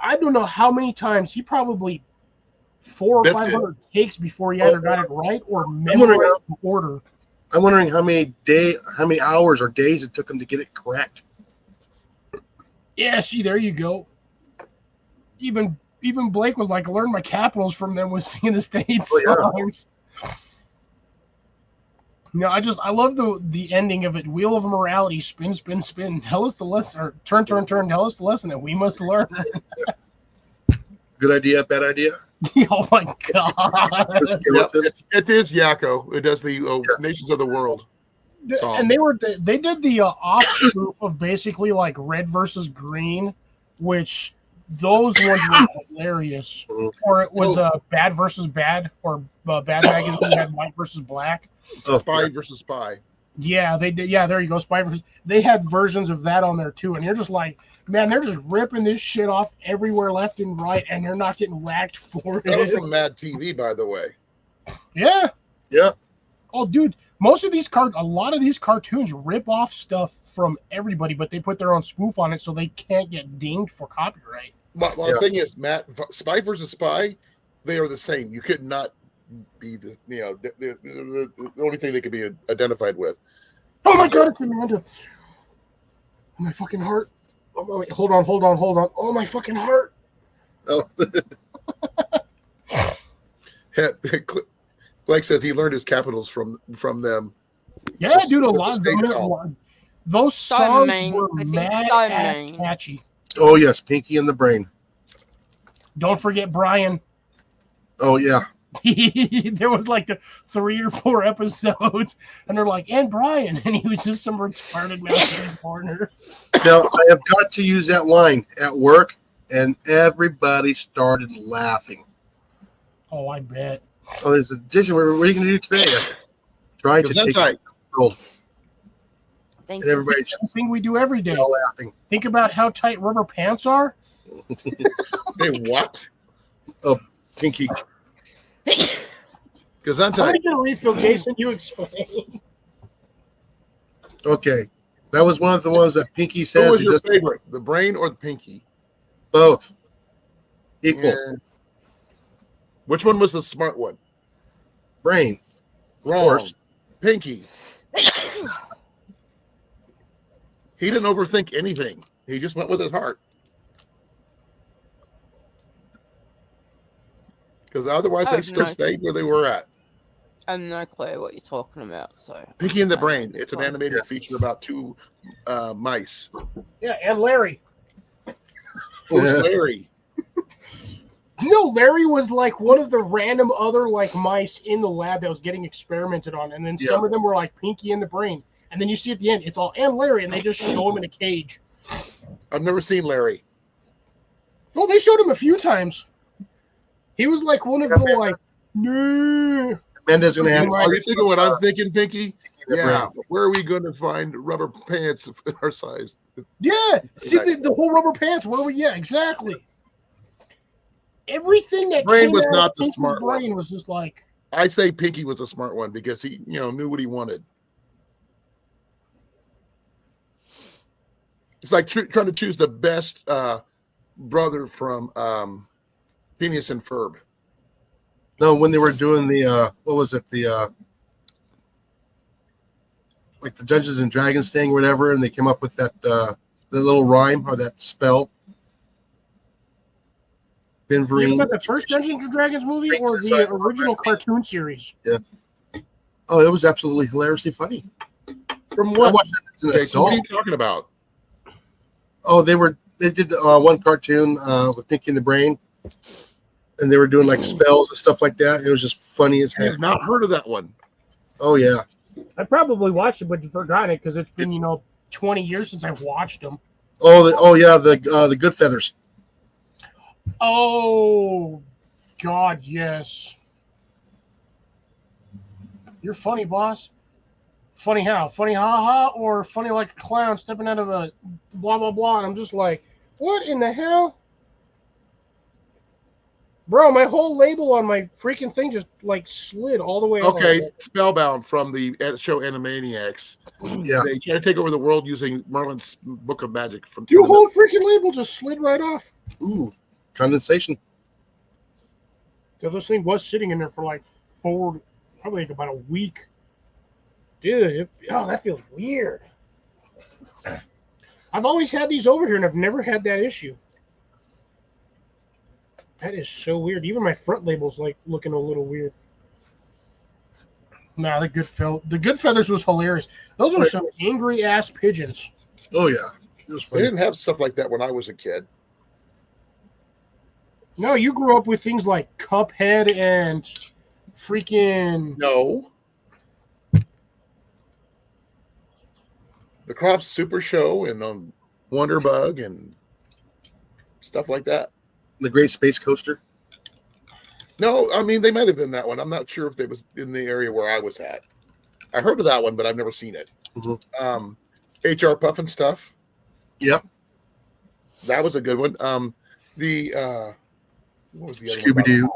I don't know how many times he probably 400 or Biffed it. 500 takes before he either got it right or wondering memorized the order. I'm wondering how many hours or days it took him to get it correct. Yeah, see, there you go. Even Blake was like, learn my capitals from them with singing the state songs. No, I love the ending of it. Wheel of morality, spin, spin, spin. Tell us the lesson, or turn, turn, turn. Tell us the lesson that we must learn. Good idea, bad idea. Oh my god! The skeleton. it is Yakko. It does the Nations of the World song. And they did the offshoot of basically like red versus green, which those ones were hilarious. Or it was bad versus bad, or bad magazine had white versus black. Spy versus Spy. Yeah, they did. Yeah, there you go. Spy versus. They had versions of that on there too, and you're just like, man, they're just ripping this shit off everywhere, left and right, and they're not getting whacked for That was it. from Mad TV, by the way. Yeah. Yeah. Oh, dude, a lot of these cartoons rip off stuff from everybody, but they put their own spoof on it so they can't get dinged for copyright. Well, the thing is, Spy versus Spy, they are the same. You could not be the only thing they could be identified with. Oh my god, it's Amanda. Oh, my fucking heart. Oh, wait, hold on. Oh, my fucking heart. Oh. Blake says he learned his capitals from them. Yeah, dude, a lot of state them. song. Those So songs mean. were I think mad so ass mean. catchy. Oh yes, Pinky and the Brain. Don't forget Brian. Oh yeah. There was like 3 or 4 episodes, and they're like, and Brian, and he was just some retarded mouse in the corner. Now I have got to use that line at work, and everybody started laughing. Oh, I bet. Oh, they said, Jason, what are you going to do today? I said, try to take control. Thank And you. everybody It's the thing we do every day. all laughing. Think about how tight rubber pants are. Hey, what? Pinky. Because I'm going to get a refill, Jason. You explain. Okay. That was one of the ones that Pinky Who says was he your does favorite, the brain or the pinky? both equal. Yeah. Which one was the smart one? Brain, of Wrong. course. Pinky. He didn't overthink anything. He just went with his heart. Because otherwise I they have still no- stayed where they were at. I have no clue what you're talking about. So Pinky and the I Brain. this It's an one. animated Yeah. feature about two mice. Yeah, and Larry. Who's Larry? No, Larry was like one of the random other like mice in the lab that was getting experimented on, and then some of them were like Pinky and the Brain, and then you see at the end it's all and Larry, and they just show him in a cage. I've never seen Larry. Well, they showed him a few times. He was like one of the like, no. Amanda's going to have Are you thinking what I'm thinking, Pinky? the Yeah. Brain. Where are we going to find rubber pants of our size? Yeah, see the whole rubber pants. Where were? Yeah, exactly. Everything that Brain came was out not of the Pinky's smart one. Brain was just like, I say Pinky was a smart one because he, knew what he wanted. It's like trying to choose the best brother from Phineas and Ferb. No, when they were doing the what was it, the like the Dungeons and Dragons thing or whatever, and they came up with that the little rhyme or that spell. you Benverine. about the first Dungeons and Dragons movie or the original cartoon series? Oh, it was absolutely hilariously funny. From I what? watched it as an Okay, so what are you adult. talking about? Oh, they did one cartoon with Pinky and the Brain, and they were doing like spells and stuff like that. It was just funny as I heck. have not heard of that one. Oh yeah. I probably watched it, but forgot it because it's been 20 years since I've watched them. Oh yeah, the Good Feathers. Oh, God, yes. You're funny, boss. Funny how? Funny ha-ha or funny like a clown stepping out of a blah, blah, blah. And I'm just like, what in the hell? Bro, my whole label on my freaking thing just like slid all the way out. Okay, Spellbound from the show Animaniacs. Yeah. They try to take over the world using Merlin's Book of Magic. From Your whole freaking label just slid right off. Ooh, condensation. So this thing was sitting in there for like probably like about a week. Dude, that feels weird. I've always had these over here and I've never had that issue. That is so weird. Even my front label's like looking a little weird. Nah, the Good Feathers was hilarious. Those were some angry ass pigeons. Oh yeah, it was They funny. didn't have stuff like that when I was a kid. No, you grew up with things like Cuphead and freaking No. The Crop Super Show and Wonder Bug and stuff like that. The Great Space Coaster. No, I mean they might have been that one. I'm not sure if they was in the area where I was at. I heard of that one, but I've never seen it. Mhm. HR Puff and stuff. Yep. That was a good one. What was the other Scooby Doo.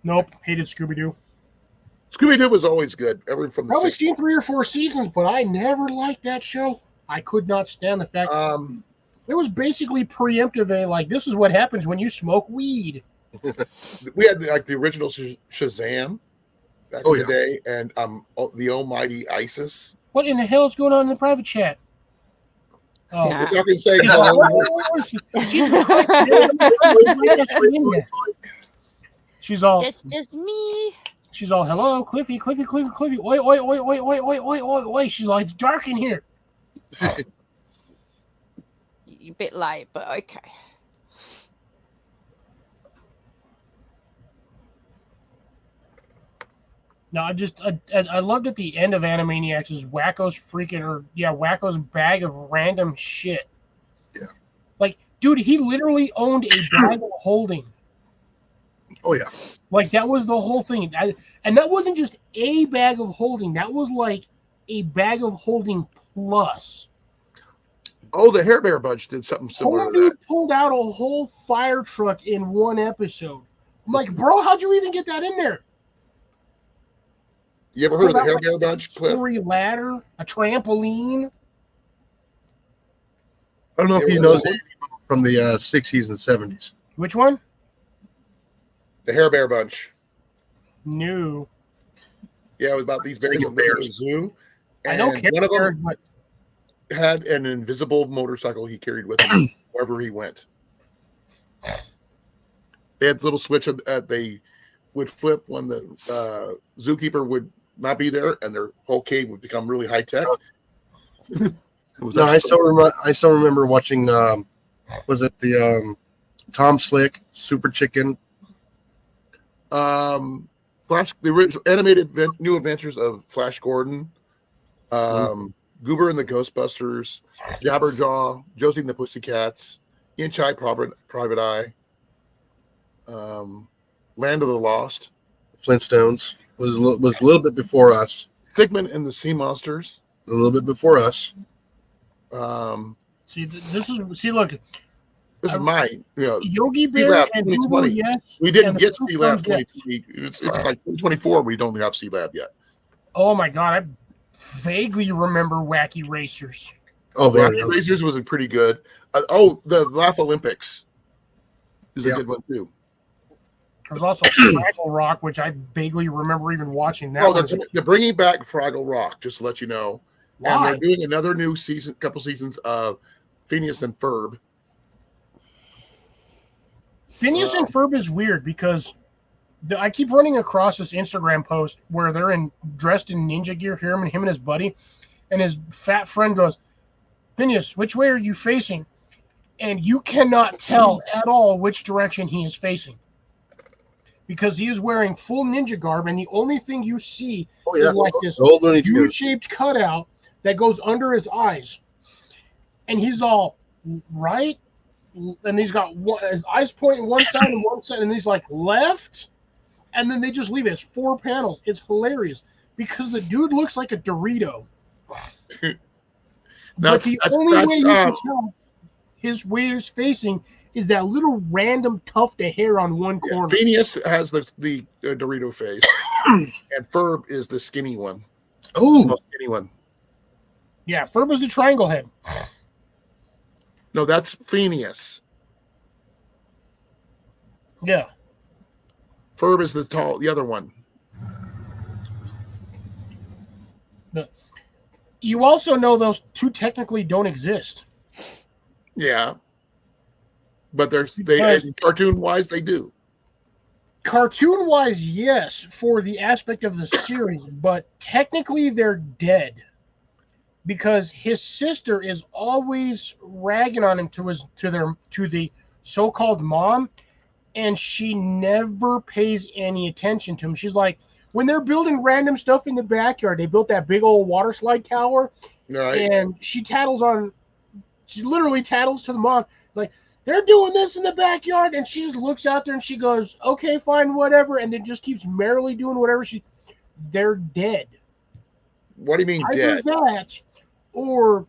Nope, hated Scooby-Doo. Scooby Doo was always good. Everyone from the Probably 60s. seen 3 or 4 seasons, but I never liked that show. I could not stand the fact it was basically preemptive. Like, this is what happens when you smoke weed. We had like the original Shazam back in the day, and the Almighty ISIS. What in the hell is going on in the private chat? Oh, Yeah. We're talking saying she's all. It's just me. She's all. Hello, Cliffy. Oi, oi, oi, oi, oi, oi, oi, oi, oi. She's like, it's dark in here. A bit late, but okay. No, I loved at the end of Animaniacs is Wacko's Wacko's bag of random shit. Yeah. Like, dude, he literally owned a bag of holding. Oh yeah. Like, that was the whole thing. And that wasn't just a bag of holding. That was like a bag of holding plus. Oh, the Hair Bear Bunch did something similar Whole to that. dude pulled out a whole fire truck in one episode. I'm like, bro, how'd you even get that in there? You ever heard of the Hair Bear Bunch, Cliff? Story ladder, a trampoline. I don't know if Yeah, he what knows was it? any from the 60s and 70s. Which one? The Hair Bear Bunch. New. Yeah, it was about these bears Single that live in a bears. zoo. I know And Care one of Bears, them but had an invisible motorcycle he carried with him wherever he went. They had a little switch that they would flip when the zookeeper would not be there, and their whole cave would become really high tech. No, I still remember watching. Was it the Tom Slick Super Chicken? Flash, the original animated New Adventures of Flash Gordon, Goober and the Ghostbusters, Jabberjaw, Josie and the Pussycats, Inch Eye Private Eye, Land of the Lost, Flintstones was a little bit before us. Sigmund and the Sea Monsters. A little bit before us. see, this is look. This is mine. Yogi Sea Bear Lab and 2020. Google, yes. We didn't and get the Sea Lab Flintstones, yes. 2020. It's like 2024. We don't have Sea Lab yet. Oh my god, I vaguely remember Wacky Racers. Oh, man. Rocky Racers was pretty good. The Laugh Olympics is a Yeah. good one too. There's also Fraggle Rock, which I vaguely remember even watching. That one. They're bringing back Fraggle Rock, just to let you know. And Why? they're doing another new couple seasons of Phineas and Ferb. Phineas and Ferb is weird because I keep running across this Instagram post where they're dressed in ninja gear, him and his buddy, and his fat friend goes, "Phineas, which way are you facing?" And you cannot tell at all which direction he is facing because he is wearing full ninja garb, and the only thing you see Oh, yeah. is like this Old Looney Tunes. U-shaped cutout that goes under his eyes, and he's all right, and he's got his eyes pointing one side and one side, and he's like left, and then they just leave it. It's 4 panels. It's hilarious because the dude looks like a Dorito. But the only way you can tell where he's facing is that little random tuft of hair on one corner. Phineas has the Dorito face, and Ferb is the skinny one. Oh, The skinny one. Yeah, Ferb is the triangle head. No, that's Phineas. Yeah. Ferb is the other one. You also know those two technically don't exist. Yeah, but Because- cartoon wise they do. Cartoon wise, yes, for the aspect of the series, but technically they're dead because his sister is always ragging on him to the so-called mom, and she never pays any attention to him. She's like, when they're building random stuff in the backyard, they built that big old water slide tower, Right? and she literally tattles to the mom, like, they're doing this in the backyard, and she just looks out there and she goes, okay, fine, whatever, and then just keeps merrily doing whatever they're dead. What do you mean Either dead? that, or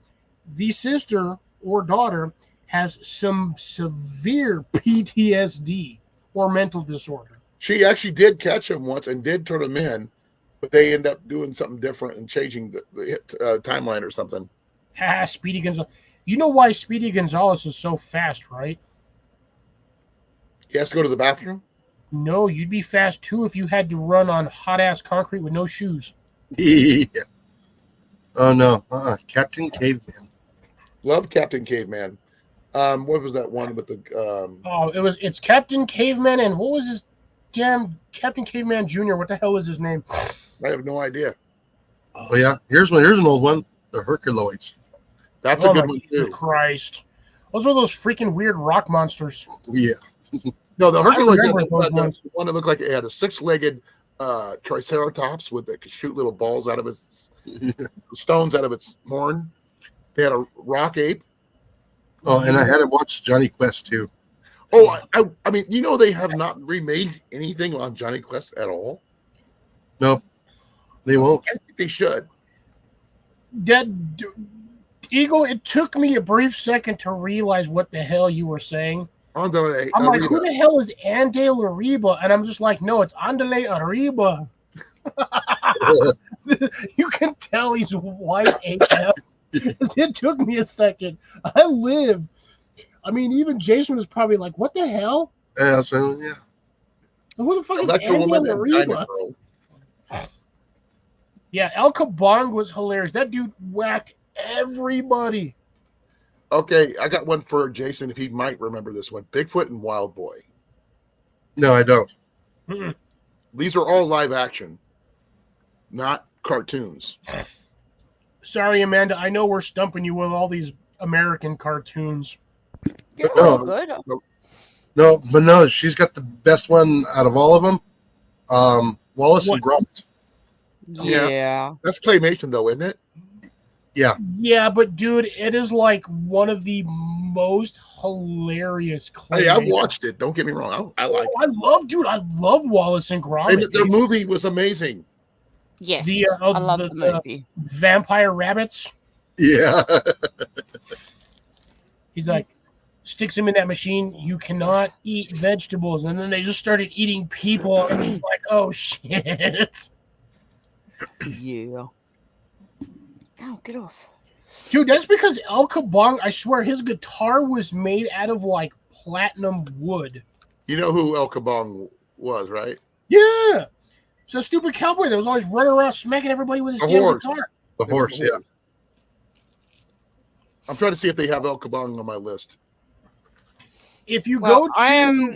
the sister or daughter has some severe PTSD or mental disorder. She actually did catch him once and did turn him in, but they end up doing something different and changing the timeline or something. Speedy Gonzalez. You know why Speedy Gonzalez is so fast, right? He has to go to the bathroom. No, you'd be fast too if you had to run on hot ass concrete with no shoes. yeah. Oh, no. Captain Caveman. Love Captain Caveman. What was that one with the? It's Captain Caveman, and what was his damn Captain Caveman Jr.? What the hell was his name? I have no idea. Oh, yeah. Here's an old one. The Herculoids. That's a good my one Jesus too. Christ. Those are those freaking weird rock monsters. Yeah. No, the Hercules had remember those the ones. one that looked like it had a 6-legged triceratops that could shoot little balls out of its stones out of its horn. They had a rock ape. Oh, and I had to watch Johnny Quest too. Oh, I mean, they have not remade anything on Johnny Quest at all. Nope. They won't. I think they should. Eagle, it took me a brief second to realize what the hell you were saying. Andale I'm like, Arriba. who the hell is Andale Arriba? And I'm just like, no, it's Andale Arriba. You can tell he's white AF. It took me a second. I mean, even Jason was probably like, "What the hell? Yeah, so yeah. Who the fuck is Electro Andy Woman and Amariba?" Dynamo. Yeah, El Kabong was hilarious. That dude whacked everybody. Okay, I got one for Jason if he might remember this one. Bigfoot and Wild Boy. No, I don't. Mm-mm. These are all live action, not cartoons. Sorry, Amanda. I know we're stumping you with all these American cartoons. You're No. all good. No, but no, she's got the best one out of all of them. Wallace and Gromit. Yeah. Yeah. That's claymation, though, isn't it? Yeah, but dude, it is like one of the most hilarious Hey, I claymation. watched it. Don't get me wrong. I like it. I love Wallace and Gromit. And the movie was amazing. Yes. I love the movie. Vampire rabbits. Yeah. He's like, sticks him in that machine. You cannot eat vegetables, and then they just started eating people. And he's like, oh shit, Yeah. Oh, get off. dude. That's because El Kabong. I swear, his guitar was made out of like platinum wood. You know who El Kabong was, right? Yeah. So stupid cowboy that was always running around smacking everybody with his A damn horse. guitar. The horse, yeah. I'm trying to see if they have El Kabong on my list. If you Well, go to, I am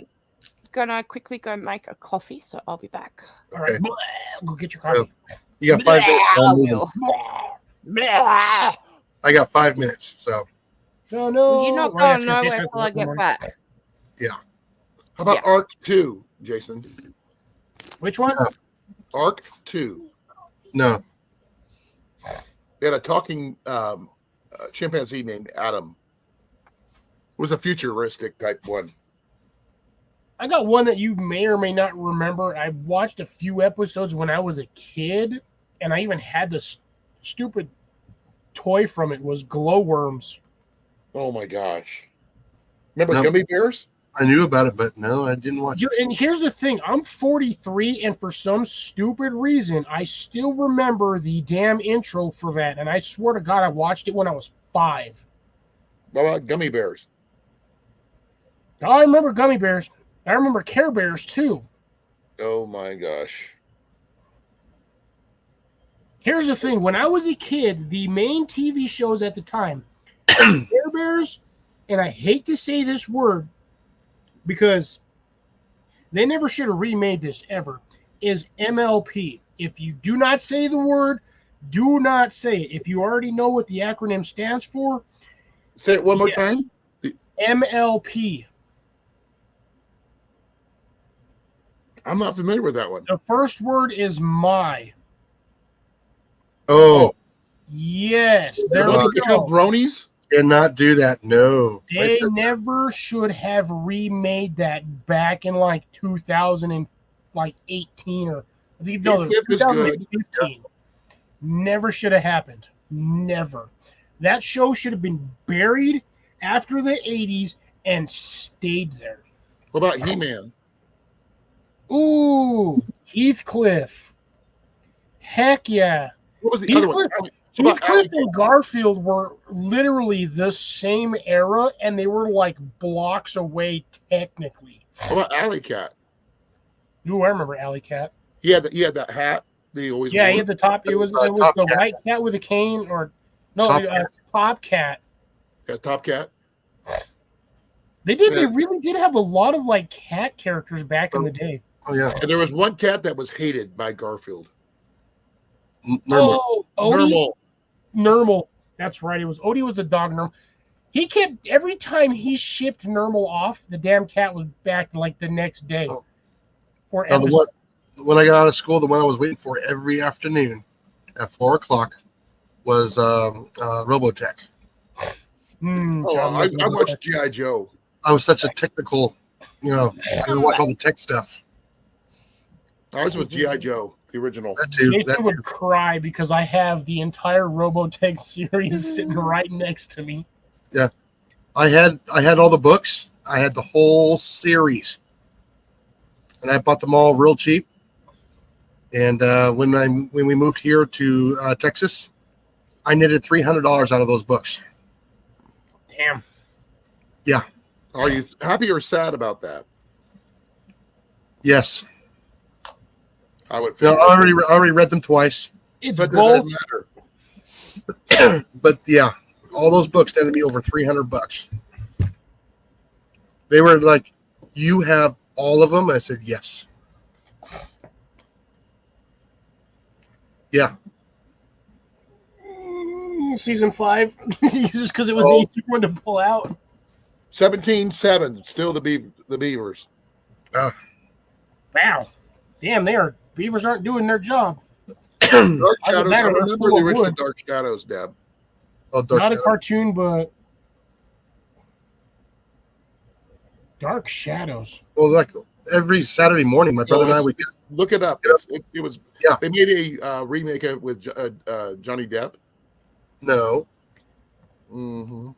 gonna quickly go make a coffee, so I'll be back. all right, Okay. go get your coffee. You got 5 minutes. I I'm moving. will. Blah. I got 5 minutes, so No. Well, you're not Right, going that's gonna nowhere taste till I like get one. back. How about Yeah. Arc 2, Jason? Which one? Arc 2. no. They had a talking chimpanzee named Adam. It was a futuristic type one. I got one that you may or may not remember. I watched a few episodes when I was a kid, and I even had this stupid toy from it. Was glowworms. Oh my gosh. Remember No. Gummy Bears? I knew about it, but no, I didn't watch Dude, it. and here's the thing: I'm 43, and for some stupid reason, I still remember the damn intro for that. And I swear to God, I watched it when I was 5. How about Gummy Bears? I remember Gummy Bears. I remember Care Bears too. Oh my gosh. Here's the thing: when I was a kid, the main TV shows at the time, Care Bears, and I hate to say this word because they never should have remade this ever, is MLP. If you do not say the word, do not say it. If you already know what the acronym stands for, Say it one more Yes. time. MLP. I'm not familiar with that one. The first word is my. Oh, Yes, there What we did they call go. bronies? cannot do that. No. I They said- never should have remade that back in like 2018 or I think no, Clip is good. 2015. Never should have happened. Never. That show should have been buried after the 80s and stayed there. What about He-Man? Ooh, Heathcliff. Heck yeah. What was the other one? Heathcliff. What about Heathcliff Alley and Garfield were literally the same era, and they were like blocks away technically. What about Alley Cat? Ooh, I remember Alley Cat. He had that hat that he always Yeah, wore. he had the top. It was Top the Cat. white cat with a cane, or no, Top Top Cat. Yeah, Top Cat. They did. They Yeah. really did have a lot of like cat characters back in the day. Oh, yeah. And there was one cat that was hated by Garfield. Normal. Oh, Odie. Normal. Nermal. That's right. It was Odie was the dog. Nermal. He kept every time he shipped Nermal off, the damn cat was back like the next day. Oh. Or Now, when I got out of school, the one I was waiting for every afternoon at 4:00 was Robotech. Oh, I watched G.I. Joe. I was such a technical, I would watch all the tech stuff. I was with G.I. Joe, the original. That too. Jason That, would cry because I have the entire Robotech series sitting right next to me. I had all the books. I had the whole series, and I bought them all real cheap. And when we moved here to Texas, I knitted $300 out of those books. Damn. Are you happy or sad about that? Yes. I would No, feel I already read them twice. It's but that both. doesn't matter. But yeah, all those books tended to be over $300. They were like, "You have all of them?" I said, "Yes." Yeah. Season 5, just because it was Oh. the easy one to pull out. 17-7, still the Beavers. Wow. Damn, beavers aren't doing their job. Dark Either Shadows. that I or they're remember full the of original wood. Dark Shadows, Deb. Oh, Dark Not a Shadow. cartoon, but Dark Shadows. Well, like every Saturday morning, my brother and I would get. Look it up. It was. Yeah. They made a remake of it with Johnny Depp. No, Mm-hmm.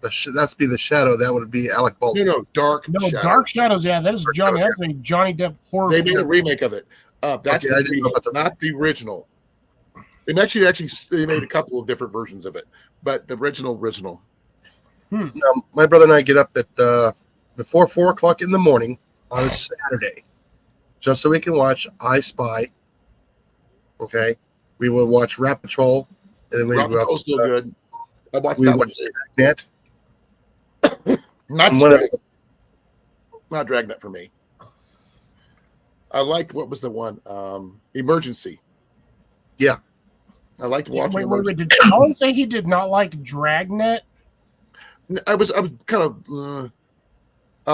that's be the Shadow. That would be Alec Baldwin. No, Dark No, Shadows. Dark Shadows, yeah, that is Dark Johnny. Shadows, That's a Johnny Depp horror. They made a film. remake of it. That's Okay, I the didn't know remake, about the- not the original. And actually, they made a couple of different versions of it, but the original. Now, my brother and I get up at before 4 o'clock in the morning on a Saturday, just so we can watch I Spy. Okay, we will watch Rat Patrol, and then we Rock will Patrol's still good. I watched we that one. watch Net. Not And one of Dragnet. Not Dragnet for me. I liked what was the one? Emergency. Yeah. I liked watching Wait, Emergency. did Colin say he did not like Dragnet? I was kind of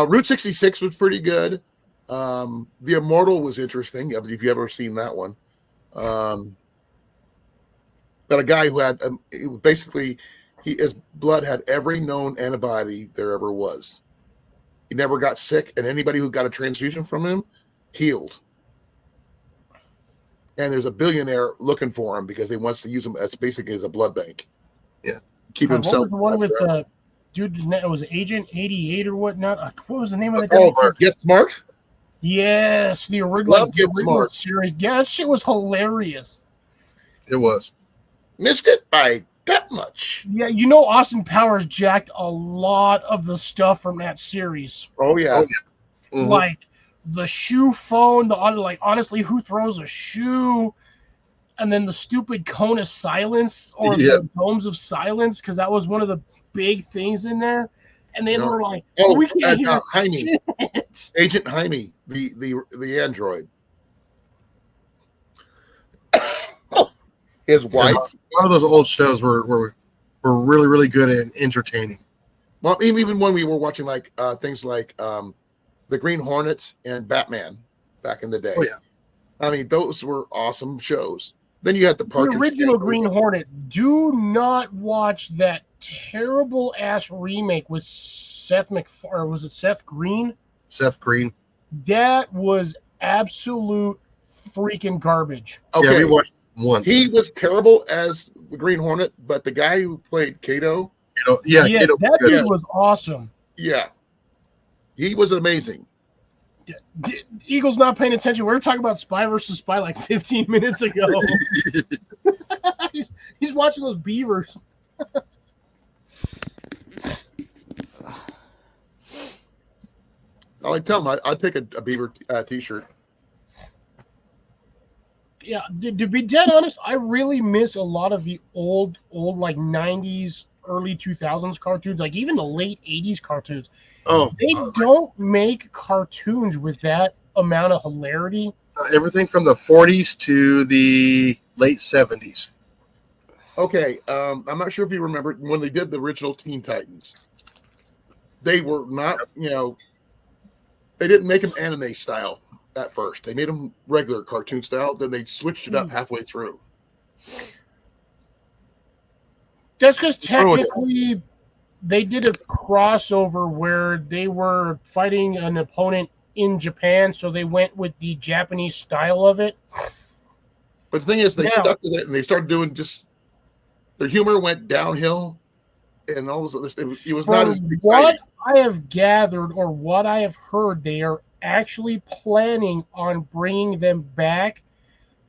Route 66 was pretty good. The Immortal was interesting if you ever seen that one. But a guy who had basically his blood had every known antibody there ever was. He never got sick, and anybody who got a transfusion from him healed. And there's a billionaire looking for him because he wants to use him as basically as a blood bank. Yeah. Keep What himself. was the one alive with forever. dude? It was Agent 88 or whatnot. What was the name of that guy? Oh, Get Smart. Yes, the original, Love Get Smart. series. Yeah, that shit was hilarious. It was. Missed it by that much. Yeah, Austin Powers jacked a lot of the stuff from that series. Oh yeah. Mhm. Like the shoe phone, honestly, who throws a shoe? And then the stupid cone of silence or Yeah. the domes of silence, because that was one of the big things in there. And then No. we're like, Oh, we can't hear Jaime. shit. Agent Jaime, the android. His wife. A lot of those old shows were really, really good and entertaining. Well, even when we were watching like things like the Green Hornet and Batman back in the day. Oh, yeah. I mean, those were awesome shows. Then you had the The Partridge original Family. Green Hornet. Do not watch that terrible ass remake with Seth or was it Seth Green? Seth Green. That was absolute freaking garbage. Okay, Yeah, we watched once. he was terrible as the Green Hornet, but the guy who played Kato, Yeah, Kato was that good. dude was awesome. yeah, he was amazing. Eagle's not paying attention. We were talking about Spy versus Spy like 15 minutes ago. he's watching those beavers. I like tell him I'd pick a Beaver t-shirt. Yeah, to be dead honest, I really miss a lot of the old like 90s, early 2000s cartoons, like even the late 80s cartoons. Oh, They don't make cartoons with that amount of hilarity. everything from the 40s to the late 70s. Okay, I'm not sure if you remember when they did the original Teen Titans. They were not, they didn't make them anime style at first. They made them regular cartoon style. Then they switched it up halfway through. Just because technically they did a crossover where they were fighting an opponent in Japan, so they went with the Japanese style of it. But the thing is, they Yeah. stuck with it and they started doing just their humor went downhill, and all this other stuff. It was not as From exciting. what I have gathered or what I have heard, they are actually planning on bringing them back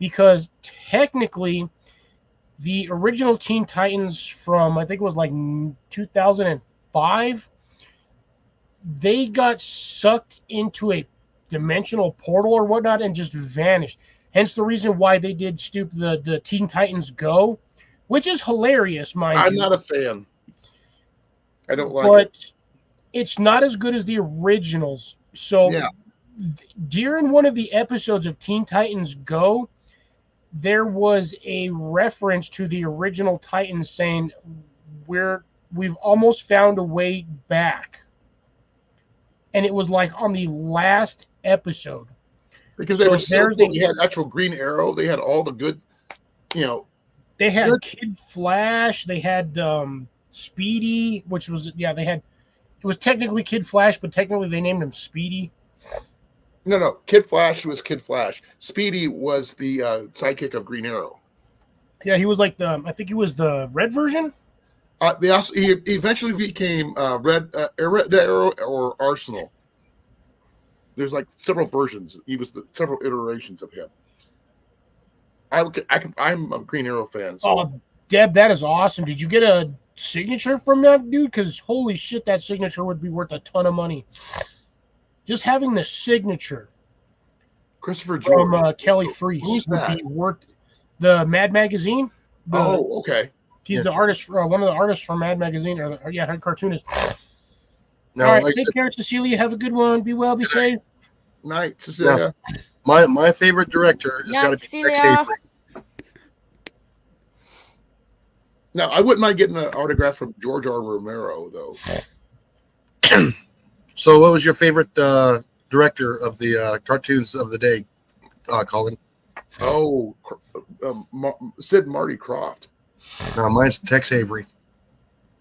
because technically the original Teen Titans from, I think it was like 2005, they got sucked into a dimensional portal or whatnot and just vanished. Hence the reason why they did the Teen Titans Go, which is hilarious, mind I'm you. not a fan. I don't like but it. it's not as good as the originals. So Yeah. during one of the episodes of Teen Titans Go, there was a reference to the original Titans saying we've almost found a way back. And it was like on the last episode. Because they So were so there's cool. a- They had actual Green Arrow. They had all the good, you know. They had Good. Kid Flash, they had Speedy, which was it was technically Kid Flash, but technically they named him Speedy. No. Kid Flash was Kid Flash. Speedy was the sidekick of Green Arrow. Yeah, he was like I think he was the red version. He eventually became Red Arrow or Arsenal. There's like several versions. He was several iterations of him. I'm a Green Arrow fan. So. Oh, Deb, that is awesome. Did you get a signature from that dude? Because holy shit, that signature would be worth a ton of money. Just having the signature Christopher from George. Kelly Freese Who's would that? be worth the Mad Magazine. Okay. He's the artist, one of the artists from Mad Magazine, head cartoonist. Now, All right, like I take said, care, Cecilia. Have a good one. Be well, be safe. Night, Cecilia. my favorite director has Yeah, got to be Cecilia. Tex Avery. Now, I wouldn't mind getting an autograph from George R. Romero, though. So, what was your favorite director of the cartoons of the day, Colin? Oh, Sid Marty Croft. No, mine's Tex Avery.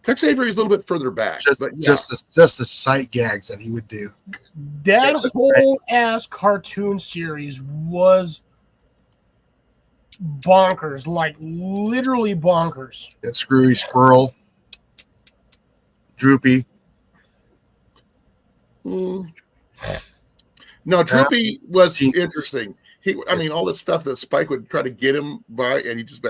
Tex Avery is a little bit further back, but yeah. Just the sight gags that he would do. That whole ass cartoon series was bonkers, like literally bonkers. That Screwy Squirrel, Droopy. No, Droopy was Genius. interesting. All the stuff that Spike would try to get him by, and he just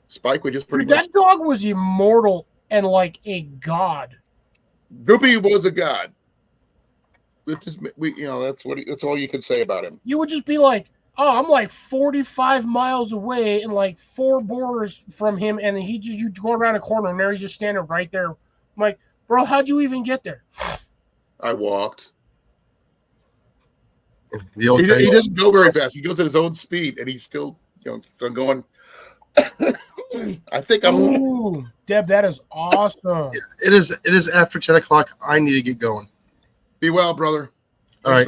Spike would just pretty much. That dog was immortal and like a god. Droopy was a god. That's all you can say about him. You would just be like, oh, I'm like 45 miles away and like 4 borders from him, and you go around a corner and there he's just standing right there. I'm like, bro, how'd you even get there? I walked. The old He guy. doesn't go very fast. He goes at his own speed, and he's still, going. I think I'm. Ooh, Deb, that is awesome. It is after 10 o'clock. I need to get going. Be well, brother. All right.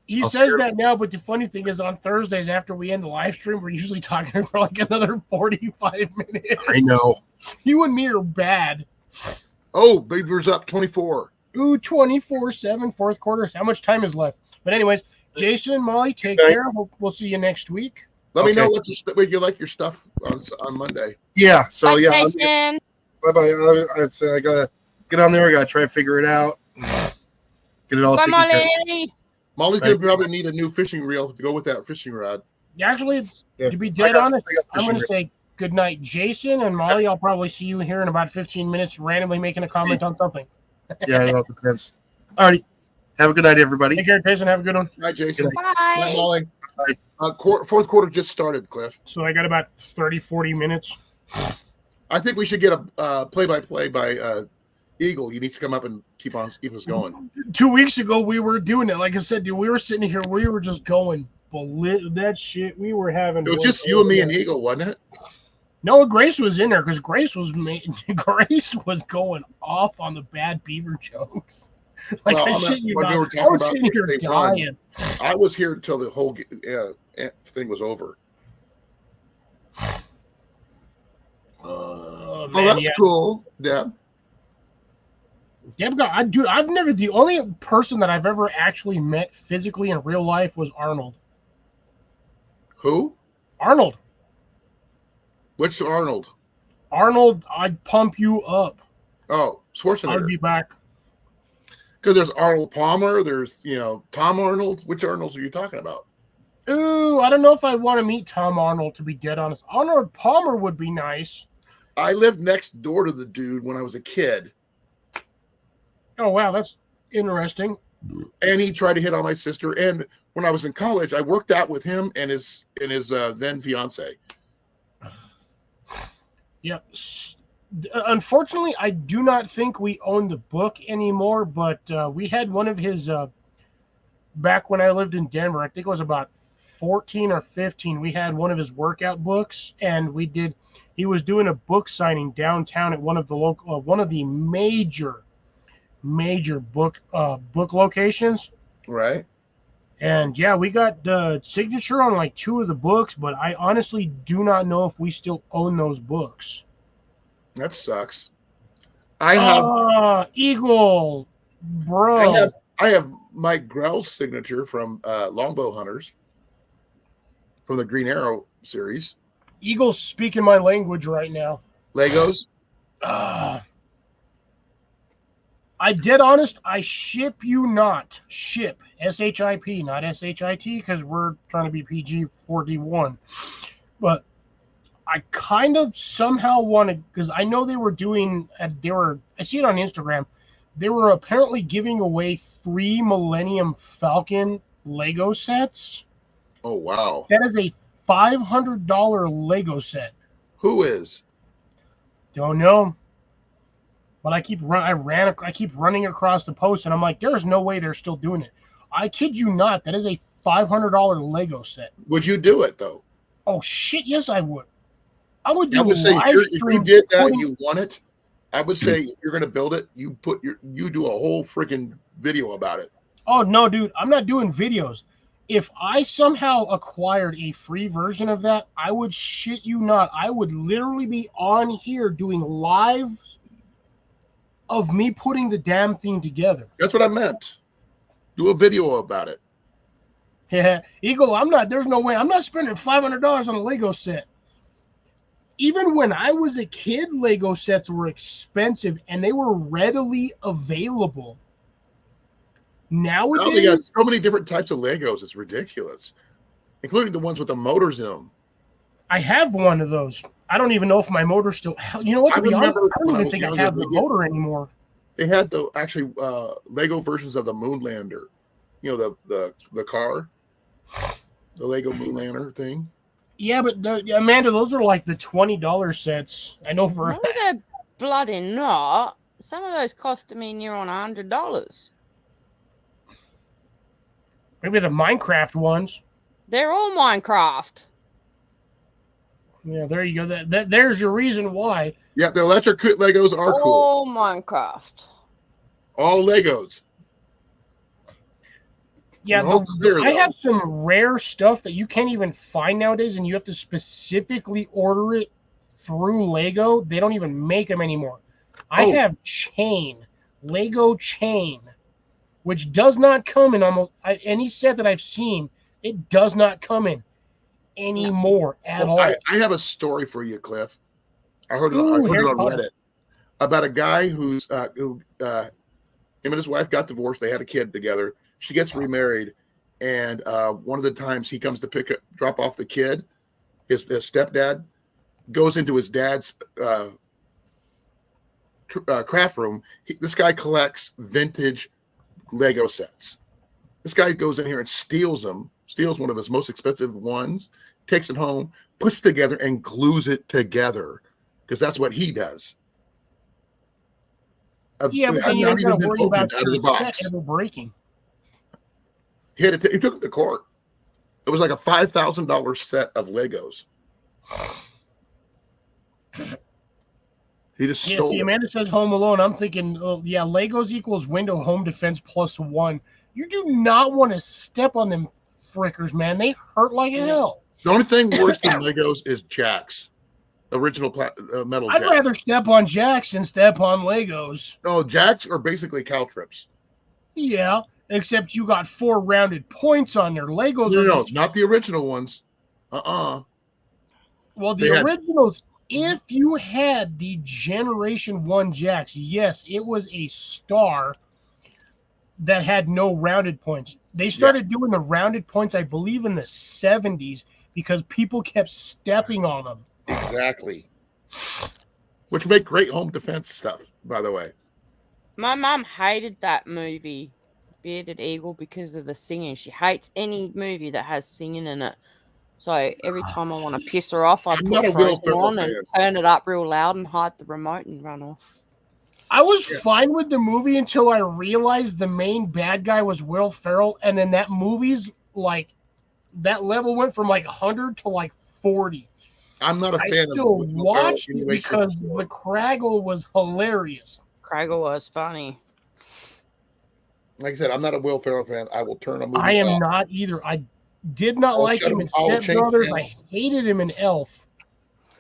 He I'll says scare- that now, but the funny thing is on Thursdays after we end the live stream, we're usually talking for like another 45 minutes. I know. You and me are bad. Oh, Beaver's up 24. Ooh, 24/7, fourth quarter. How much time is left? But anyways, Jason and Molly, take Okay. care. We'll see you next week. Let me Okay. know what you like your stuff on Monday. Yeah. So Bye, yeah. Jason. Bye bye. I'd say I gotta get on there. I gotta try and figure it out. Get it all Bye, taken care of. Molly. Molly's Right. gonna probably need a new fishing reel to go with that fishing rod. Actually, Yeah. to be dead honest, I got I'm going to fishing say good night, Jason and Molly. I'll probably see you here in about 15 minutes, randomly making a comment on something. Yeah, it all depends. Alrighty. Have a good night, everybody. Take care, Jason. Have a good one. Hi, Jason. Good Hi, Bye. Molly. Bye. Fourth quarter just started, Cliff. So I got about 30, 40 minutes. I think we should get a play-by-play by Eagle. He needs to come up and keep us going. 2 weeks ago, we were doing it. Like I said, dude, we were sitting here. We were just going. That shit, we were having. It was just you and me and Eagle, wasn't it? No, Grace was in there because Grace was going off on the bad beaver jokes. Like Well, I I'm shit not- you when we not. were I talking was about sitting here if they won. dying. I was here until the whole thing was over. Oh, Oh, man, that's yeah. cool, Deb. I've never, the only person that I've ever actually met physically in real life was Arnold. Who? Arnold, Which Arnold? I'd pump you up. Oh, I'd Schwarzenegger. be back. Because there's Arnold Palmer. There's Tom Arnold. Which Arnolds are you talking about? Ooh, I don't know if I want to meet Tom Arnold, to be dead honest. Arnold Palmer would be nice. I lived next door to the dude when I was a kid, Oh, wow, that's interesting. and he tried to hit on my sister. And when I was in college, I worked out with him and his then fiance. Yep. Unfortunately, I do not think we own the book anymore, but we had one of his back when I lived in Denver. I think it was about 14 or 15. We had one of his workout books, and he was doing a book signing downtown at one of the major book locations. Right. And yeah, we got the signature on like 2 of the books, but I honestly do not know if we still own those books. That sucks. I have Eagle, bro. I have Mike Grell's signature from Longbow Hunters from the Green Arrow series. Eagle's speaking my language right now. Legos. I dead honest, I ship you not. Ship. S-H-I-P, not S-H-I-T, because we're trying to be PG-41. But I kind of somehow wanted, because I know they were doing, I see it on Instagram, they were apparently giving away free Millennium Falcon Lego sets. Oh, wow. That is a $500 Lego set. Who is? Don't know. But I keep running across the post, and I'm like, there's no way they're still doing it. I kid you not. That is a $500 Lego set. Would you do it though? Oh shit! Yes, I would. I would do. I would say if you did that, and you want it. I would say if you're going to build it, you do a whole freaking video about it. Oh no, dude! I'm not doing videos. If I somehow acquired a free version of that, I would shit you not. I would literally be on here doing live of me putting the damn thing together. That's what I meant. Do a video about it. Yeah, Eagle, there's no way. I'm not spending $500 on a Lego set. Even when I was a kid, Lego sets were expensive and they were readily available. Nowadays, Now they got so many different types of Legos. It's ridiculous, including the ones with the motors in them. I have one of those. I don't even know if my motor still. You know what? To be honest, I don't even think I have the motor anymore. They had the actually Lego versions of the Moonlander. You know the car, the Lego Moonlander thing. Yeah, but Amanda, those are like the $20 sets. I know for. No, they're bloody not. Some of those cost me near on $100. Maybe the Minecraft ones. They're all Minecraft. Yeah, there you go. There's your reason why. Yeah, the electric Legos are cool. All Minecraft. All Legos. Yeah, I have some rare stuff that you can't even find nowadays, and you have to specifically order it through Lego. They don't even make them anymore. I have Lego chain, which does not come in almost any set that I've seen. It does not come in anymore at all. I have a story for you, Cliff. I heard it on Reddit about a guy who him and his wife got divorced. They had a kid together. She gets remarried, and one of the times he comes to drop off the kid, his stepdad goes into his dad's craft room. This guy collects vintage Lego sets. This guy goes in here and steals one of his most expensive ones, takes it home, puts it together, and glues it together because that's what he does. Yeah, but then you don't got to worry about your set ever breaking. He took it to court. It was like a $5,000 set of Legos. He just stole it. Amanda says Home Alone. I'm thinking, Legos equals window home defense +1. You do not want to step on them frickers, man. They hurt like hell. The only thing worse than Legos is jacks. Original metal jacks. I'd rather step on jacks than step on Legos. No, jacks are basically caltrips. Yeah, except you got 4 rounded points on their Legos. No, not the original ones. Well, the originals, if you had the Generation 1 jacks, yes, it was a star. that had no rounded points. They started doing the rounded points, I believe, in the 70s because people kept stepping on them. Exactly. Which make great home defense stuff, by the way. My mum hated that movie, Bearded Eagle, because of the singing. She hates any movie that has singing in it. So every time I want to piss her off, I I'm not put a Will Frozen Ferrell on and fan. turn it up real loud and hide the remote and run off. I was fine with the movie until I realized the main bad guy was Will Ferrell, and then that movie's like that level went from like 100 to like 40. I'm not a I fan still of Will Ferrell watched in any it way, shape, or because form. the Craggle was hilarious. Craigle was funny. Like I said, I'm not a Will Ferrell fan. I will turn a movie I am off. not either. I did not I'll like shut him him- in I'll Step change Brothers. channel. I hated him in Elf.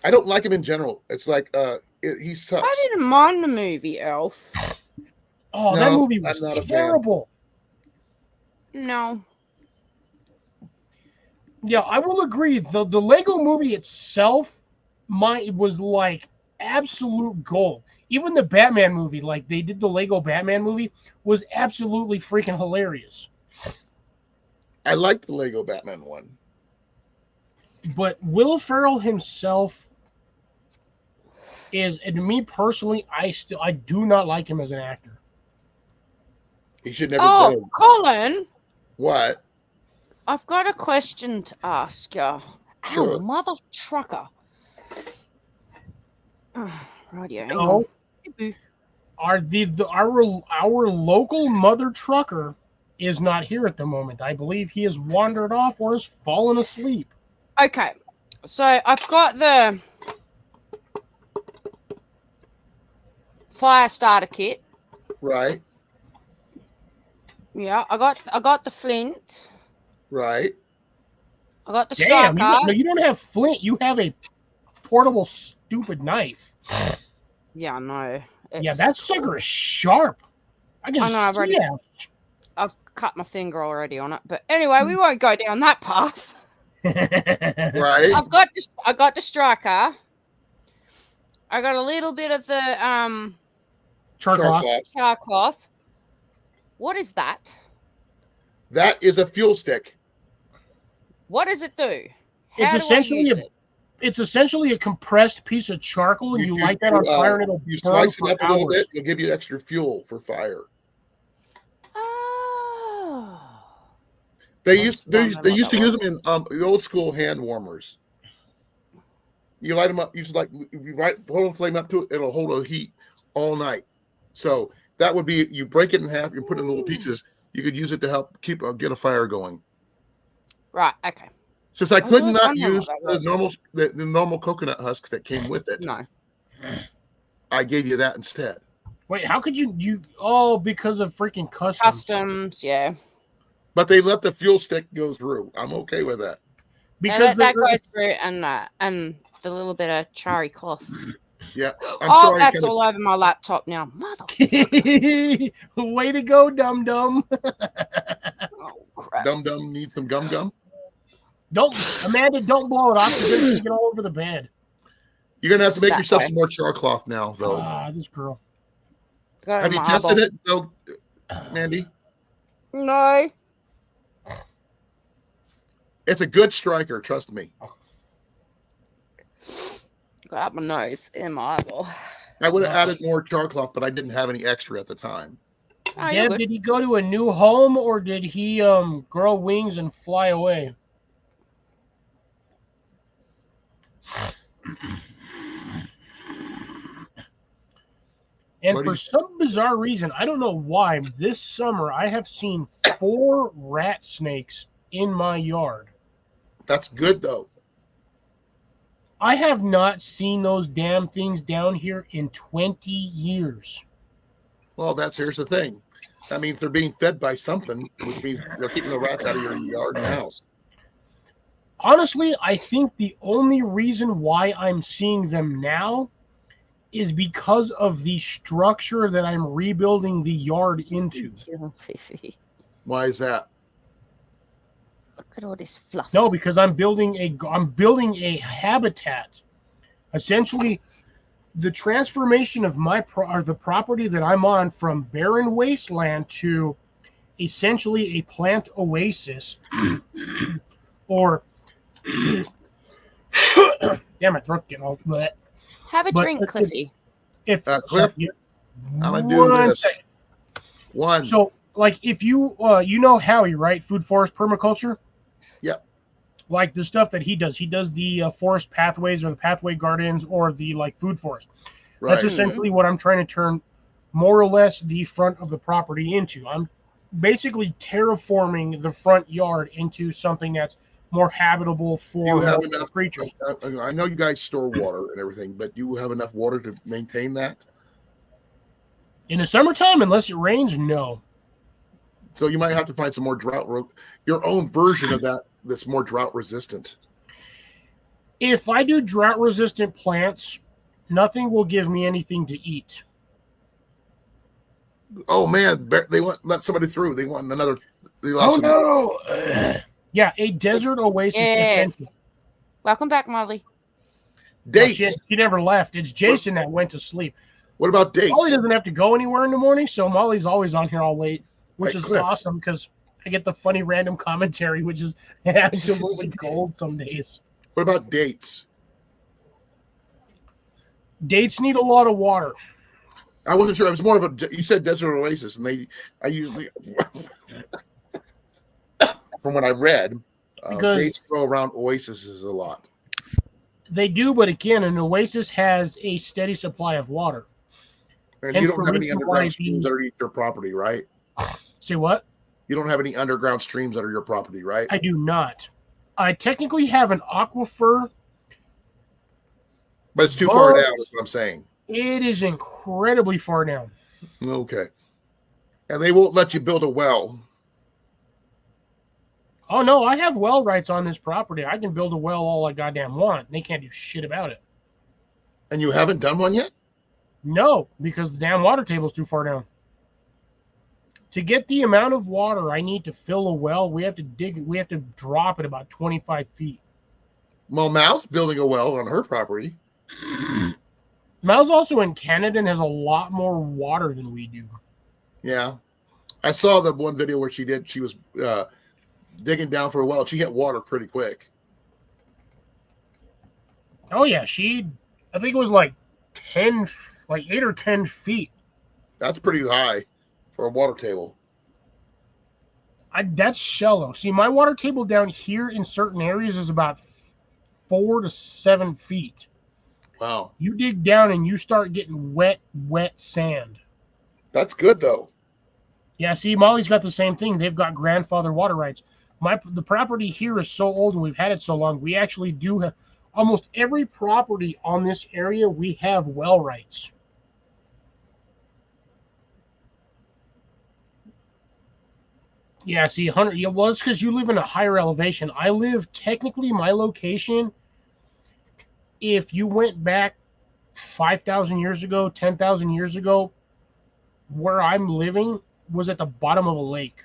I don't like him in general. It's like he sucks. I didn't mind the movie Elf. Oh, No, that movie I'm was not a fan. terrible. No. Yeah, I will agree. The Lego movie itself was like absolute gold. Even the Batman movie, like they did the Lego Batman movie, was absolutely freaking hilarious. I like the Lego Batman one. But Will Ferrell himself is, and to me personally, I do not like him as an actor. He should never Oh, go. Colin, What? I've got a question to ask you. Sure. Oh, mother trucker. Oh, radio. Hang No. on. Our local mother trucker is not here at the moment. I believe he has wandered off or has fallen asleep. Okay, so I've got the fire starter kit. Right. Yeah, I got the flint. Right. I got the Damn, striker. you don't have flint. You have a portable stupid knife. Yeah, I know. Yeah, that sucker is sharp. I can I know, I've see already- that. I've cut my finger already on it, but anyway, we won't go down that path. Right. I got the striker. I got a little bit of the Charcloth. char cloth. What is that? That is a fuel stick. What does it do? It's How do I essentially use a- it? It's essentially a compressed piece of charcoal, and you light that on fire, and it'll you burn slice it for up a little hours. bit. It'll give you extra fuel for fire. Oh. They That's used they, why I used- know they what used to that use them in the old school hand warmers. You light them up. You just like hold a flame up to it. It'll hold a heat all night. So that would be you break it in half. You put it in little pieces. You could use it to help get a fire going. Right. Okay. Since I I was could always not wondering use what that the was. normal coconut husk that came with it, No. I gave you that instead. Wait, how could you? Oh, because of freaking customs. Customs. Yeah. But they let the fuel stick go through. I'm okay with that. They Because let that the- go through and the little bit of cherry cloth. Yeah. Oh, that's all over my laptop now. Mother. Way to go, dum dum. Oh crap. Dum Dum needs some gum gum. Don't, Amanda, don't blow it off. You're gonna take it all over the bed. You're gonna have to make That yourself way. some more char cloth now, though. This girl. Go to Have you my tested eyeball. it, though, Mandy? No. It's a good striker, trust me. Got up my nose in my eyeball. I would have added more char cloth, but I didn't have any extra at the time. Oh, you're Deb, good. did he go to a new home or did he grow wings and fly away? And What do for you- some bizarre reason, I don't know why, this summer I have seen 4 rat snakes in my yard. That's good, though. I have not seen those damn things down here in 20 years. Well, here's the thing. That means they're being fed by something, which means they're keeping the rats out of your yard and house. Honestly, I think the only reason why I'm seeing them now is because of the structure that I'm rebuilding the yard into. Why is that? Look at all this fluff. No, because I'm building a habitat. Essentially, the transformation of the property that I'm on from barren wasteland to essentially a plant oasis, or damn, my throat getting all wet. Have a But drink, Cliffy. If Cliff, yeah, I'm gonna do one this. second. One. So, like, if you you know Howie, right? Food forest permaculture. Yep. Like the stuff that he does the forest pathways or the pathway gardens or the like food forest. Right. That's essentially what I'm trying to turn more or less the front of the property into. I'm basically terraforming the front yard into something that's more habitable for you have multiple enough creatures. I know you guys store water and everything, but you have enough water to maintain that? In the summertime, unless it rains, no. So you might have to find some more your own version of that that's more drought resistant. If I do drought resistant plants, nothing will give me anything to eat. Oh man, they want let somebody through. They want another. Oh no! Yeah, a desert oasis. Yes. Welcome back, Molly. Dates. She never left. It's Jason that went to sleep. What about dates? Molly doesn't have to go anywhere in the morning, so Molly's always on here all late, which is Cliff. awesome because I get the funny random commentary, which is absolutely gold some days. What about dates? Dates need a lot of water. I wasn't sure. It was more of a. You said desert oasis, and I usually, from what I read, dates grow around oases a lot. They do, but again, an oasis has a steady supply of water. And you don't have any underground streams underneath your property, right? Say what? You don't have any underground streams under your property, right? I do not. I technically have an aquifer. But it's too far down, is what I'm saying. It is incredibly far down. Okay. And they won't let you build a well. Oh, no, I have well rights on this property. I can build a well all I goddamn want. They can't do shit about it. And you haven't done one yet? No, because the damn water table's too far down. To get the amount of water I need to fill a well, we have to drop it about 25 feet. Well, Mal's building a well on her property. Mal's also in Canada and has a lot more water than we do. Yeah. I saw the one video where she was digging down for a well. She hit water pretty quick. Oh, yeah. I think it was like 8 or 10 feet. That's pretty high for a water table. That's shallow. See, my water table down here in certain areas is about 4 to 7 feet. Wow. You dig down and you start getting wet sand. That's good, though. Yeah, see, Molly's got the same thing. They've got grandfather water rights. The property here is so old and we've had it so long. We actually do have almost every property on this area. We have well rights. Yeah, see, 100. Yeah, well, it's because you live in a higher elevation. I live technically my location. If you went back 5,000 years ago, 10,000 years ago, where I'm living was at the bottom of a lake.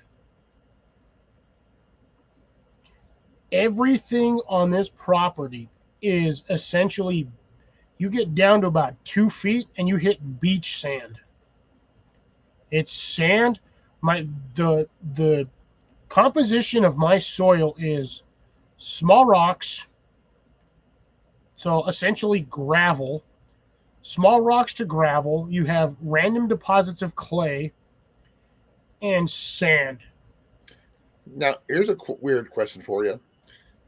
Everything on this property is essentially, you get down to about 2 feet and you hit beach sand. It's sand. The composition of my soil is small rocks, so essentially gravel, small rocks to gravel. You have random deposits of clay and sand. Now, here's a weird question for you.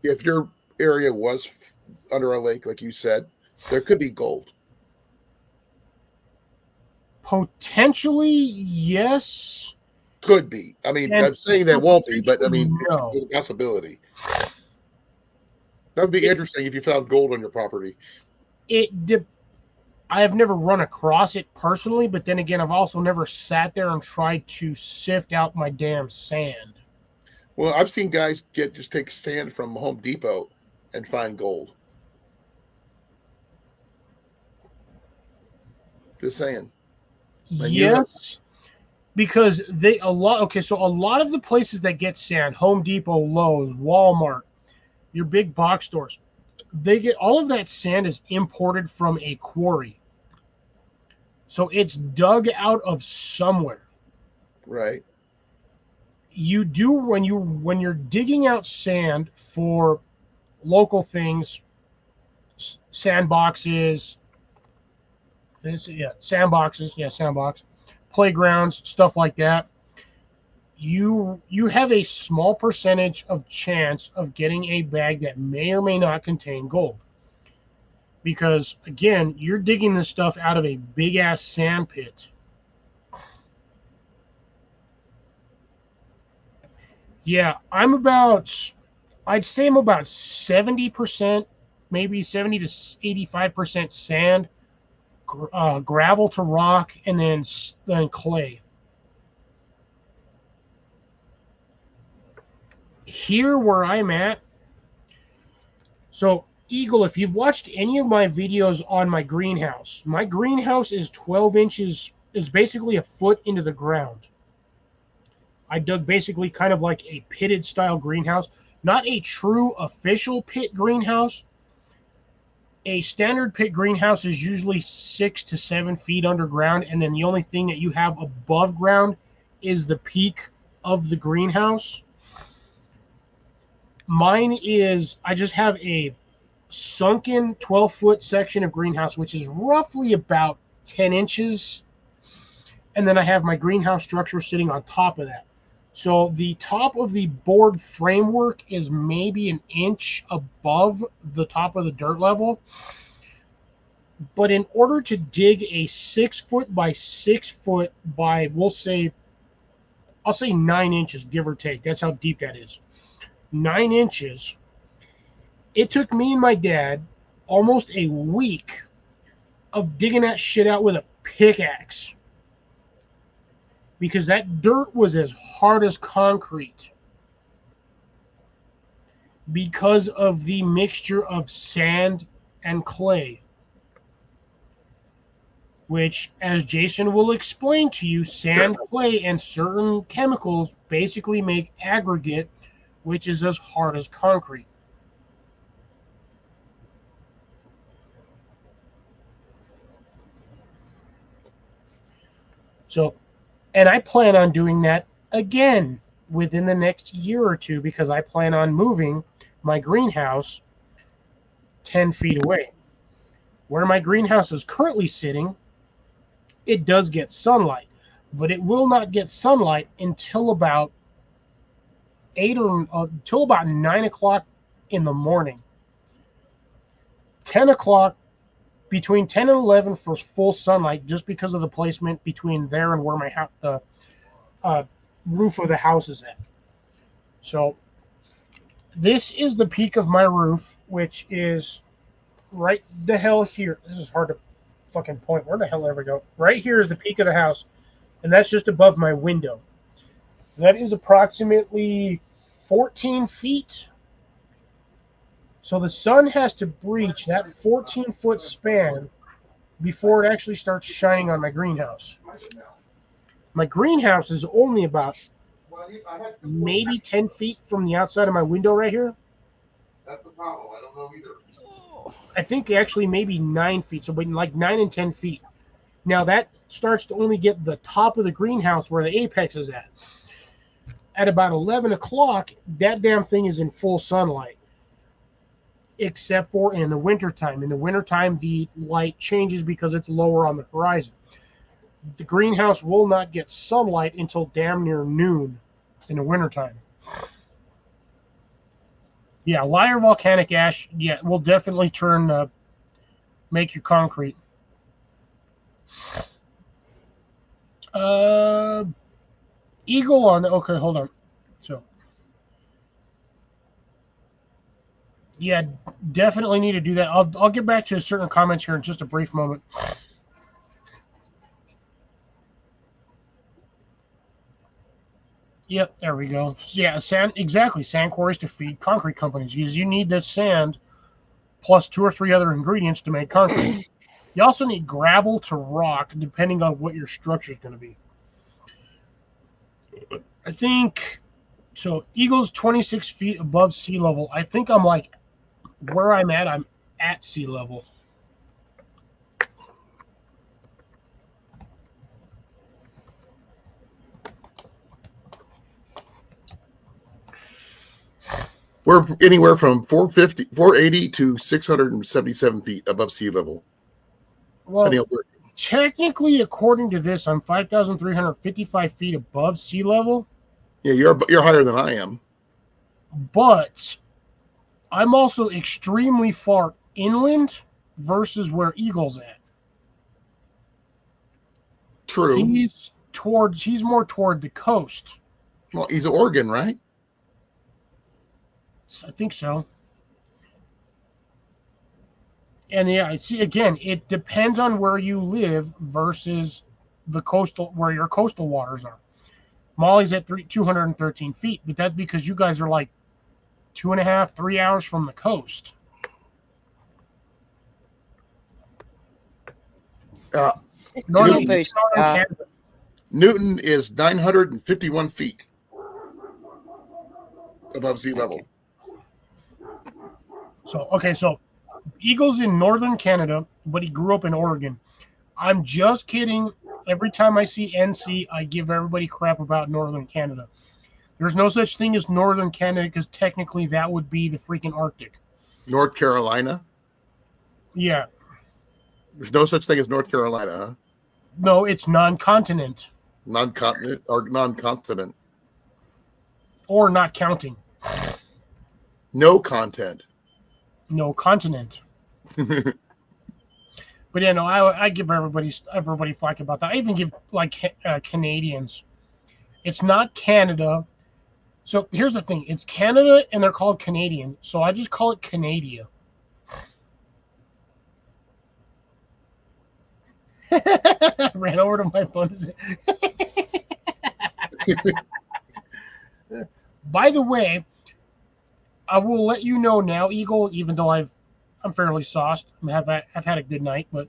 If your area was under a lake, like you said, there could be gold. Potentially, yes. Could be. I mean, I'm saying there won't be, but I mean, no. It's a possibility. That would be interesting if you found gold on your property. I have never run across it personally, but then again, I've also never sat there and tried to sift out my damn sand. Well, I've seen guys just take sand from Home Depot and find gold. Just saying. Yes, because a lot of the places that get sand, Home Depot, Lowe's, Walmart, your big box stores, they get all of that sand is imported from a quarry. So it's dug out of somewhere. Right. you do when you're digging out sand for local things, sandboxes, sandbox, playgrounds, stuff like that. You have a small percentage of chance of getting a bag that may or may not contain gold. Because again, you're digging this stuff out of a big ass sand pit. Yeah, I'd say I'm about 70%, maybe 70 to 85% sand, gravel to rock, and then clay. Here where I'm at, so Eagle, if you've watched any of my videos on my greenhouse is 12 inches, is basically a foot into the ground. I dug basically kind of like a pitted style greenhouse, not a true official pit greenhouse. A standard pit greenhouse is usually 6 to 7 feet underground, and then the only thing that you have above ground is the peak of the greenhouse. Mine is, I just have a sunken 12-foot section of greenhouse, which is roughly about 10 inches. And then I have my greenhouse structure sitting on top of that. So the top of the board framework is maybe an inch above the top of the dirt level. But in order to dig a 6 foot by 6 foot by, I'll say 9 inches, give or take. That's how deep that is. 9 inches. It took me and my dad almost a week of digging that shit out with a pickaxe. Because that dirt was as hard as concrete. Because of the mixture of sand and clay. Which, as Jason will explain to you, sand, clay, and certain chemicals basically make aggregate, which is as hard as concrete. So, and I plan on doing that again within the next year or two because I plan on moving my greenhouse 10 feet away. Where my greenhouse is currently sitting, it does get sunlight, but it will not get sunlight until about 9 o'clock in the morning. 10 o'clock, between 10 and 11 for full sunlight, just because of the placement between there and where my the roof of the house is at. So this is the peak of my roof, which is right the hell here. This is hard to fucking point. Where the hell did I ever go? Right here is the peak of the house, and that's just above my window. That is approximately 14 feet. So the sun has to breach that 14-foot span before it actually starts shining on my greenhouse. My greenhouse is only about maybe 10 feet from the outside of my window right here. That's the problem. I don't know either. I think actually maybe 9 feet, so like 9 and 10 feet. Now that starts to only get the top of the greenhouse where the apex is at. At about 11 o'clock, that damn thing is in full sunlight. Except for in the wintertime. In the wintertime, the light changes because it's lower on the horizon. The greenhouse will not get sunlight until damn near noon in the wintertime. Yeah, lighter volcanic ash, yeah, will definitely make your concrete. Eagle on the, okay, hold on. So, yeah, definitely need to do that. I'll get back to certain comments here in just a brief moment. Yep, there we go. Yeah, sand quarries to feed concrete companies. You need this sand plus 2 or 3 other ingredients to make concrete. You also need gravel to rock, depending on what your structure is going to be. I think, so Eagle's 26 feet above sea level. I think I'm like, where I'm at sea level. We're anywhere from 480 to 677 feet above sea level. Well, technically, according to this, I'm 5,355 feet above sea level. Yeah, you're higher than I am. But I'm also extremely far inland versus where Eagle's at. True. He's more toward the coast. Well, he's Oregon, right? I think so. And yeah, see, again, it depends on where you live versus where your coastal waters are. Molly's at 213 feet, but that's because you guys are like 2.5, 3 hours from the coast. Newton is 951 feet above sea level. So Eagle's in northern Canada, but he grew up in Oregon. I'm just kidding. Every time I see NC, I give everybody crap about northern Canada. There's no such thing as northern Canada because technically that would be the freaking Arctic. North Carolina? Yeah. There's no such thing as North Carolina, huh? No, it's non-continent. Non-continent or non-continent. Or not counting. No content. No continent. But yeah, no, I give everybody flack about that. I even give Canadians. It's not Canada. So here's the thing: it's Canada, and they're called Canadian. So I just call it Canada. Ran over to my phone. By the way, I will let you know now, Eagle. Even though I'm fairly sauced, I've had a good night, but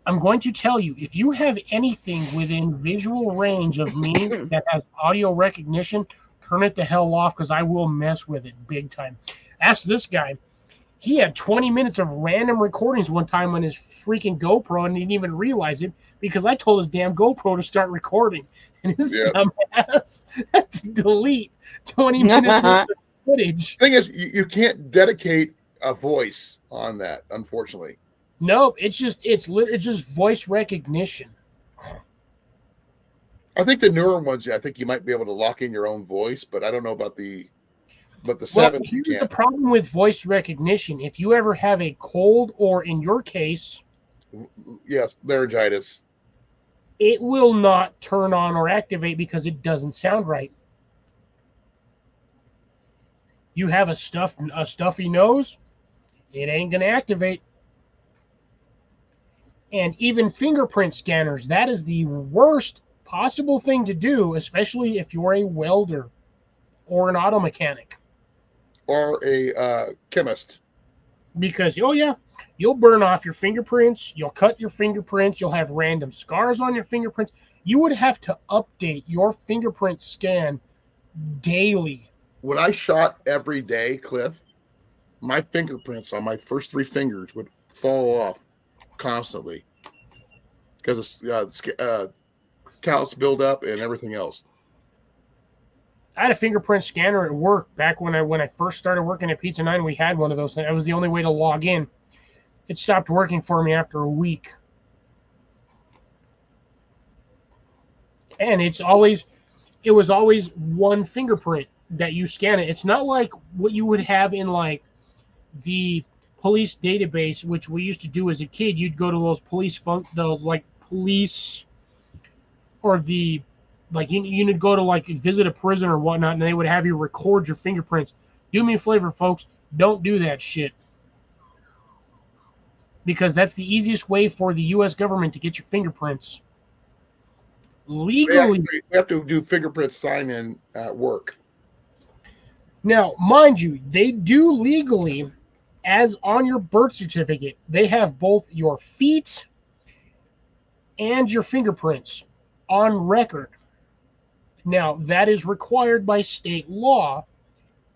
I'm going to tell you, if you have anything within visual range of me that has audio recognition, turn it the hell off because I will mess with it big time. Ask this guy. He had 20 minutes of random recordings one time on his freaking GoPro and didn't even realize it because I told his damn GoPro to start recording. And his dumb ass had to delete 20 minutes worth of footage. The thing is, you can't dedicate a voice on that, unfortunately. Nope, it's just voice recognition. I think the newer ones, I think you might be able to lock in your own voice, but I don't know about the sevens. You can't. The problem with voice recognition, if you ever have a cold or, in your case, laryngitis, it will not turn on or activate because it doesn't sound right. You have a stuffy nose, it ain't gonna activate. And even fingerprint scanners, that is the worst possible thing to do, especially if you're a welder or an auto mechanic. Or a chemist. Because, you'll burn off your fingerprints, you'll cut your fingerprints, you'll have random scars on your fingerprints. You would have to update your fingerprint scan daily. When I shot every day, Cliff, my fingerprints on my first 3 fingers would fall off constantly because of callus buildup and everything else. I had a fingerprint scanner at work back when I first started working at Pizza 9. We had one of those things. That was the only way to log in. It stopped working for me after a week. And it was always one fingerprint that you scan it. It's not like what you would have in like the police database, which we used to do as a kid. You'd go to those police or the like you'd go to like visit a prison or whatnot, and they would have you record your fingerprints. Do me a favor, folks. Don't do that shit. Because that's the easiest way for the U.S. government to get your fingerprints. Legally. We have to do fingerprint sign-in at work. Now, mind you, they do legally, as on your birth certificate, they have both your feet and your fingerprints on record. Now, that is required by state law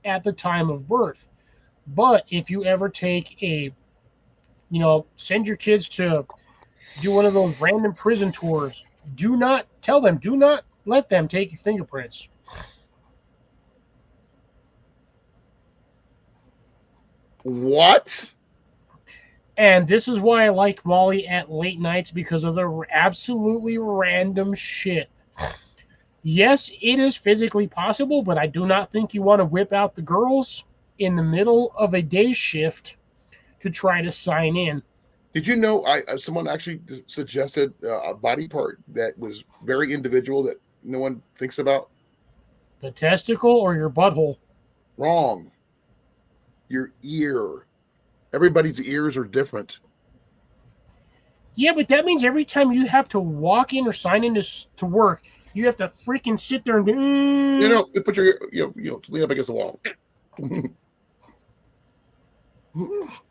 at the time of birth. But if you ever take send your kids to do one of those random prison tours, do not let them take your fingerprints. What? And this is why I like Molly at late nights, because of the absolutely random shit. Yes, it is physically possible, but I do not think you want to whip out the girls in the middle of a day shift to try to sign in. Did you know someone actually suggested a body part that was very individual that no one thinks about? The testicle or your butthole? Wrong. Your ear. Everybody's ears are different. Yeah, but that means every time you have to walk in or sign in to work, you have to freaking sit there and go, You know, put your lean up against the wall.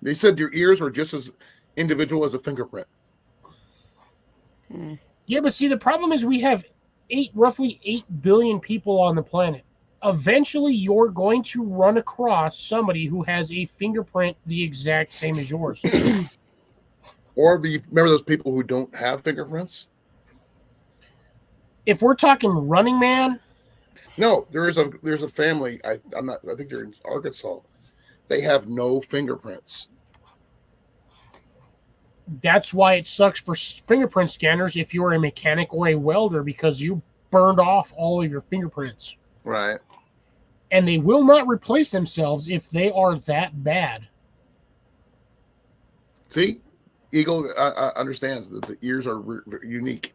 They said your ears are just as individual as a fingerprint. Yeah, but see, the problem is we have roughly 8 billion people on the planet. Eventually, you're going to run across somebody who has a fingerprint the exact same as yours. Or do you remember those people who don't have fingerprints? If we're talking Running Man, No, there's a family. I think they're in Arkansas. They have no fingerprints. that's why it sucks for fingerprint scanners if you're a mechanic or a welder, because you burned off all of your fingerprints. Right. And they will not replace themselves if they are that bad. See, Eagle understands that the ears are unique.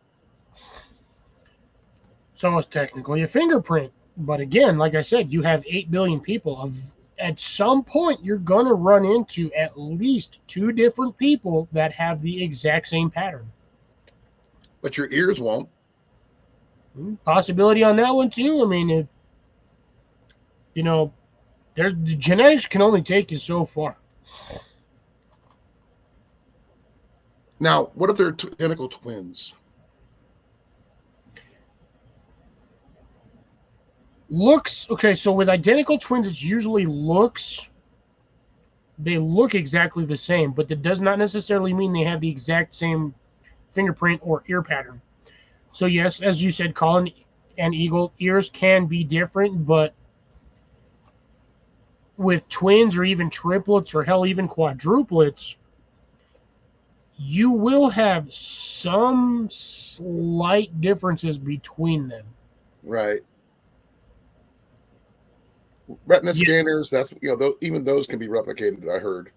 So it's technically a fingerprint. But again, like I said, you have 8 billion people. At some point, you're going to run into at least 2 different people that have the exact same pattern. But your ears won't. Possibility on that one, too. I mean, there's genetics can only take you so far. Now, what if they're identical twins? Looks, okay, so with identical twins, it's usually looks. They look exactly the same, but that does not necessarily mean they have the exact same fingerprint or ear pattern. So yes, as you said, Colin and Eagle, ears can be different, but with twins or even triplets or hell, even quadruplets, you will have some slight differences between them. Right. Retina scanners, that's even those can be replicated, I heard.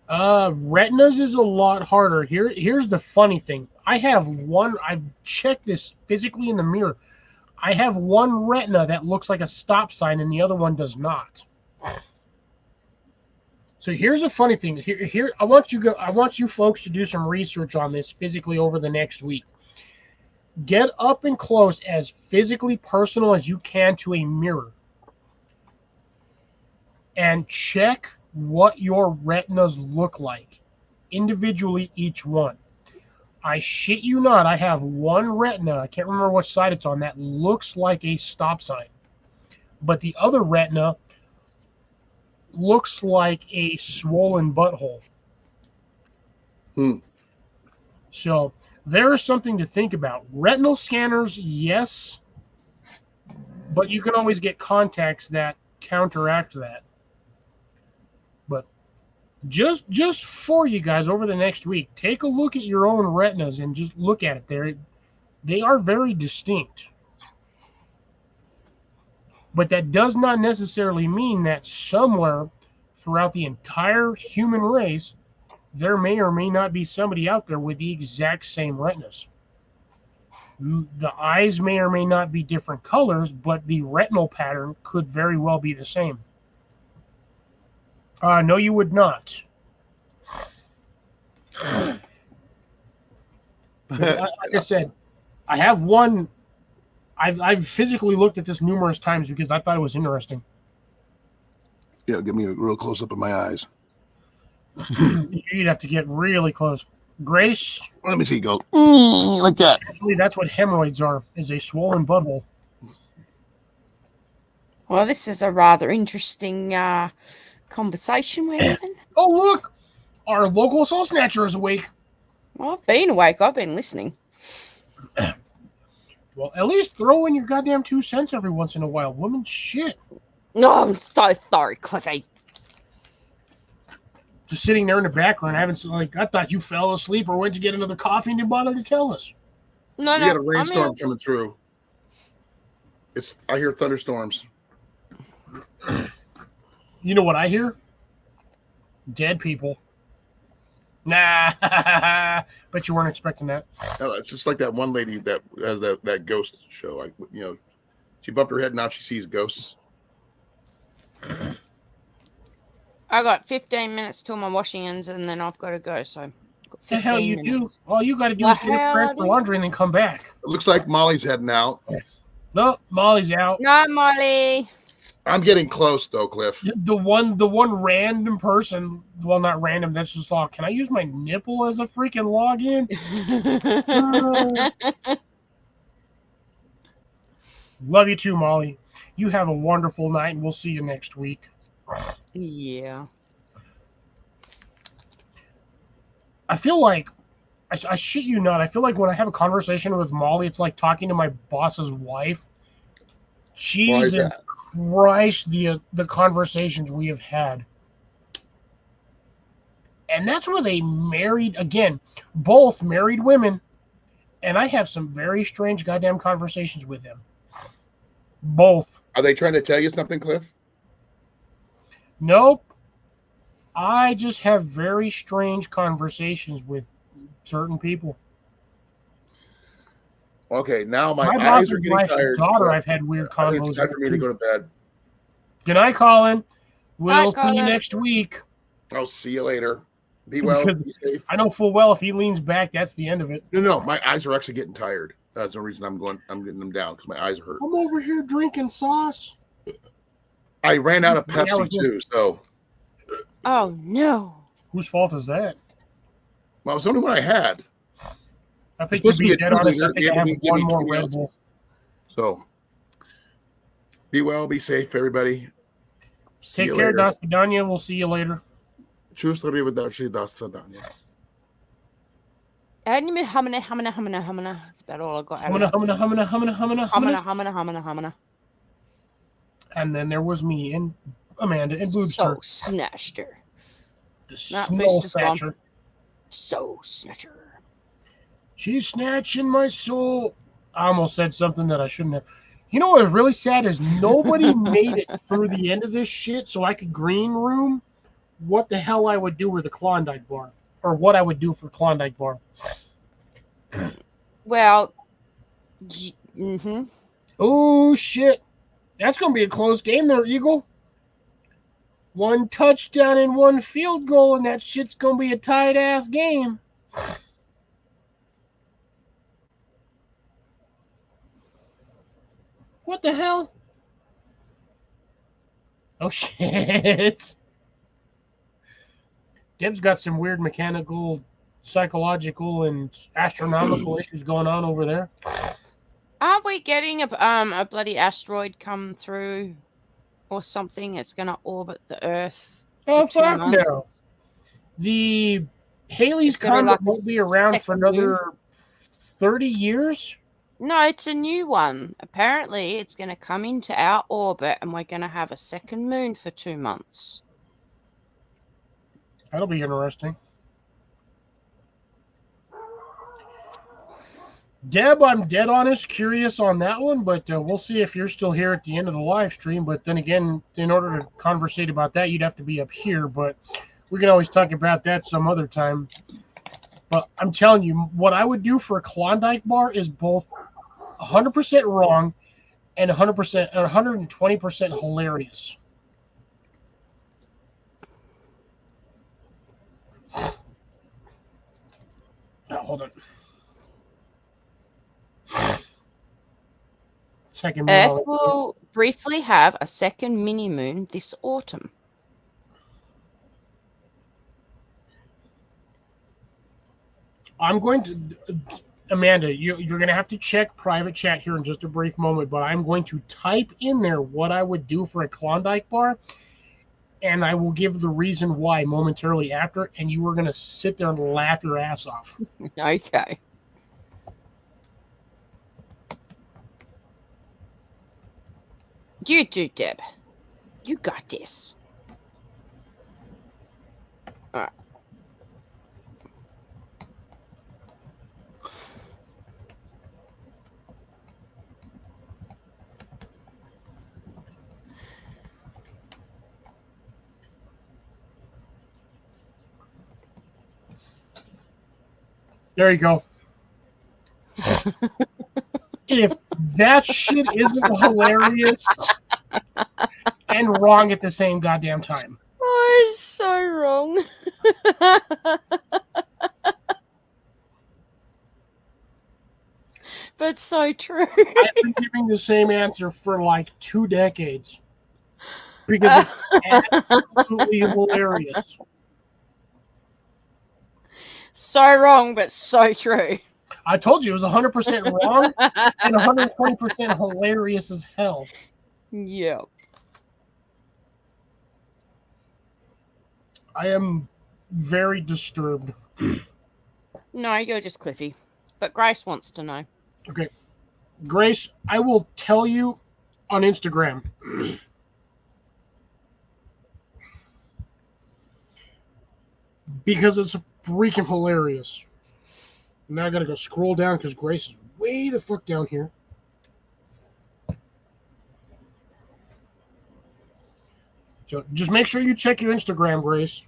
Retinas is a lot harder. Here's the funny thing. I've checked this physically in the mirror. I have one retina that looks like a stop sign and the other one does not. So here's a funny thing. Here I want you folks to do some research on this physically over the next week. Get up and close, as physically personal as you can, to a mirror. And check what your retinas look like, individually, each one. I shit you not, I have one retina, I can't remember what side it's on, that looks like a stop sign. But the other retina looks like a swollen butthole. So there is something to think about. Retinal scanners, yes, but you can always get contacts that counteract that. But just for you guys over the next week, take a look at your own retinas and just look at it. They are very distinct. But that does not necessarily mean that somewhere throughout the entire human race, there may or may not be somebody out there with the exact same retinas. The eyes may or may not be different colors, but the retinal pattern could very well be the same. No, you would not. Like I said, I have one. I've physically looked at this numerous times because I thought it was interesting. Yeah, give me a real close up of my eyes. You'd have to get really close. Grace. Let me see. Go like that. Actually, that's what hemorrhoids are: is a swollen butthole. Well, this is a rather interesting conversation we're having. Oh, look! Our local soul snatcher is awake. Well, I've been awake. I've been listening. Well, at least throw in your goddamn 2 cents every once in a while, woman. Shit. No, I'm so sorry, Cliffy. just sitting there in the background. I haven't I thought you fell asleep or went to get another coffee and didn't bother to tell us. No, We got a I'm rainstorm here. coming through. I hear thunderstorms. You know what I hear? Dead people. Nah, bet you weren't expecting that. No, it's just like that one lady that has that ghost show. She bumped her head. Now she sees ghosts. I got 15 minutes till my washing ends, and then I've got to go. So, I've got The hell 15 you do? minutes. All you got to do The is get up hell trash I for do? laundry and then come back. It looks like Molly's heading out. No, Molly's out. No, Molly. I'm getting close though, Cliff. The one random person. Well, not random. That's just all. Can I use my nipple as a freaking login? Love you too, Molly. You have a wonderful night, and we'll see you next week. Yeah. I feel like, I shit you not, I feel like when I have a conversation with Molly, it's like talking to my boss's wife. Why is Jesus that? Christ, the conversations we have had. And that's where they married, again, both married women, and I have some very strange goddamn conversations with them. Both. Are they trying to tell you something, Cliff? Nope. I just have very strange conversations with certain people. Okay, now my My eyes are boss's getting wife's tired. daughter, Cliff. I've had weird I think convos it's time for me to with. go to bed. Good night, Colin. We'll see you Colin. next week. I'll see you later. Be well. Because Be safe. I know full well if he leans back, that's the end of it. No, my eyes are actually getting tired. That's the reason I'm getting them down because my eyes hurt. I'm over here drinking sauce. I ran out of Yeah, I Pepsi was- too, so Oh, no. Whose fault is that? well, it was the only one I had. I think It's supposed to be to be a dead honest, I two-liter. think I have Give one me more 20 Red ounces. Bull. So be well, be safe, everybody. See Take you care, later. Das Vidania. We'll see you later. Arrivederci, das Vidania. Hamana. That's about all I got out of Humana, that. humana, humana, humana, humana, humana. Hamana. And then there was me and Amanda and So Boobster. snatched her. The Not snow Booster's mom. snatcher. So snatcher. She's snatching my soul. I almost said something that I shouldn't have. You know what was really sad is nobody made it through the end of this shit so I could green room what the hell I would do with the Klondike bar. Or what I would do for the Klondike bar. Well, mm-hmm. Oh, shit. That's going to be a close game there, Eagle. One touchdown and one field goal, and that shit's going to be a tight-ass game. What the hell? Oh, shit. Deb's got some weird mechanical, psychological, and astronomical issues going on over there. Aren't we getting a bloody asteroid come through or something? It's going to orbit the Earth for 2 fuck months. no. The Halley's It's gonna be Comet like a won't be around for second another 30 years. No, it's a new one. Apparently, it's going to come into our orbit and we're going to have a second moon for 2 months. That'll be interesting. Deb, I'm dead honest curious on that one, but we'll see if you're still here at the end of the live stream. But then again, in order to conversate about that, you'd have to be up here. But we can always talk about that some other time. But I'm telling you, what I would do for a Klondike bar is both 100% wrong and 100%, 120% hilarious. Oh, hold on. Second moon Earth already. will briefly have a second mini moon this autumn. I'm going to, Amanda, you're going to have to check private chat here in just a brief moment, but I'm going to type in there what I would do for a Klondike bar, and I will give the reason why momentarily after, and you are going to sit there and laugh your ass off. Okay. You do, Deb. You got this. All right. There you go. If that shit isn't hilarious and wrong at the same goddamn time. Oh, it's so wrong. But so true. I've been giving the same answer for like 2 decades because it's absolutely hilarious. So wrong, but so true. I told you it was 100% wrong and 120% hilarious as hell. Yeah. I am very disturbed. No, you're just Cliffy. But Grace wants to know. Okay. Grace, I will tell you on Instagram. Because it's freaking hilarious. Now I gotta go scroll down because Grace is way the fuck down here. So just make sure you check your Instagram, Grace.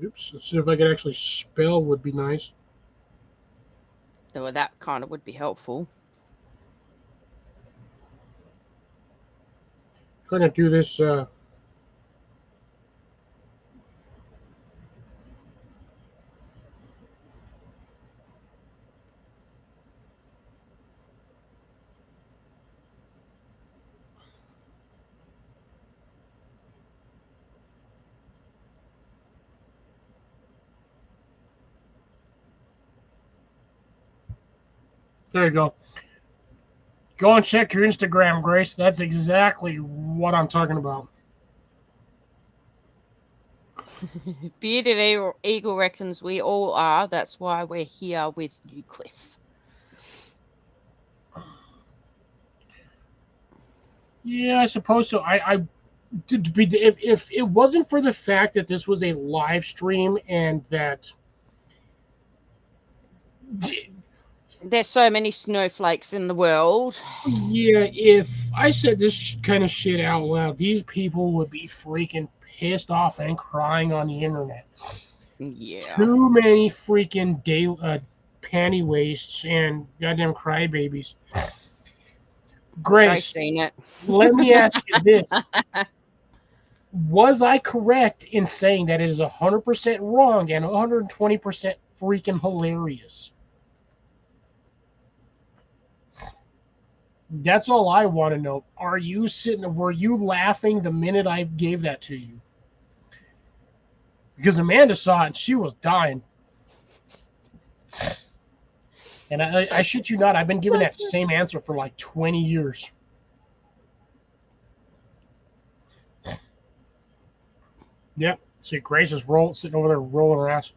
Oops, let's see if I can actually spell would be nice. Though that kind of would be helpful. Trying to do this. There you go. Go and check your Instagram, Grace. That's exactly what I'm talking about. Bearded Eagle reckons we all are. That's why we're here with you, Cliff. Yeah, I suppose so. If it wasn't for the fact that this was a live stream and that There's so many snowflakes in the world. yeah, if I said this kind of shit out loud, these people would be freaking pissed off and crying on the internet. Yeah. Too many freaking panty wastes and goddamn crybabies. I've Grace, seen it. let me ask you this. Was I correct in saying that it is 100% wrong and 120% freaking hilarious? That's all I want to know. Were you laughing the minute I gave that to you? Because Amanda saw it and she was dying. And I shit you not, I've been giving that same answer for like 20 years. Yep. See, Grace is sitting over there rolling her ass.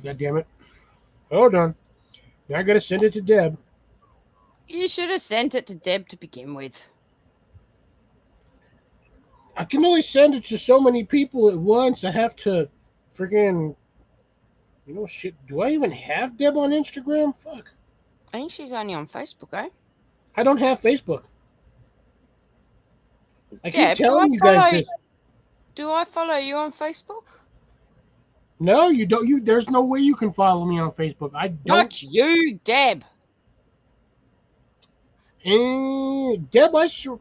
God damn it. Hold on. Now I gotta send it to Deb. You should have sent it to Deb to begin with. I can only send it to so many people at once. I have to freaking, shit. Do I even have Deb on Instagram? Fuck. I think she's only on Facebook, eh? I don't have Facebook. I keep Deb, telling you guys this. Do I follow you on Facebook? No, you don't. There's no way you can follow me on Facebook. I don't. Not you, Deb. Deb, I sure.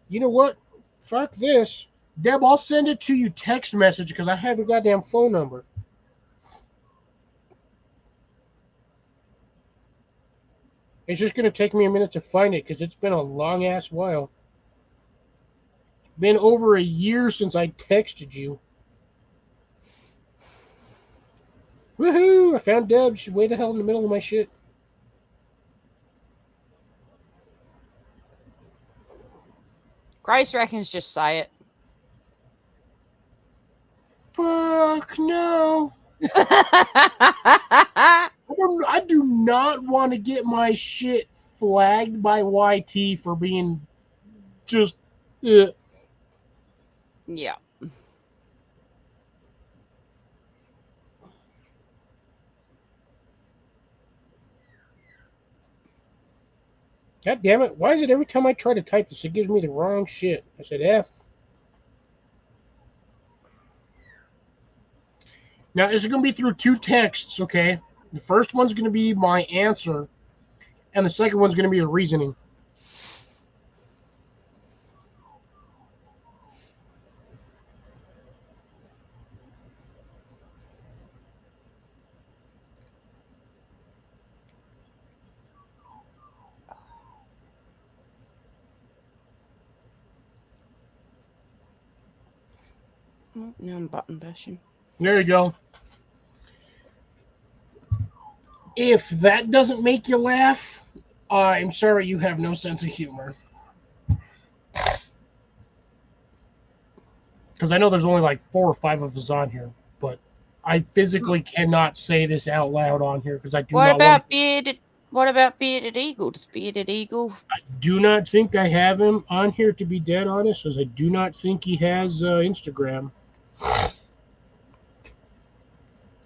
You know what? Fuck this. Deb, I'll send it to you text message because I have your goddamn phone number. It's just going to take me a minute to find it because it's been a long ass while. Been over a year since I texted you. Woohoo! I found Deb. She's way the hell in the middle of my shit. Grace reckons just say it. Fuck no. I do not want to get my shit flagged by YT for being just. Yeah. God damn it! Why is it every time I try to type this, it gives me the wrong shit? I said F. Now this is going to be through two texts, okay? The first one's going to be my answer, and the second one's going to be the reasoning. Oh, now I'm button bashing. There you go. If that doesn't make you laugh, I'm sorry you have no sense of humor. Because I know there's only like 4 or 5 of us on here, but I physically cannot say this out loud on here because I do What not about want. bearded? What about bearded eagle? Does bearded eagle? Do not think I have him on here, to be dead honest, as I do not think he has Instagram.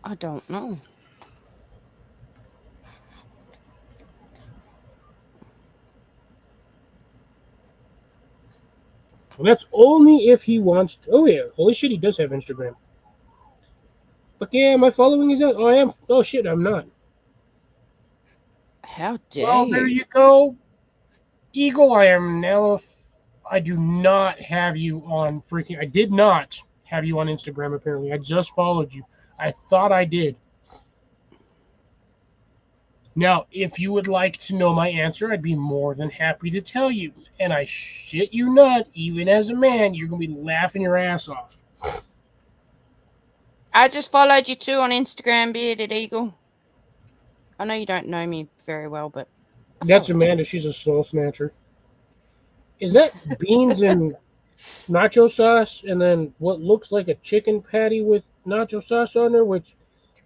I don't know. Well, that's only if he wants to. Oh, yeah. Holy shit, he does have Instagram. But yeah, my following is out. Oh, I am. Oh, shit, I'm not. How dare Well, there you? you go. Eagle, I am now. I do not have you on freaking. I did not have you on Instagram, apparently. I just followed you. I thought I did. Now, if you would like to know my answer, I'd be more than happy to tell you. And I shit you not, even as a man, you're going to be laughing your ass off. I just followed you too on Instagram, bearded eagle. I know you don't know me very well, but I That's followed you. Amanda. She's a soul snatcher. Is that beans and nacho sauce and then what looks like a chicken patty with nacho sauce on there? Which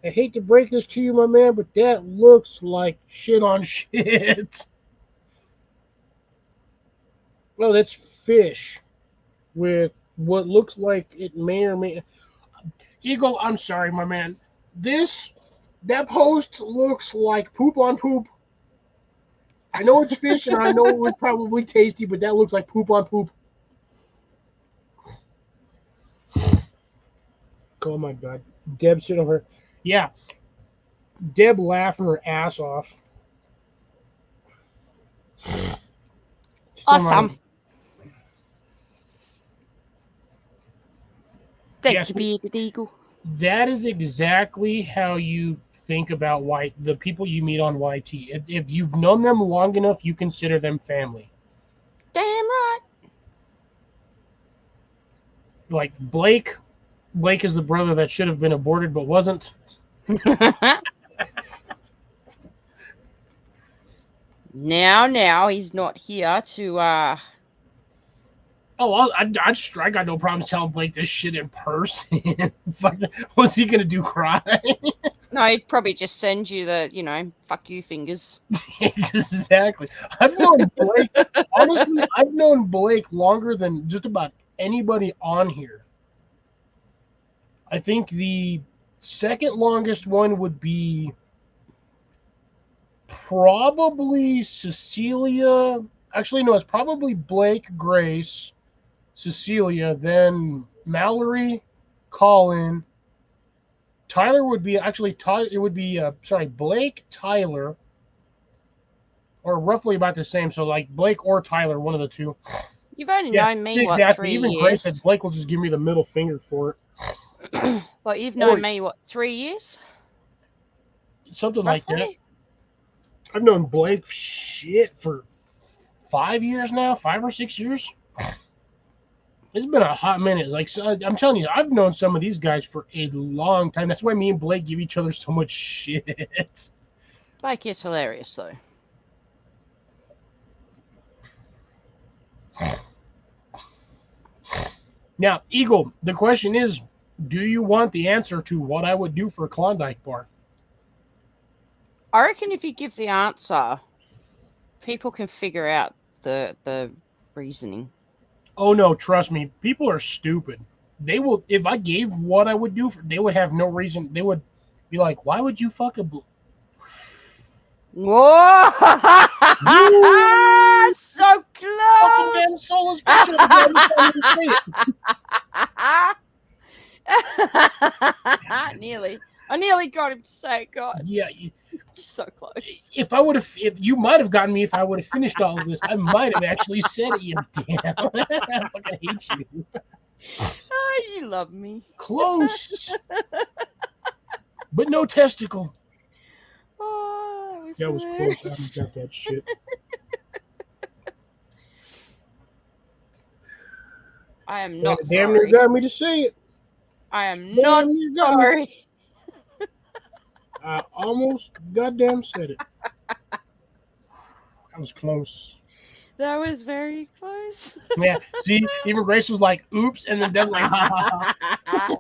I hate to break this to you, my man, but that looks like shit on shit. Well, that's fish with what looks like it may or may. Eagle, I'm sorry, my man. That post looks like poop on poop. I know it's fish and I know it was probably tasty, but that looks like poop on poop. Oh my god. Deb shit on her. Yeah. Deb laughing her ass off. Still not- Awesome. Thank Yes. you, bearded eagle. That is exactly how you think about the people you meet on YT. If you've known them long enough, you consider them family. Damn right. Like Blake. Blake is the brother that should have been aborted but wasn't. Now he's not here to Oh, I'd strike. I got no problem telling Blake this shit in person. Fuck, what's he gonna do? Cry? No, he'd probably just send you the, fuck you fingers. Exactly. I've known Blake. Honestly, I've known Blake longer than just about anybody on here. I think the second longest one would be probably Cecilia. Actually, no, it's probably Blake, Grace, Cecilia, then Mallory, Colin. Tyler would be actually Tyler. It would be Blake, Tyler, or roughly about the same. So like Blake or Tyler, one of the two. You've only Yeah, known me, exactly. 3 Even Grace years? said Blake will just give me the middle finger for it. Well, you've known me, 3 years? Something like that. Roughly? I've known Blake shit for 5 years now, 5 or 6 years. It's been a hot minute. Like I'm telling you, I've known some of these guys for a long time. That's why me and Blake give each other so much shit. Blake is hilarious, though. Now, Eagle, the question is, Do you want the answer to what I would do for a Klondike bar? I reckon if you give the answer, people can figure out the reasoning. Oh no, trust me, people are stupid. They will. If I gave what I would do, they would have no reason. They would be like, "Why would you fuck a?" Whoa! Woo! So Fucking close. damn soulless bitch! I nearly got him to say it, guys. Yeah, Just so close. if I would have, if you might have gotten me if I would have finished all of this, I might have actually said it. You damn! I fucking hate you. Oh, you love me. Close, but no testicle. Oh, That was close. I haven't got that shit. I am not Damn near sorry. got me to say it. I am Damn not near got me. sorry. I almost goddamn said it. That was close. That was very close. Yeah. See, even Grace was like, "Oops," and then Deb like, "Ha ha ha."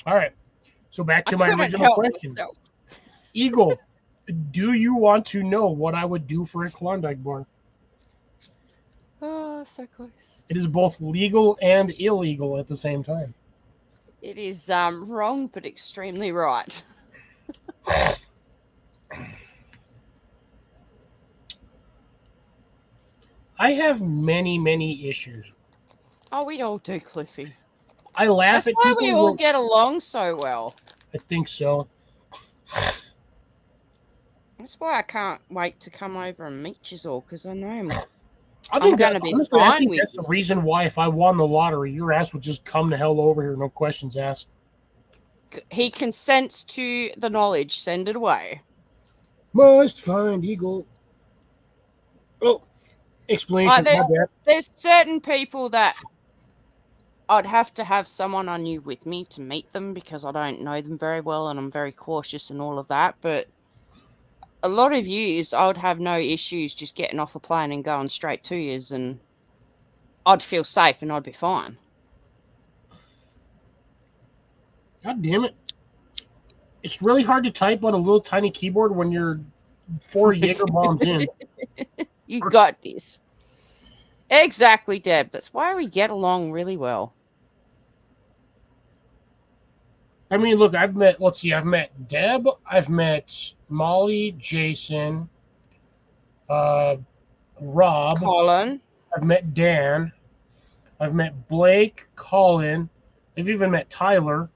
All right. So back to my original question. Myself. Eagle, do you want to know what I would do for a Klondike bar? Oh, so close. It is both legal and illegal at the same time. It is wrong, but extremely right. I have many, many issues. Oh, we all do, Cliffy. I laugh That's at why people. we all get along so well. I think so. That's why I can't wait to come over and meet you all, because I know I think gonna that, be honestly, I fine think with that's the this. reason why if I won the lottery, your ass would just come the hell over here, no questions asked. He consents to the knowledge. Send it away. Must find Eagle. Oh, explanation. Like, My bad. there's certain people that I'd have to have someone I knew with me to meet them because I don't know them very well and I'm very cautious and all of that. But a lot of yous, I would have no issues just getting off a plane and going straight to yous, and I'd feel safe and I'd be fine. God damn it. It's really hard to type on a little tiny keyboard when you're 4 Jaeger bombs in. You got this. Exactly, Deb. That's why we get along really well. I mean, look, I've met Deb, I've met Molly, Jason, Rob, Colin. I've met Dan, I've met Blake, Colin, I've even met Tyler.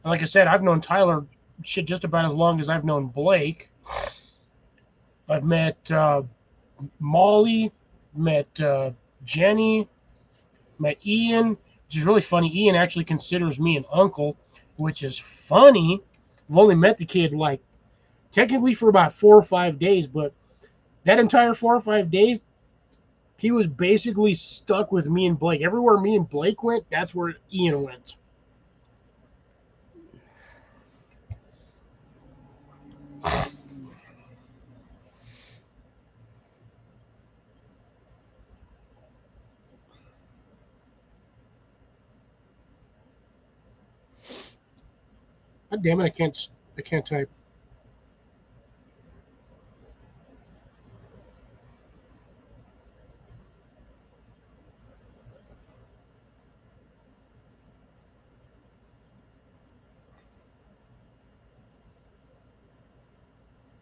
And like I said, I've known Tyler shit just about as long as I've known Blake. I've met Molly, met Jenny, met Ian, which is really funny. Ian actually considers me an uncle, which is funny. I've only met the kid like technically for about 4 or 5 days, but that entire 4 or 5 days, he was basically stuck with me and Blake. Everywhere me and Blake went, that's where Ian went. God damn it, I can't type.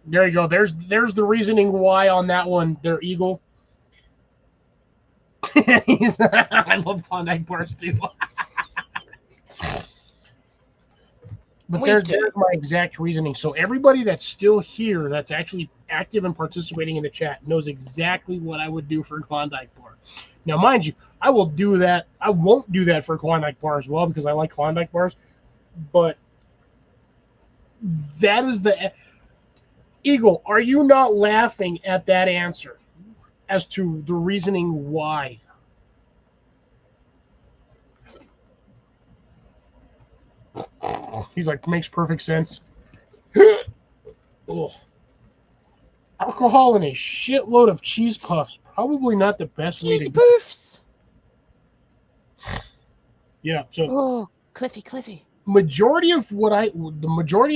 There you go. There's the reasoning why on that one. There, Eagle. I love Klondike bars too. But there's my exact reasoning. So everybody that's still here, that's actually active and participating in the chat, knows exactly what I would do for a Klondike bar. Now, mind you, I will do that. I won't do that for a Klondike bar as well because I like Klondike bars. But that is the Eagle. Are you not laughing at that answer as to the reasoning why? He's like, makes perfect sense. Oh. Alcohol and a shitload of cheese puffs. Probably not the best way Cheese to go. poofs. Yeah, so Oh Cliffy. the majority of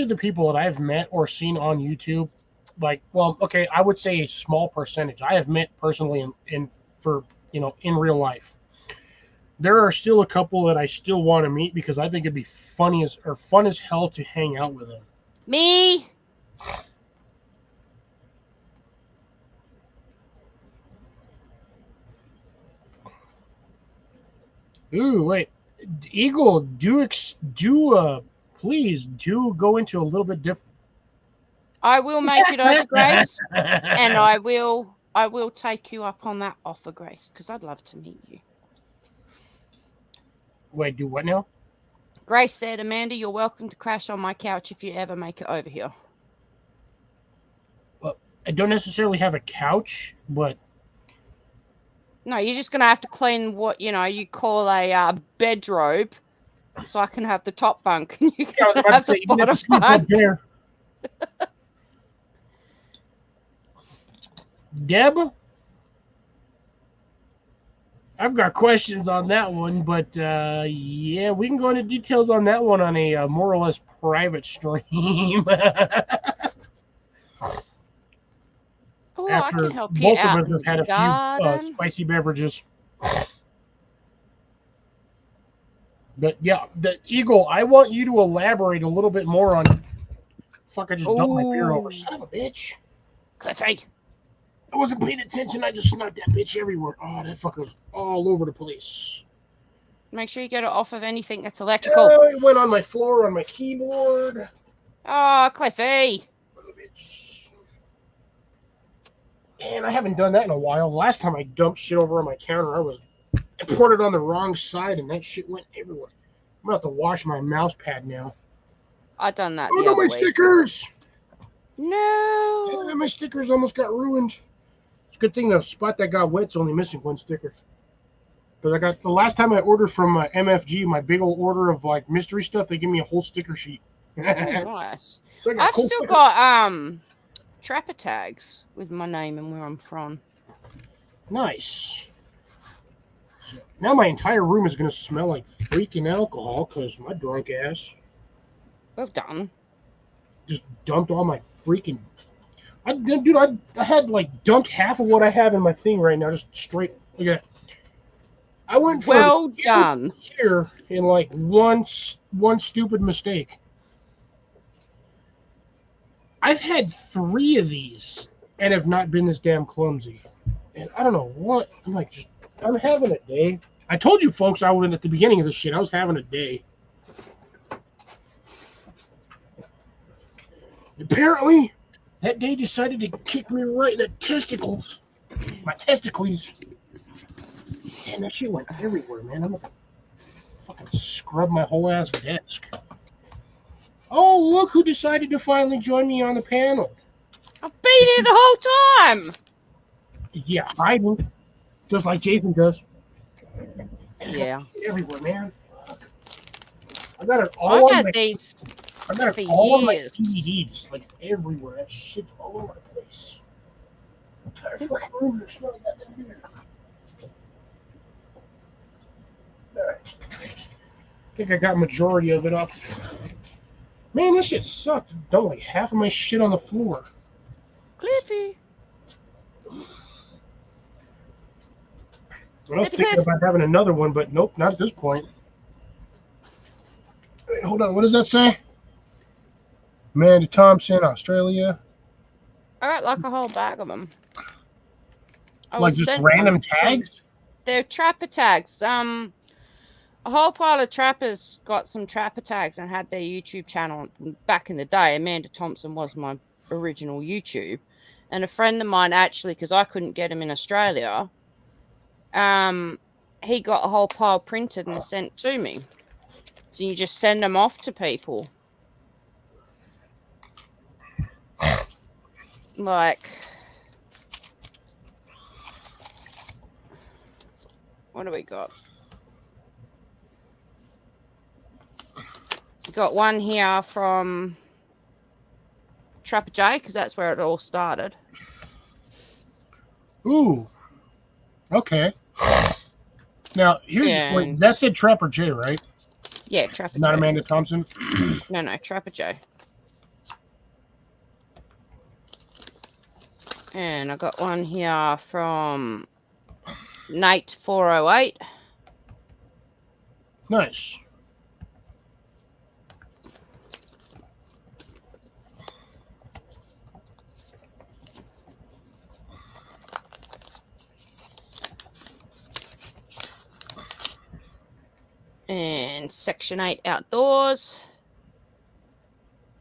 the people that I've met or seen on YouTube, like, well, okay, I would say a small percentage I have met personally in real life. There are still a couple that I still want to meet because I think it'd be fun as hell to hang out with them. Me? Ooh, wait, Eagle, please do go into a little bit different. I will make it over, Grace, and I will take you up on that offer, Grace, because I'd love to meet you. Wait, do what now? Grace said, Amanda, you're welcome to crash on my couch if you ever make it over here. Well, I don't necessarily have a couch, but No, you're just going to have to clean what, you call a bedrobe, so I can have the top bunk and you I was can about have to say, the you have to bottom sleep up bunk. there. Deb, I've got questions on that one, but yeah, we can go into details on that one on a more or less private stream. Oh, I After can help you both of out us in have had the a few garden. spicy beverages. But yeah, the Eagle, I want you to elaborate a little bit more on. Fuck, I just dumped my beer over. Ooh. Son of a bitch. Cliffy. I wasn't paying attention. I just knocked that bitch everywhere. Oh, that fucker's all over the place. Make sure you get it off of anything that's electrical. Oh, it went on my floor, on my keyboard. Oh, Cliffy. Son of a bitch. And I haven't done that in a while. The last time I dumped shit over on my counter, I poured it on the wrong side, and that shit went everywhere. I'm gonna have to wash my mouse pad now. I done that Oh the no, other my week. stickers! No. Yeah, my stickers almost got ruined. It's a good thing the spot that got wet's only missing one sticker. Because I got the last time I ordered from MFG, my big old order of like mystery stuff, they give me a whole sticker sheet. Oh, nice. So I got I've cool still stickers. got trapper tags with my name and where I'm from. Nice. So now my entire room is gonna smell like freaking alcohol because my drunk ass Well done. just dumped all my freaking. I had like dumped half of what I have in my thing right now, just straight. Look at that. I went from Well done. here in like one stupid mistake. I've had 3 of these and have not been this damn clumsy. And I don't know what. I'm having a day. I told you folks I was at the beginning of this shit. I was having a day. Apparently, that day decided to kick me right in the testicles. My testicles. And that shit went everywhere, man. I'm gonna fucking scrub my whole ass desk. Oh, look who decided to finally join me on the panel. I've been here the whole time. Yeah, hiding. Just like Jason does. Yeah. Everywhere, man. Fuck. I got it all I've on had my these I got for it all on my years. DVDs, like everywhere. That shit's all over the place. Entire fucking room is smelling goddamn beer. Alright. I think I got majority of it off. Man, this shit sucked. Dumped like half of my shit on the floor. Cliffy. I was thinking about having another one, but nope, not at this point. Wait, hold on, what does that say? Amanda Thompson, Australia. I got like a whole bag of them. Like just random tags? They're trapper tags. A whole pile of trappers got some trapper tags and had their YouTube channel back in the day. Amanda Thompson was my original YouTube. And a friend of mine actually, because I couldn't get him in Australia, he got a whole pile printed and sent to me. So you just send them off to people. Like, what do we got? We got one here from Trapper J, because that's where it all started. Ooh. Okay. Now, here's that said Trapper J, right? Yeah, Trapper Not Joe. Amanda Thompson. No, Trapper Joe. And I got one here from Nate 408. Nice. And Section 8 Outdoors.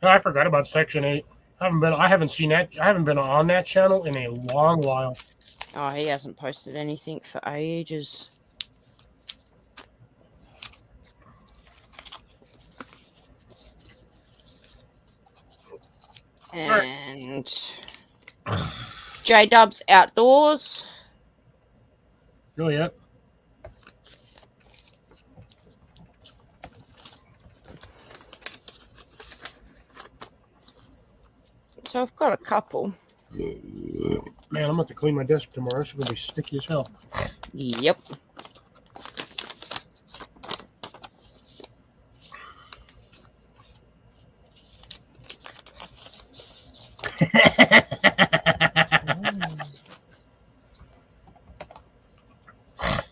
Oh, I forgot about Section 8. I haven't seen that. I haven't been on that channel in a long while. Oh, he hasn't posted anything for ages. And J Dubs Outdoors. Oh, yeah. So I've got a couple. Man, I'm going to clean my desk tomorrow. It's going to be sticky as hell. Yep.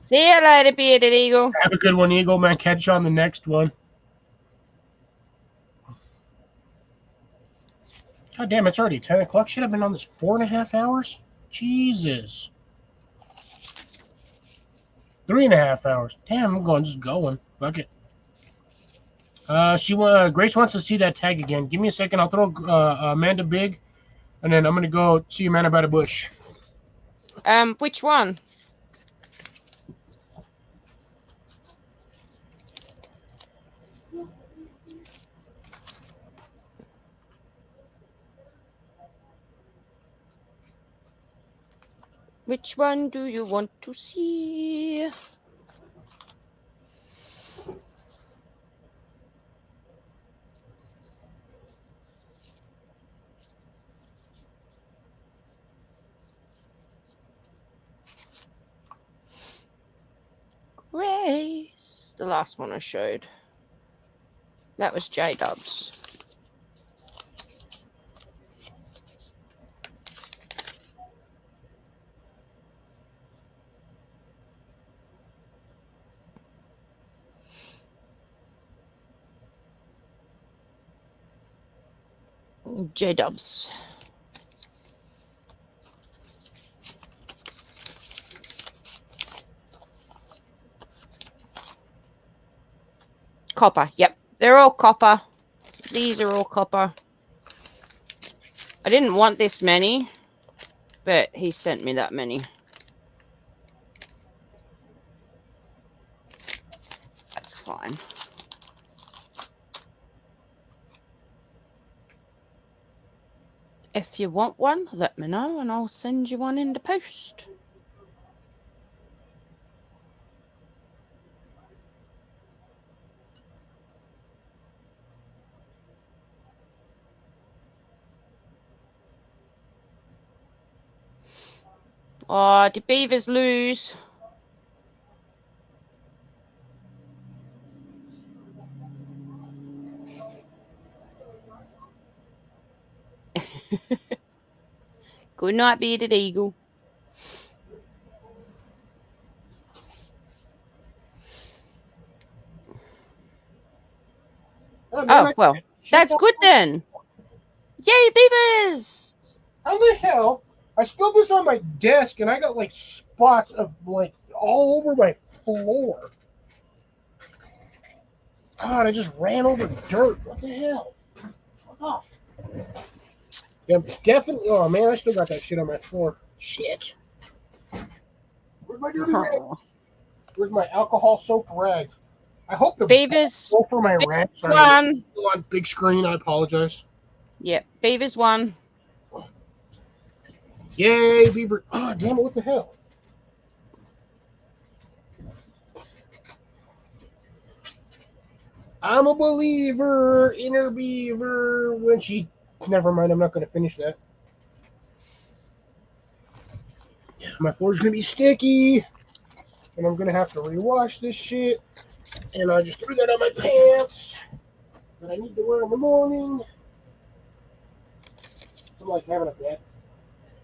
See you later, Bearded Eagle. Have a good one, Eagle, man. Catch you on the next one. God damn, it's already 10 o'clock. Should have been on this 4.5 hours? Jesus. 3.5 hours. Damn, I'm just going. Fuck it. Grace wants to see that tag again. Give me a second. I'll throw Amanda big, and then I'm gonna go see Amanda by the bush. Which one? Which one do you want to see? Grace. The last one I showed. That was J Dubs. J Dubs. Copper. Yep. They're all copper. These are all copper. I didn't want this many, but he sent me that many. That's fine. If you want one, let me know and I'll send you one in the post. Oh, did Beavers lose? Good night, Bearded Eagle. Oh, well, that's good then. Yay, Beavers! How the hell? I spilled this on my desk, and I got like spots of like all over my floor. God, I just ran over dirt. What the hell? Fuck off. Yeah, definitely. Oh man, I still got that shit on my floor. Shit. Where's my dirty rag? Where's my alcohol soaked rag? I hope the Beavers go for my rag. Sorry, won. on big screen. I apologize. Yep, Beavers won. Yay, Beaver! Oh damn it! What the hell? I'm a believer in her beaver when she. Never mind. I'm not going to finish that. My floor's going to be sticky, and I'm going to have to rewash this shit. And I just threw that on my pants that I need to wear in the morning. I'm like having a bad.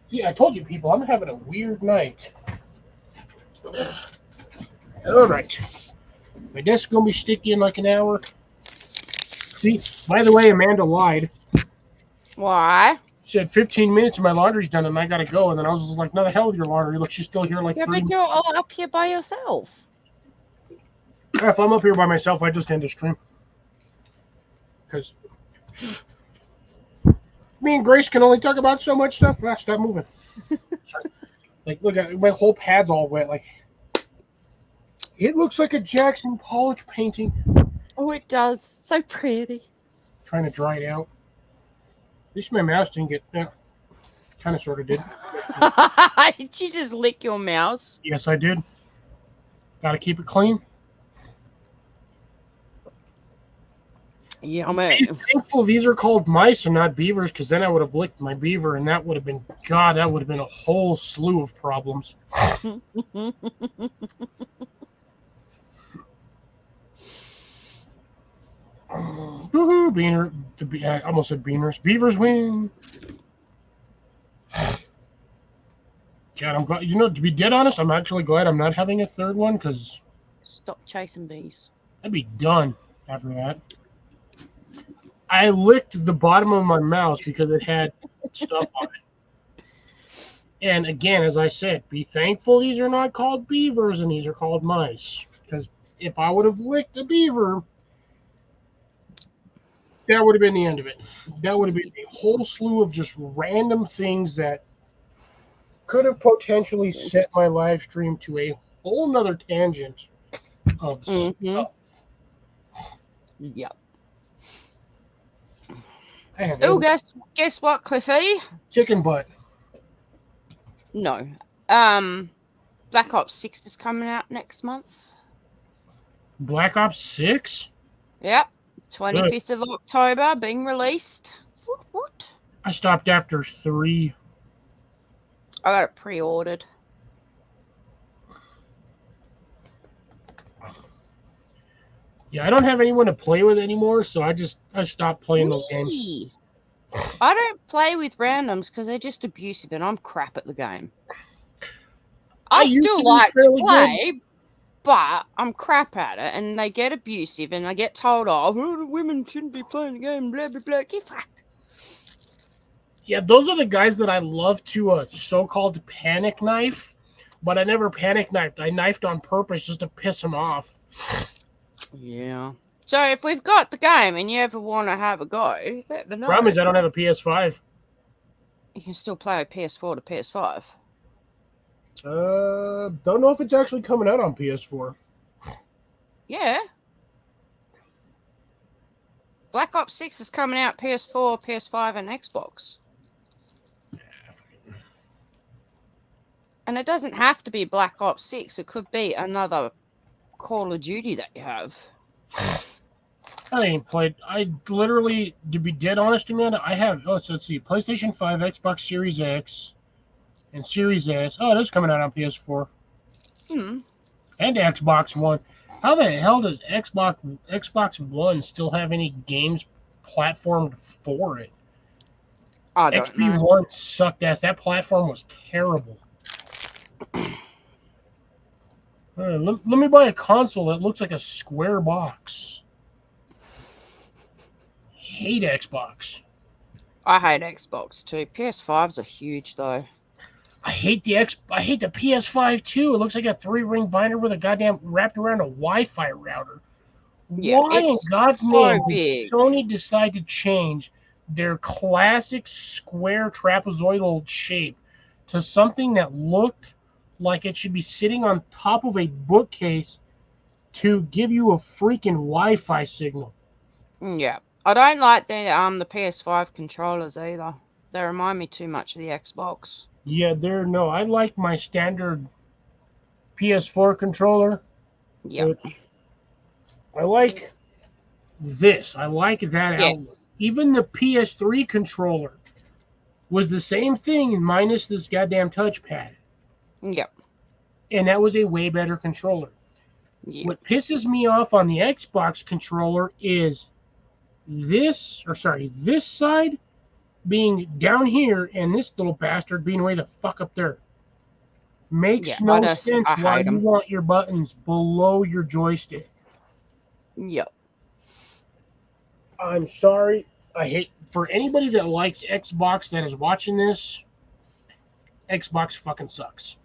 See, I told you people, I'm having a weird night. All right. My desk's going to be sticky in like an hour. See, by the way, Amanda lied. Why? She said 15 minutes and my laundry's done and I got to go. And then I was just like, no, the hell with your laundry. Look, she's still here in like Yeah, 30 but you're all up here by yourself. If I'm up here by myself, I just end to stream. Because me and Grace can only talk about so much stuff. Ah, stop moving. Sorry. Like, look at my whole pad's all wet. Like, it looks like a Jackson Pollock painting. Oh, it does. So pretty. Trying to dry it out. At least my mouse didn't get. Kind of, sort of did. Did you just lick your mouse? Yes, I did. Got to keep it clean. Yeah, I'm thankful these are called mice and not beavers, because then I would have licked my beaver, and that would have been, God, that would have been a whole slew of problems. Woohoo! Beaner, I almost said beaners. Beavers win. God, I'm glad. You know, to be dead honest, I'm actually glad I'm not having a third one, because Stop chasing bees. I'd be done after that. I licked the bottom of my mouse because it had stuff on it. And again, as I said, be thankful these are not called beavers and these are called mice. Because if I would have licked a beaver, that would have been the end of it. That would have been a whole slew of just random things that could have potentially set my live stream to a whole nother tangent of stuff. Yep. Oh, guess what, Cliffy? Chicken butt. No. Black Ops 6 is coming out next month. Black Ops 6? Yep. 25th of October, being released. What? I stopped after 3. I got it pre-ordered. Yeah, I don't have anyone to play with anymore, so I stopped playing those games. I don't play with randoms because they're just abusive, and I'm crap at the game. I still like to play, but I'm crap at it, and they get abusive, and I get told, "Oh, the women shouldn't be playing the game." Blah blah blah. Get fucked. Yeah, those are the guys that I love to so-called panic knife, but I never panic knifed. I knifed on purpose just to piss them off. Yeah. So if we've got the game and you ever want to have a go, let me know. Problem is I don't have a PS5. You can still play a PS4 to PS5. Don't know if it's actually coming out on PS4. Yeah. Black Ops 6 is coming out PS4, PS5, and Xbox. And it doesn't have to be Black Ops 6. It could be another Call of Duty that you have. I ain't played. I literally, to be dead honest, Amanda, I have. Oh, so let's see, PlayStation 5, Xbox Series X, and Series S. Oh, it is coming out on PS4 and Xbox One. How the hell does Xbox One still have any games platformed for it? I don't know. XP1 sucked ass. That platform was terrible. Let me buy a console that looks like a square box. Hate Xbox. I hate Xbox too. PS5s are huge though. I hate the PS5 too. It looks like a 3-ring binder with a goddamn wrapped around a Wi-Fi router. Yeah, why in God's name did big. Sony decide to change their classic square trapezoidal shape to something that looked like it should be sitting on top of a bookcase to give you a freaking Wi-Fi signal? Yeah. I don't like the PS5 controllers either. They remind me too much of the Xbox. Yeah, I like my standard PS4 controller. Yeah. I like this. I like that outlet. Even the PS3 controller was the same thing minus this goddamn touchpad. Yep. And that was a way better controller. Yeah. What pisses me off on the Xbox controller is this side being down here and this little bastard being way the fuck up there. Makes I no just sense I why hate you them. want your buttons below your joystick. Yep. I'm sorry. I hate for anybody that likes Xbox that is watching this. Xbox fucking sucks.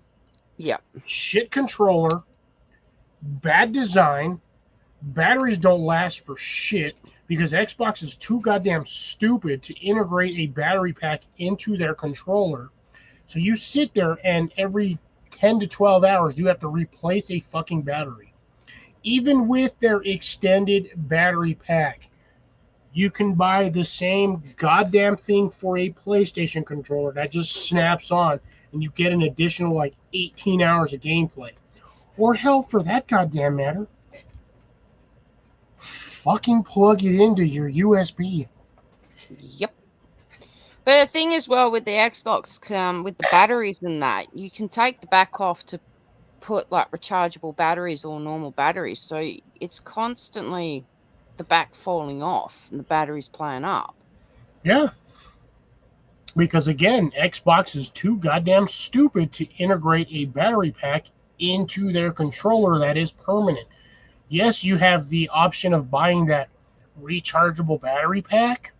Yep. Shit controller, bad design, batteries don't last for shit because Xbox is too goddamn stupid to integrate a battery pack into their controller. So you sit there and every 10 to 12 hours you have to replace a fucking battery. Even with their extended battery pack, you can buy the same goddamn thing for a PlayStation controller that just snaps on and you get an additional like 18 hours of gameplay. Or hell, for that goddamn matter, fucking plug it into your USB. Yep. But the thing is, well, with the Xbox, with the batteries and that, you can take the back off to put like rechargeable batteries or normal batteries. So it's constantly the back falling off and the batteries playing up. Yeah. Because again, Xbox is too goddamn stupid to integrate a battery pack into their controller that is permanent. Yes, you have the option of buying that rechargeable battery pack,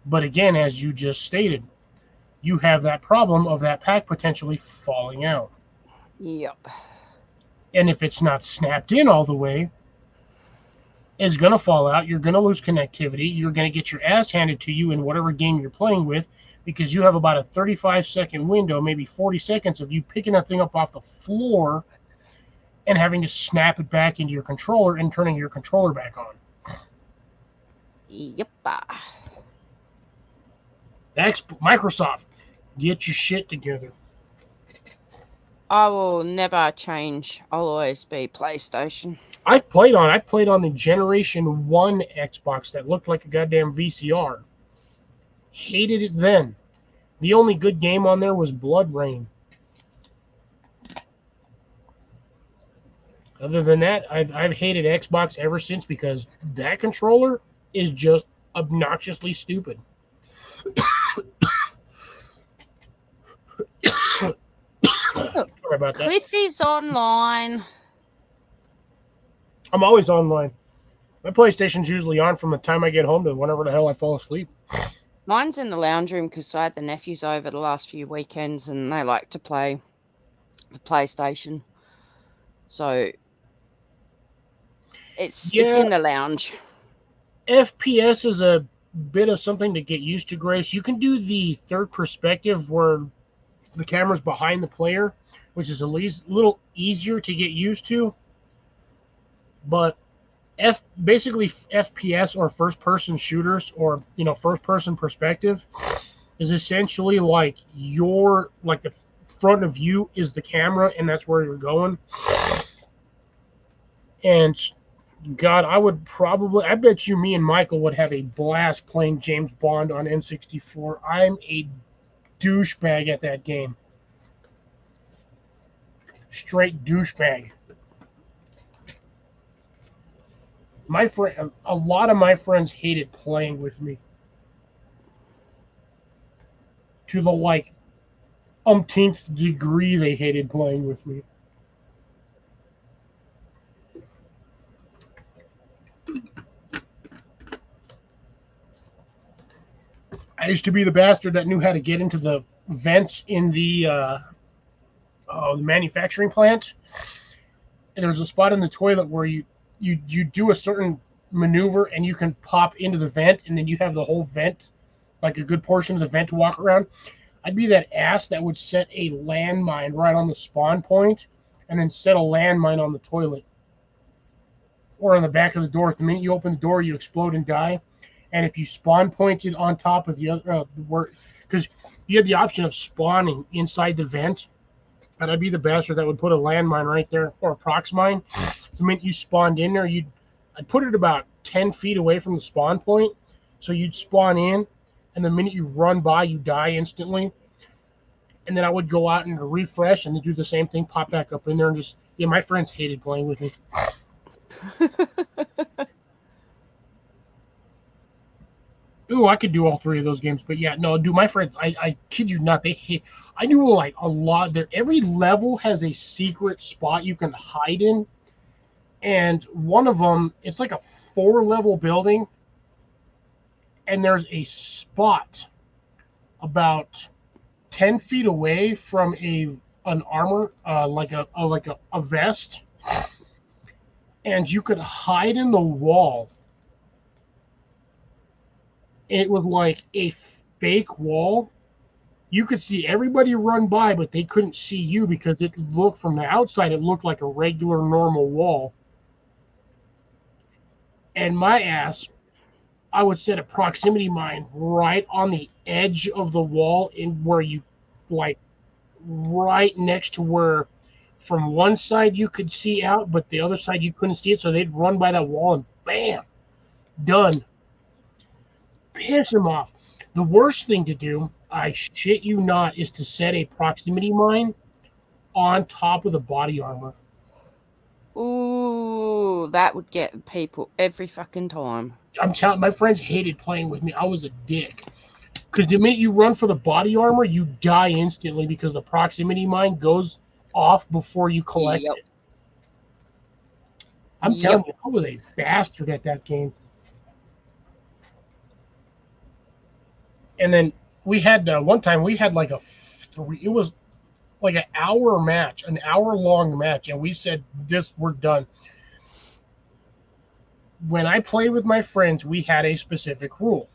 but again, as you just stated, you have that problem of that pack potentially falling out. Yep. And if it's not snapped in all the way, it's going to fall out. You're going to lose connectivity. You're going to get your ass handed to you in whatever game you're playing with because you have about a 35-second window, maybe 40 seconds of you picking that thing up off the floor and having to snap it back into your controller and turning your controller back on. Yep. Microsoft, get your shit together. I will never change. I'll always be PlayStation. I've played on the Generation 1 Xbox that looked like a goddamn VCR. Hated it then. The only good game on there was Blood Rain. Other than that, I've hated Xbox ever since because that controller is just obnoxiously stupid. Sorry about that. Cliffy's online. I'm always online. My PlayStation's usually on from the time I get home to whenever the hell I fall asleep. Mine's in the lounge room because I had the nephews over the last few weekends and they like to play the PlayStation. So it's in the lounge. FPS is a bit of something to get used to, Grace. You can do the third perspective where the camera's behind the player, which is at least a little easier to get used to. But basically FPS or first-person shooters or first-person perspective is essentially like the front of you is the camera and that's where you're going. And God, I bet you me and Michael would have a blast playing James Bond on N64. I'm a douchebag at that game. Straight douchebag. A lot of my friends hated playing with me. To the umpteenth degree they hated playing with me. I used to be the bastard that knew how to get into the vents in the manufacturing plant. And there's a spot in the toilet where you do a certain maneuver and you can pop into the vent and then you have the whole vent, like a good portion of the vent to walk around. I'd be that ass that would set a landmine right on the spawn point and then set a landmine on the toilet or on the back of the door. The minute you open the door, you explode and die. And if you spawn pointed on top of the other, because you had the option of spawning inside the vent, and I'd be the bastard that would put a landmine right there or a prox mine. The minute you spawned in there, I'd put it about 10 feet away from the spawn point, so you'd spawn in, and the minute you run by, you die instantly. And then I would go out and refresh and do the same thing, pop back up in there and just Yeah, my friends hated playing with me. Ooh, I could do all three of those games, but yeah, no, dude, my friends, I kid you not, they hate. I do like a lot there. Every level has a secret spot you can hide in, and one of them, it's like a 4-level building, and there's a spot about 10 feet away from an armor, like a vest, and you could hide in the wall. It was like a fake wall. You could see everybody run by, but they couldn't see you because it looked from the outside, it looked like a regular normal wall. And my ass, I would set a proximity mine right on the edge of the wall in where you like right next to where from one side you could see out, but the other side you couldn't see it. So they'd run by that wall and bam, done. Piss them off. The worst thing to do, I shit you not, is to set a proximity mine on top of the body armor. Ooh, that would get people every fucking time. I'm telling my friends hated playing with me. I was a dick. Because the minute you run for the body armor, you die instantly because the proximity mine goes off before you collect Yep. it. I'm telling you, I was a bastard at that game. And then we had one time we had like it was like an hour match, an hour long match, and we said this, we're done. When I played with my friends, we had a specific rule.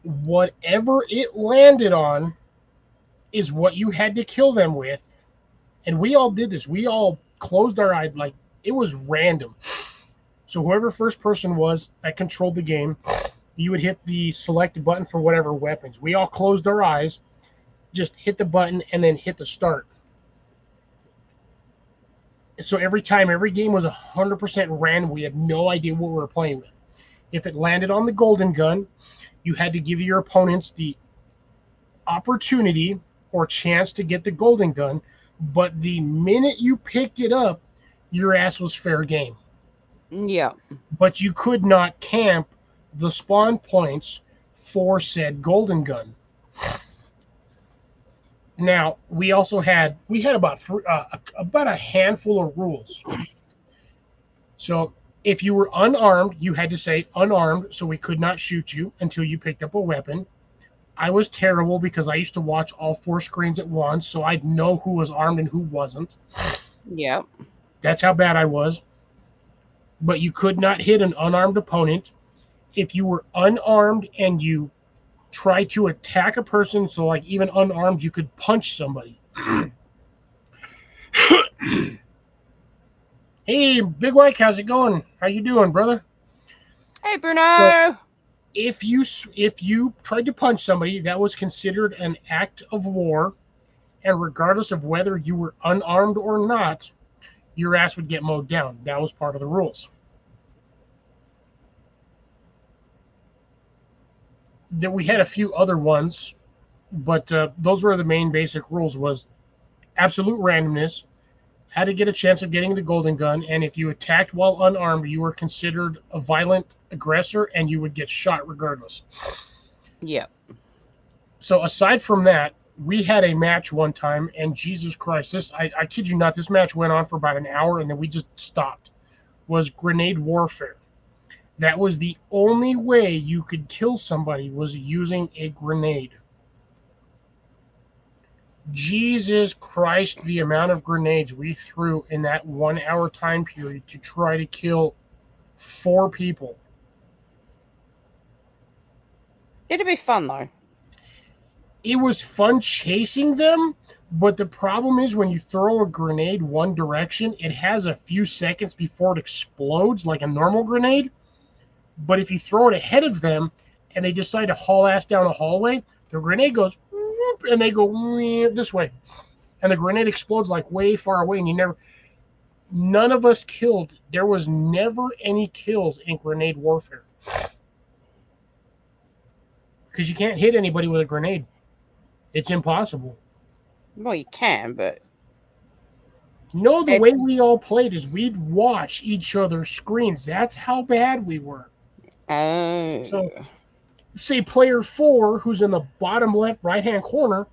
Whatever it landed on is what you had to kill them with. And we all did this. We all closed our eyes, like it was random. So whoever first person was that controlled the game, you would hit the select button for whatever weapons. We all closed our eyes, just hit the button, and then hit the start. So every time, every game was 100% random. We had no idea what we were playing with. If it landed on the golden gun, you had to give your opponents the opportunity or chance to get the golden gun. But the minute you picked it up, your ass was fair game. Yeah. But you could not camp the spawn points for said golden gun. Now we also had about a handful of rules. So if you were unarmed, you had to say unarmed, so we could not shoot you until you picked up a weapon. I was terrible because I used to watch all 4 screens at once, so I'd know who was armed and who wasn't. Yeah. That's how bad I was. But you could not hit an unarmed opponent. If you were unarmed and you try to attack a person, so like even unarmed, you could punch somebody. Hey, Big Mike, how's it going? How you doing, brother? Hey, Bruno. So, if you tried to punch somebody, that was considered an act of war, and regardless of whether you were unarmed or not, your ass would get mowed down. That was part of the rules. Then we had a few other ones, but those were the main basic rules. Was absolute randomness, had to get a chance of getting the golden gun, and if you attacked while unarmed, you were considered a violent aggressor and you would get shot regardless. Yeah. So aside from that, we had a match one time, and Jesus Christ, I kid you not, this match went on for about an hour and then we just stopped. Was grenade warfare. That was the only way you could kill somebody, was using a grenade. Jesus Christ, the amount of grenades we threw in that 1 hour time period to try to kill 4 people. It'd be fun though. It was fun chasing them, but the problem is when you throw a grenade one direction, it has a few seconds before it explodes like a normal grenade. But if you throw it ahead of them and they decide to haul ass down a hallway, the grenade goes whoop, and they go this way. And the grenade explodes like way far away, and none of us killed. There was never any kills in grenade warfare. Because you can't hit anybody with a grenade. It's impossible. Well, you can, but No, the way It's- we all played is we'd watch each other's screens. That's how bad we were. Oh. So, say player 4, who's in the bottom left right-hand corner,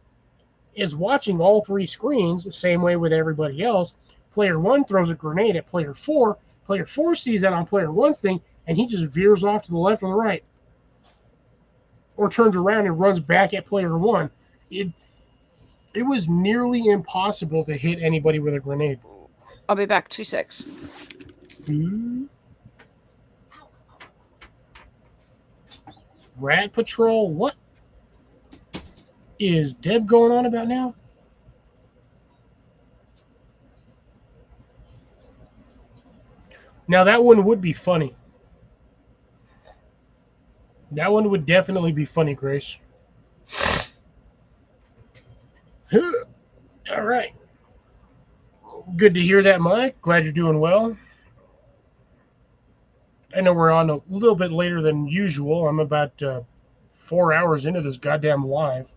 is watching all 3 screens the same way with everybody else. Player 1 throws a grenade at player 4. Player 4 sees that on player 1's thing, and he just veers off to the left or the right. Or turns around and runs back at player 1. It was nearly impossible to hit anybody with a grenade. I'll be back 2 secs. Rat Patrol, what is Deb going on about now? Now that one would be funny. That one would definitely be funny, Grace. All right. Good to hear that, Mike. Glad you're doing well. I know we're on a little bit later than usual. I'm about 4 hours into this goddamn live,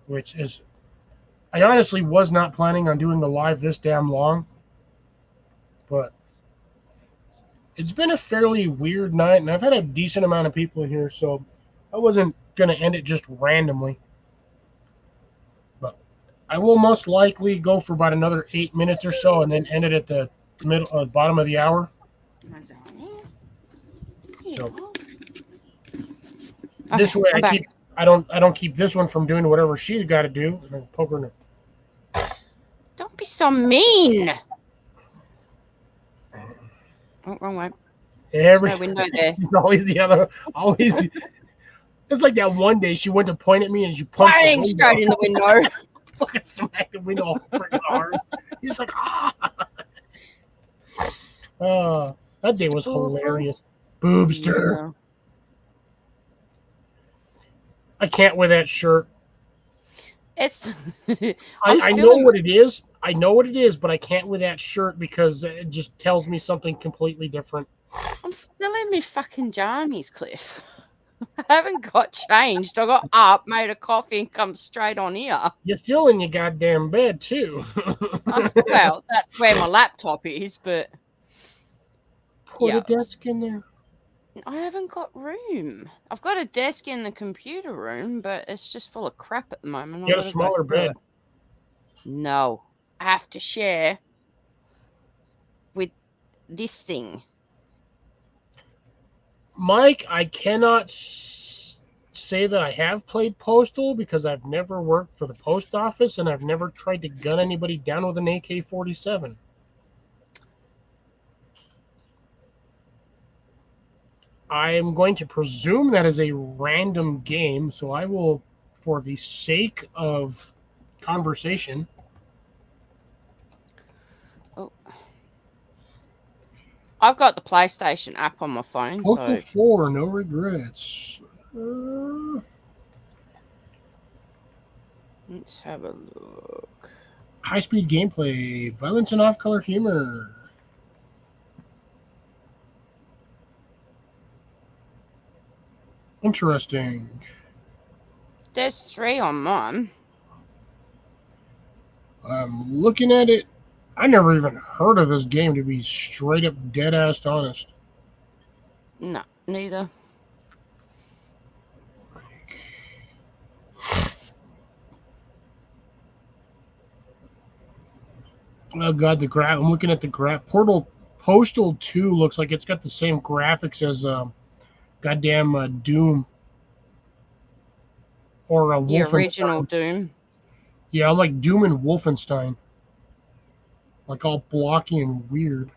which is, I honestly was not planning on doing the live this damn long, but it's been a fairly weird night, and I've had a decent amount of people in here, so I wasn't going to end it just randomly. But I will most likely go for about another 8 minutes or so, and then end it at the bottom of the hour. So this way, I don't keep this one from doing whatever she's got to do, and I poke her in the... Don't be so mean. Oh, wrong way. There's no window there. It's always the other. Always. It's like that one day she went to point at me and she punched the window. Straight in the window. Fucking smacked the window all freaking hard. He's like, ah. That day was hilarious. Boobster. Yeah. I can't wear that shirt. It's. I know what it is. I know what it is, but I can't wear that shirt because it just tells me something completely different. I'm still in my fucking jammies, Cliff. I haven't got changed. I got up, made a coffee, and come straight on here. You're still in your goddamn bed, too. Well, that's where my laptop is, but... Put a desk in there. I haven't got room. I've got a desk in the computer room, but it's just full of crap at the moment. Get a smaller bed. No. I have to share with this thing. Mike, I cannot say that I have played Postal because I've never worked for the post office and I've never tried to gun anybody down with an AK-47. I am going to presume that is a random game, so I will, for the sake of conversation... Oh. I've got the PlayStation app on my phone. Postal so 4, no regrets. Let's have a look. High-speed gameplay, violence and off-color humor. Interesting. There's 3 on mine. I'm looking at it. I never even heard of this game, to be straight up dead-ass honest. No, neither. Oh god, I'm looking at the Postal 2 looks like it's got the same graphics as goddamn Doom. Or Wolfenstein. The original Doom. Yeah, I'm like Doom and Wolfenstein. Like all blocky and weird.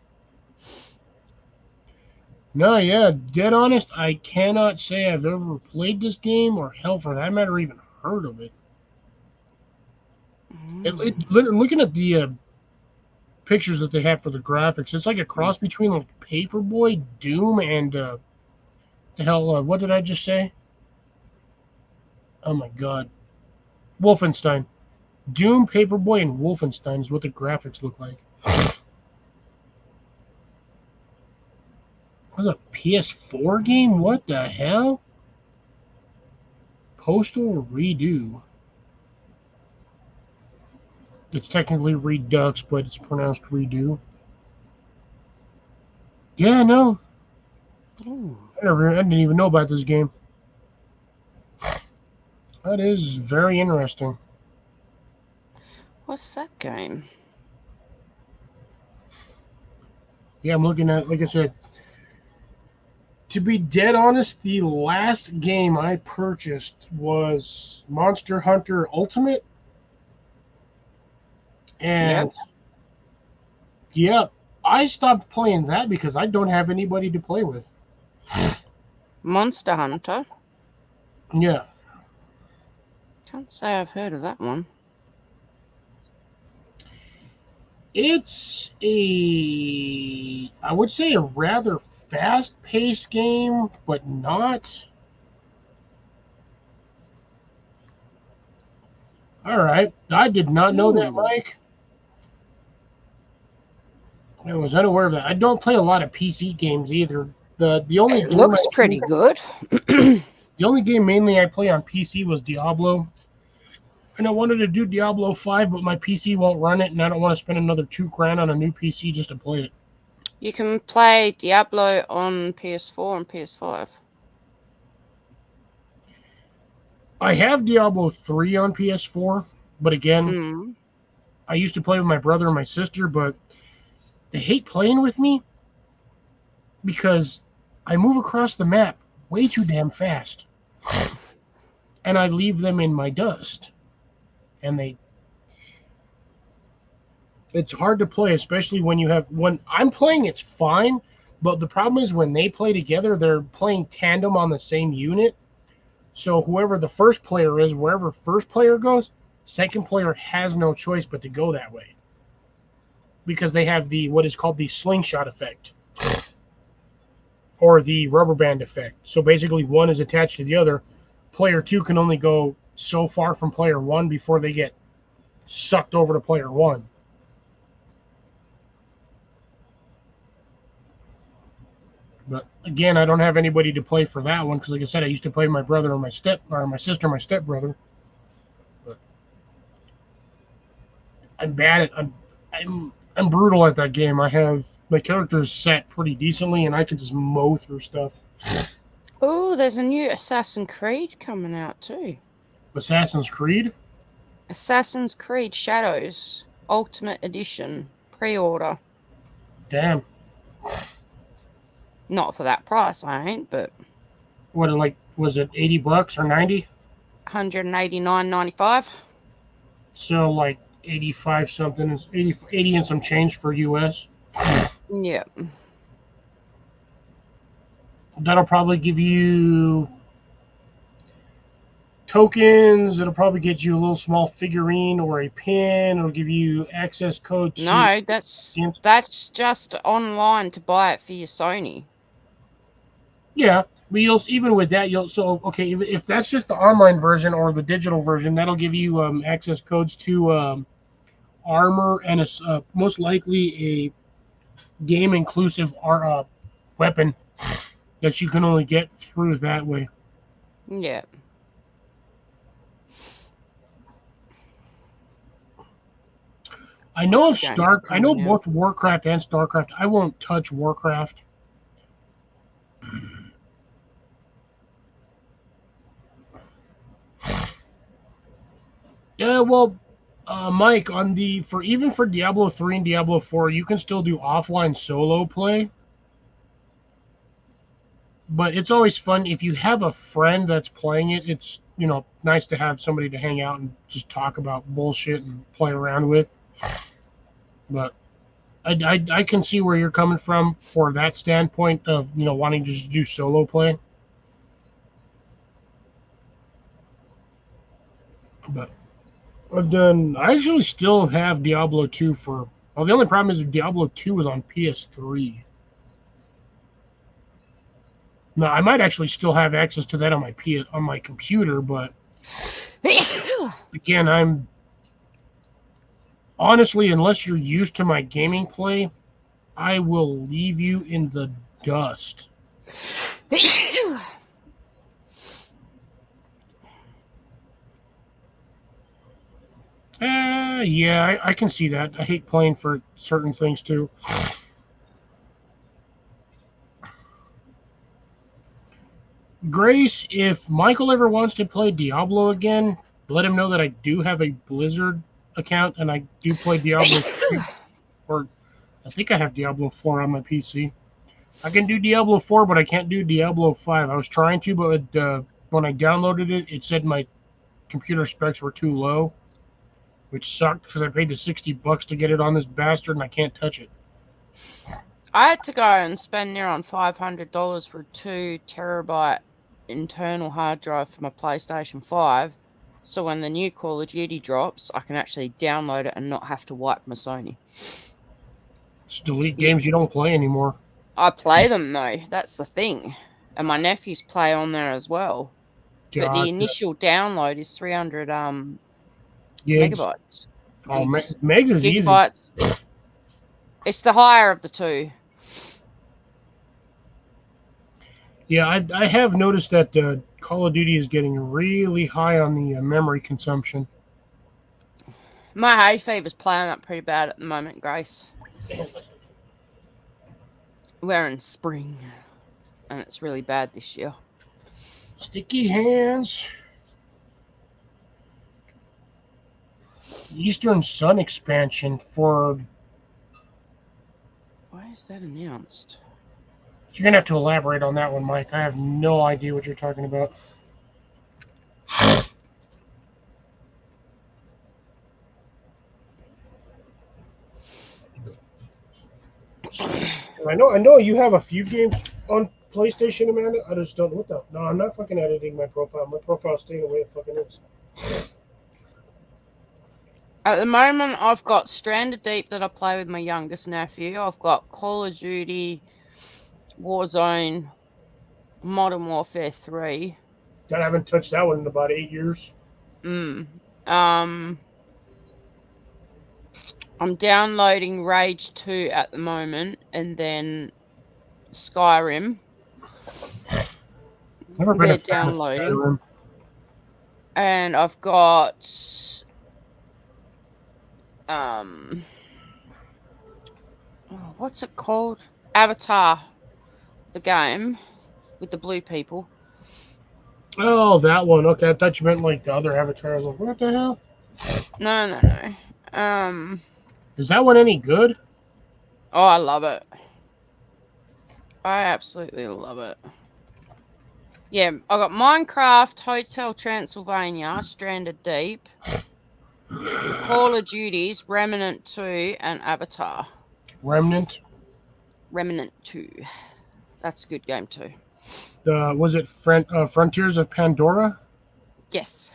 No, yeah, dead honest, I cannot say I've ever played this game, or hell for that matter, even heard of it. Looking at the pictures that they have for the graphics, it's like a cross between like Paperboy, Doom, and the hell, what did I just say? Oh my god. Wolfenstein. Doom, Paperboy, and Wolfenstein is what the graphics look like. What's a PS4 game? What the hell? Postal Redo. It's technically Redux, but it's pronounced Redo. Yeah, no. Ooh. I didn't even know about this game. That is very interesting. What's that game? Yeah, I'm looking at, like I said, to be dead honest, the last game I purchased was Monster Hunter Ultimate. And yeah, I stopped playing that because I don't have anybody to play with. Monster Hunter. Yeah. Can't say I've heard of that one. It's I would say a rather fast-paced game, but not. All right. I did not know that, Ooh. Mike. I was unaware of that. I don't play a lot of PC games either. The only It game looks pretty good. the only game mainly I play on PC was Diablo. And I wanted to do Diablo 5, but my PC won't run it, and I don't want to spend another $2,000 on a new PC just to play it. You can play Diablo on PS4 and PS5. I have Diablo 3 on PS4, but again, Mm. I used to play with my brother and my sister, but they hate playing with me because I move across the map way too damn fast. And I leave them in my dust. And it's hard to play, especially when I'm playing, it's fine, but the problem is when they play together, they're playing tandem on the same unit. So whoever the first player is, wherever first player goes, second player has no choice but to go that way. Because they have what is called the slingshot effect. Or the rubber band effect. So basically one is attached to the other. Player 2 can only go so far from player 1 before they get sucked over to player 1. But again, I don't have anybody to play for that one because, like I said, I used to play with my brother or my sister, my stepbrother. But I'm bad at I'm brutal at that game. I have my characters set pretty decently, and I can just mow through stuff. Oh, there's a new Assassin's Creed coming out too. Assassin's Creed. Assassin's Creed Shadows Ultimate Edition pre-order. Damn. Not for that price, I ain't, but What, like, was it $80 or 90? $189.95. So like 85 something, 80 and some change for US. Yeah. That'll probably give you tokens. It'll probably get you a little small figurine or a pin. It'll give you access code to. No, that's just online to buy it for your Sony. Yeah, but even with that, okay, if that's just the online version or the digital version, that'll give you access codes to armor and most likely a game inclusive weapon that you can only get through that way. Yeah. I know of Games I know coming out. both Warcraft and StarCraft. I won't touch Warcraft. Yeah, well, Mike, for Diablo 3 and Diablo 4, you can still do offline solo play. But it's always fun if you have a friend that's playing it. It's nice to have somebody to hang out and just talk about bullshit and play around with. But I can see where you're coming from for that standpoint of wanting to just do solo play. But I actually still have Diablo 2 for. Well, the only problem is Diablo 2 was on PS3. No, I might actually still have access to that on my computer, but again, I'm honestly, unless you're used to my gaming play, I will leave you in the dust. Yeah, I can see that. I hate playing for certain things too. Grace, if Michael ever wants to play Diablo again, let him know that I do have a Blizzard account and I do play Diablo 3, or I think I have Diablo 4 on my PC. I can do Diablo 4, but I can't do Diablo 5. I was trying to, but when I downloaded it, it said my computer specs were too low, which sucked because I paid the $60 to get it on this bastard and I can't touch it. I had to go and spend near on $500 for a 2 terabyte internal hard drive for my PlayStation 5. So when the new Call of Duty drops, I can actually download it and not have to wipe my Sony. Just delete Yeah. games you don't play anymore. I play them though, that's the thing. And my nephews play on there as well. But the God, initial download is 300 gigs. megabytes. Oh, Gigs. Megs is easy. Gigabytes. It's the higher of the two. Yeah, I have noticed that Call of Duty is getting really high on the memory consumption. My hay fever's playing up pretty bad at the moment, Grace. We're in spring, and it's really bad this year. Sticky hands. Eastern Sun expansion for. Why is that announced? You're gonna have to elaborate on that one, Mike. I have no idea what you're talking about. I know you have a few games on PlayStation, Amanda. I just don't know what the. No, I'm not fucking editing my profile. My profile's staying the way it fucking is. At the moment, I've got Stranded Deep that I play with my youngest nephew. I've got Call of Duty, Warzone, Modern Warfare 3. God, I haven't touched that one in about 8 years. I'm downloading Rage 2 at the moment, and then Skyrim. Never been They're a fan of downloading. Skyrim. And I've got what's it called? Avatar, the game with the blue people. Oh, that one. Okay, I thought you meant like the other Avatar. I was like, what the hell? No. Is that one any good? Oh, I love it. I absolutely love it. Yeah, I got Minecraft, Hotel Transylvania, Stranded Deep, Call of Duties, Remnant 2, and Avatar. Remnant. Remnant 2. That's a good game too. Was it Frontiers of Pandora? Yes.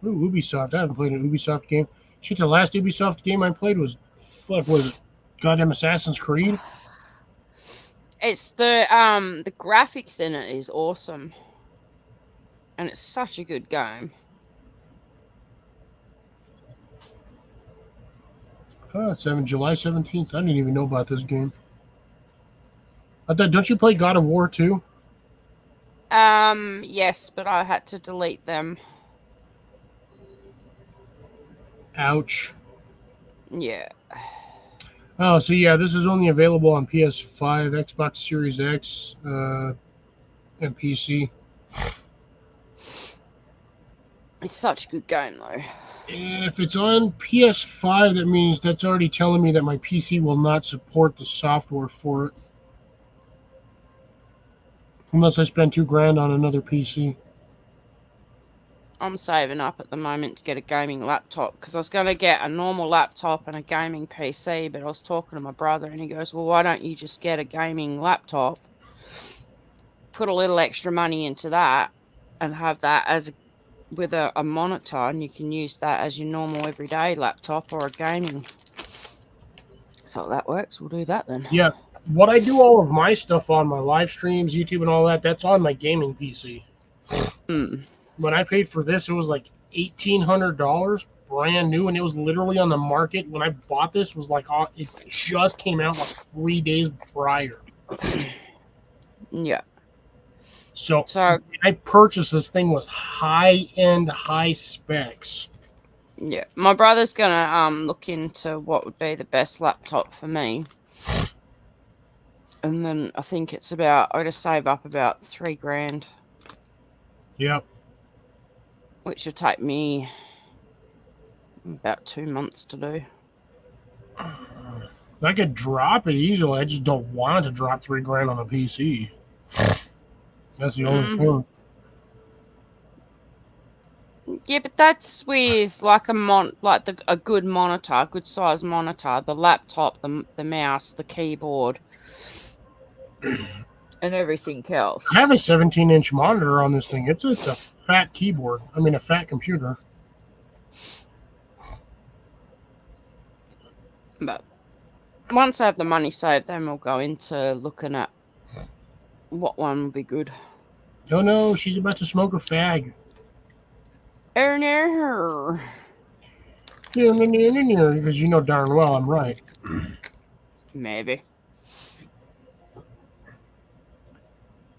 Ooh, Ubisoft. I haven't played an Ubisoft game. Shit, the last Ubisoft game I played was, what was it? Goddamn Assassin's Creed? It's the graphics in it is awesome. And it's such a good game. Oh, it's July 17th. I didn't even know about this game. I thought, don't you play God of War too? Yes, but I had to delete them. Ouch. Yeah. Oh, so yeah, this is only available on PS5, Xbox Series X, and PC. It's such a good game, though. If it's on PS5, that means that's already telling me that my PC will not support the software for it. Unless I spend $2,000 on another PC. I'm saving up at the moment to get a gaming laptop because I was going to get a normal laptop and a gaming PC, but I was talking to my brother and he goes, well, why don't you just get a gaming laptop, put a little extra money into that, and have that as with a monitor, and you can use that as your normal everyday laptop or a gaming. So that works. We'll do that then. Yeah. What I do all of my stuff on, my live streams, YouTube and all that, that's on my gaming PC. When I paid for this, it was like $1,800, brand new, and it was literally on the market. When I bought this, was like it just came out like 3 days prior. Yeah. So when I purchased this thing was high-end, high specs. Yeah, my brother's gonna look into what would be the best laptop for me, and then I think it's about I gotta save up about $3,000, Yep. which will take me about 2 months to do. I could drop it easily. I just don't want to drop $3,000 on a PC. That's the only thing. Yeah, but that's with like a good monitor, a good size monitor, the laptop, the mouse, the keyboard, and everything else. I have a 17-inch monitor on this thing. It's a fat keyboard. I mean, a fat computer. But once I have the money saved, then we'll go into looking at what one would be good. Oh no, she's about to smoke a fag. Oh no. Because you know darn well I'm right. Maybe.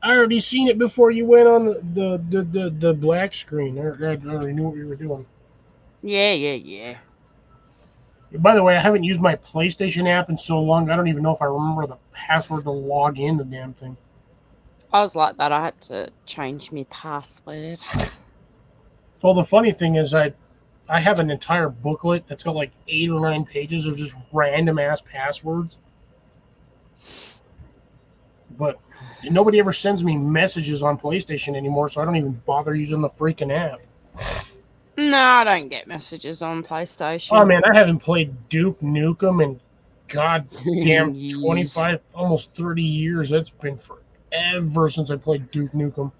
I already seen it before you went on the black screen. I already knew what you were doing. Yeah. By the way, I haven't used my PlayStation app in so long, I don't even know if I remember the password to log in the damn thing. I was like that. I had to change my password. Well, the funny thing is I have an entire booklet that's got like 8 or 9 pages of just random ass passwords. But nobody ever sends me messages on PlayStation anymore, so I don't even bother using the freaking app. No, I don't get messages on PlayStation. Oh man, I haven't played Duke Nukem in goddamn Years. 25, almost 30 years. That's been forever since I played Duke Nukem.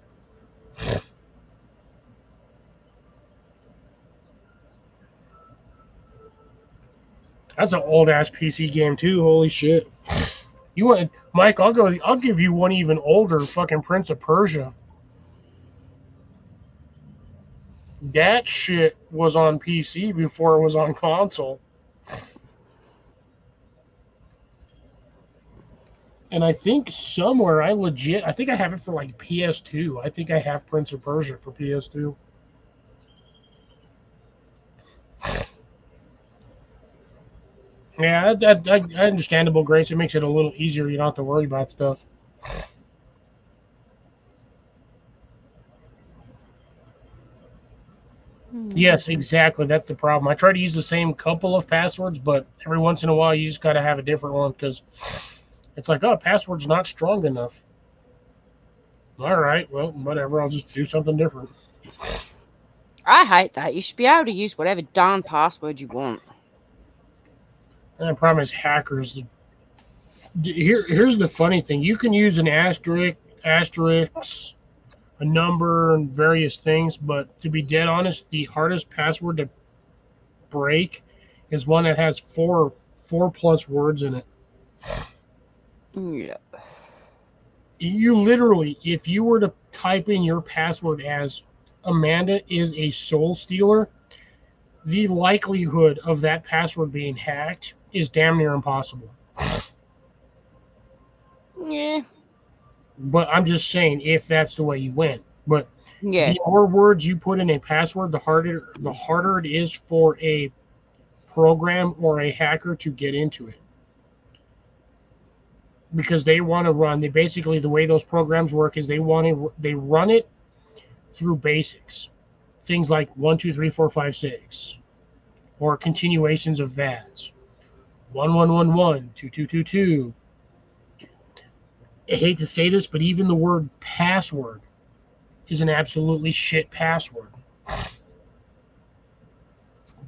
That's an old ass PC game too. Holy shit! You want Mike? I'll give you one even older. Fucking Prince of Persia. That shit was on PC before it was on console. And I think somewhere I think I have it for like PS2. I think I have Prince of Persia for PS2. Yeah, understandable, Grace. It makes it a little easier. You don't have to worry about stuff. Yes, exactly. That's the problem. I try to use the same couple of passwords, but every once in a while you just got to have a different one because it's like, oh, password's not strong enough. All right, well, whatever. I'll just do something different. I hate that. You should be able to use whatever darn password you want. And the problem is hackers. Here's the funny thing. You can use an asterisk, a number, and various things, but to be dead honest, the hardest password to break is one that has four plus words in it. Yeah. You literally, if you were to type in your password as Amanda is a soul stealer, the likelihood of that password being hacked is damn near impossible. Yeah. But I'm just saying, if that's the way you went. But Yeah. the more words you put in a password, the harder it is for a program or a hacker to get into it. Because they want to run, basically the way those programs work is they run it through basics. Things like 1, 2, 3, 4, 5, 6. Or continuations of that. 1, 1, 1, 1, 2, 2, 2, 2. I hate to say this, but even the word password is an absolutely shit password.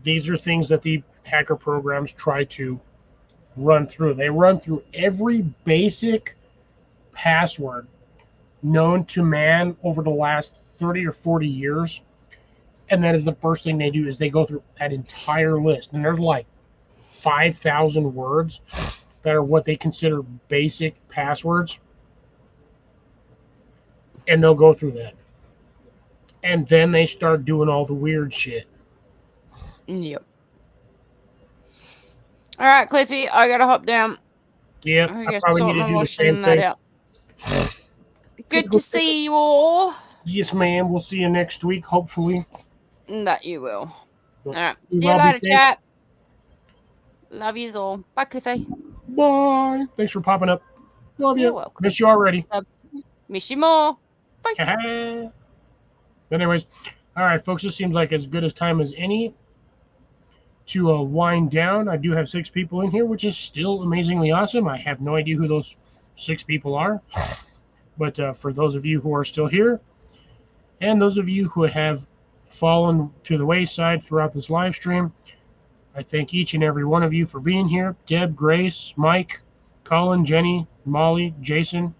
These are things that the hacker programs try to run through. They run through every basic password known to man over the last 30 or 40 years. And that is the first thing they do is they go through that entire list. And there's like 5,000 words that are what they consider basic passwords. And they'll go through that. And then they start doing all the weird shit. Yep. All right, Cliffy, I gotta hop down. Yep, I probably need to do the same thing. Good to see you all. Yes, ma'am. We'll see you next week, hopefully. That you will. All right. You See you all be later, safe. chat. Love yous all. Bye, Cliffy. Bye. Thanks for popping up. Love You're you. welcome. Miss you already. Miss you more. Anyways, all right, folks. This seems like as good as time as any to wind down. I do have 6 people in here, which is still amazingly awesome. I have no idea who those 6 people are, but for those of you who are still here, and those of you who have fallen to the wayside throughout this live stream, I thank each and every one of you for being here. Deb, Grace, Mike, Colin, Jenny, Molly, Jason,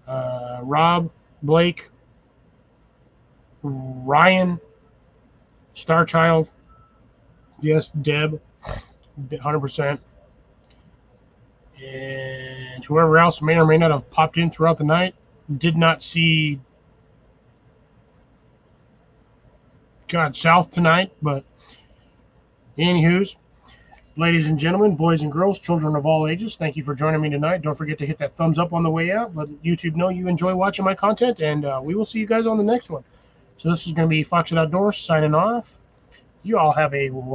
Rob, Blake, Ryan, Starchild, yes, Deb, 100%, and whoever else may or may not have popped in throughout the night. Did not see God South tonight, but anywho's, ladies and gentlemen, boys and girls, children of all ages, thank you for joining me tonight. Don't forget to hit that thumbs up on the way out. Let YouTube know you enjoy watching my content, and we will see you guys on the next one. So this is going to be Fox Outdoors signing off. You all have a wonderful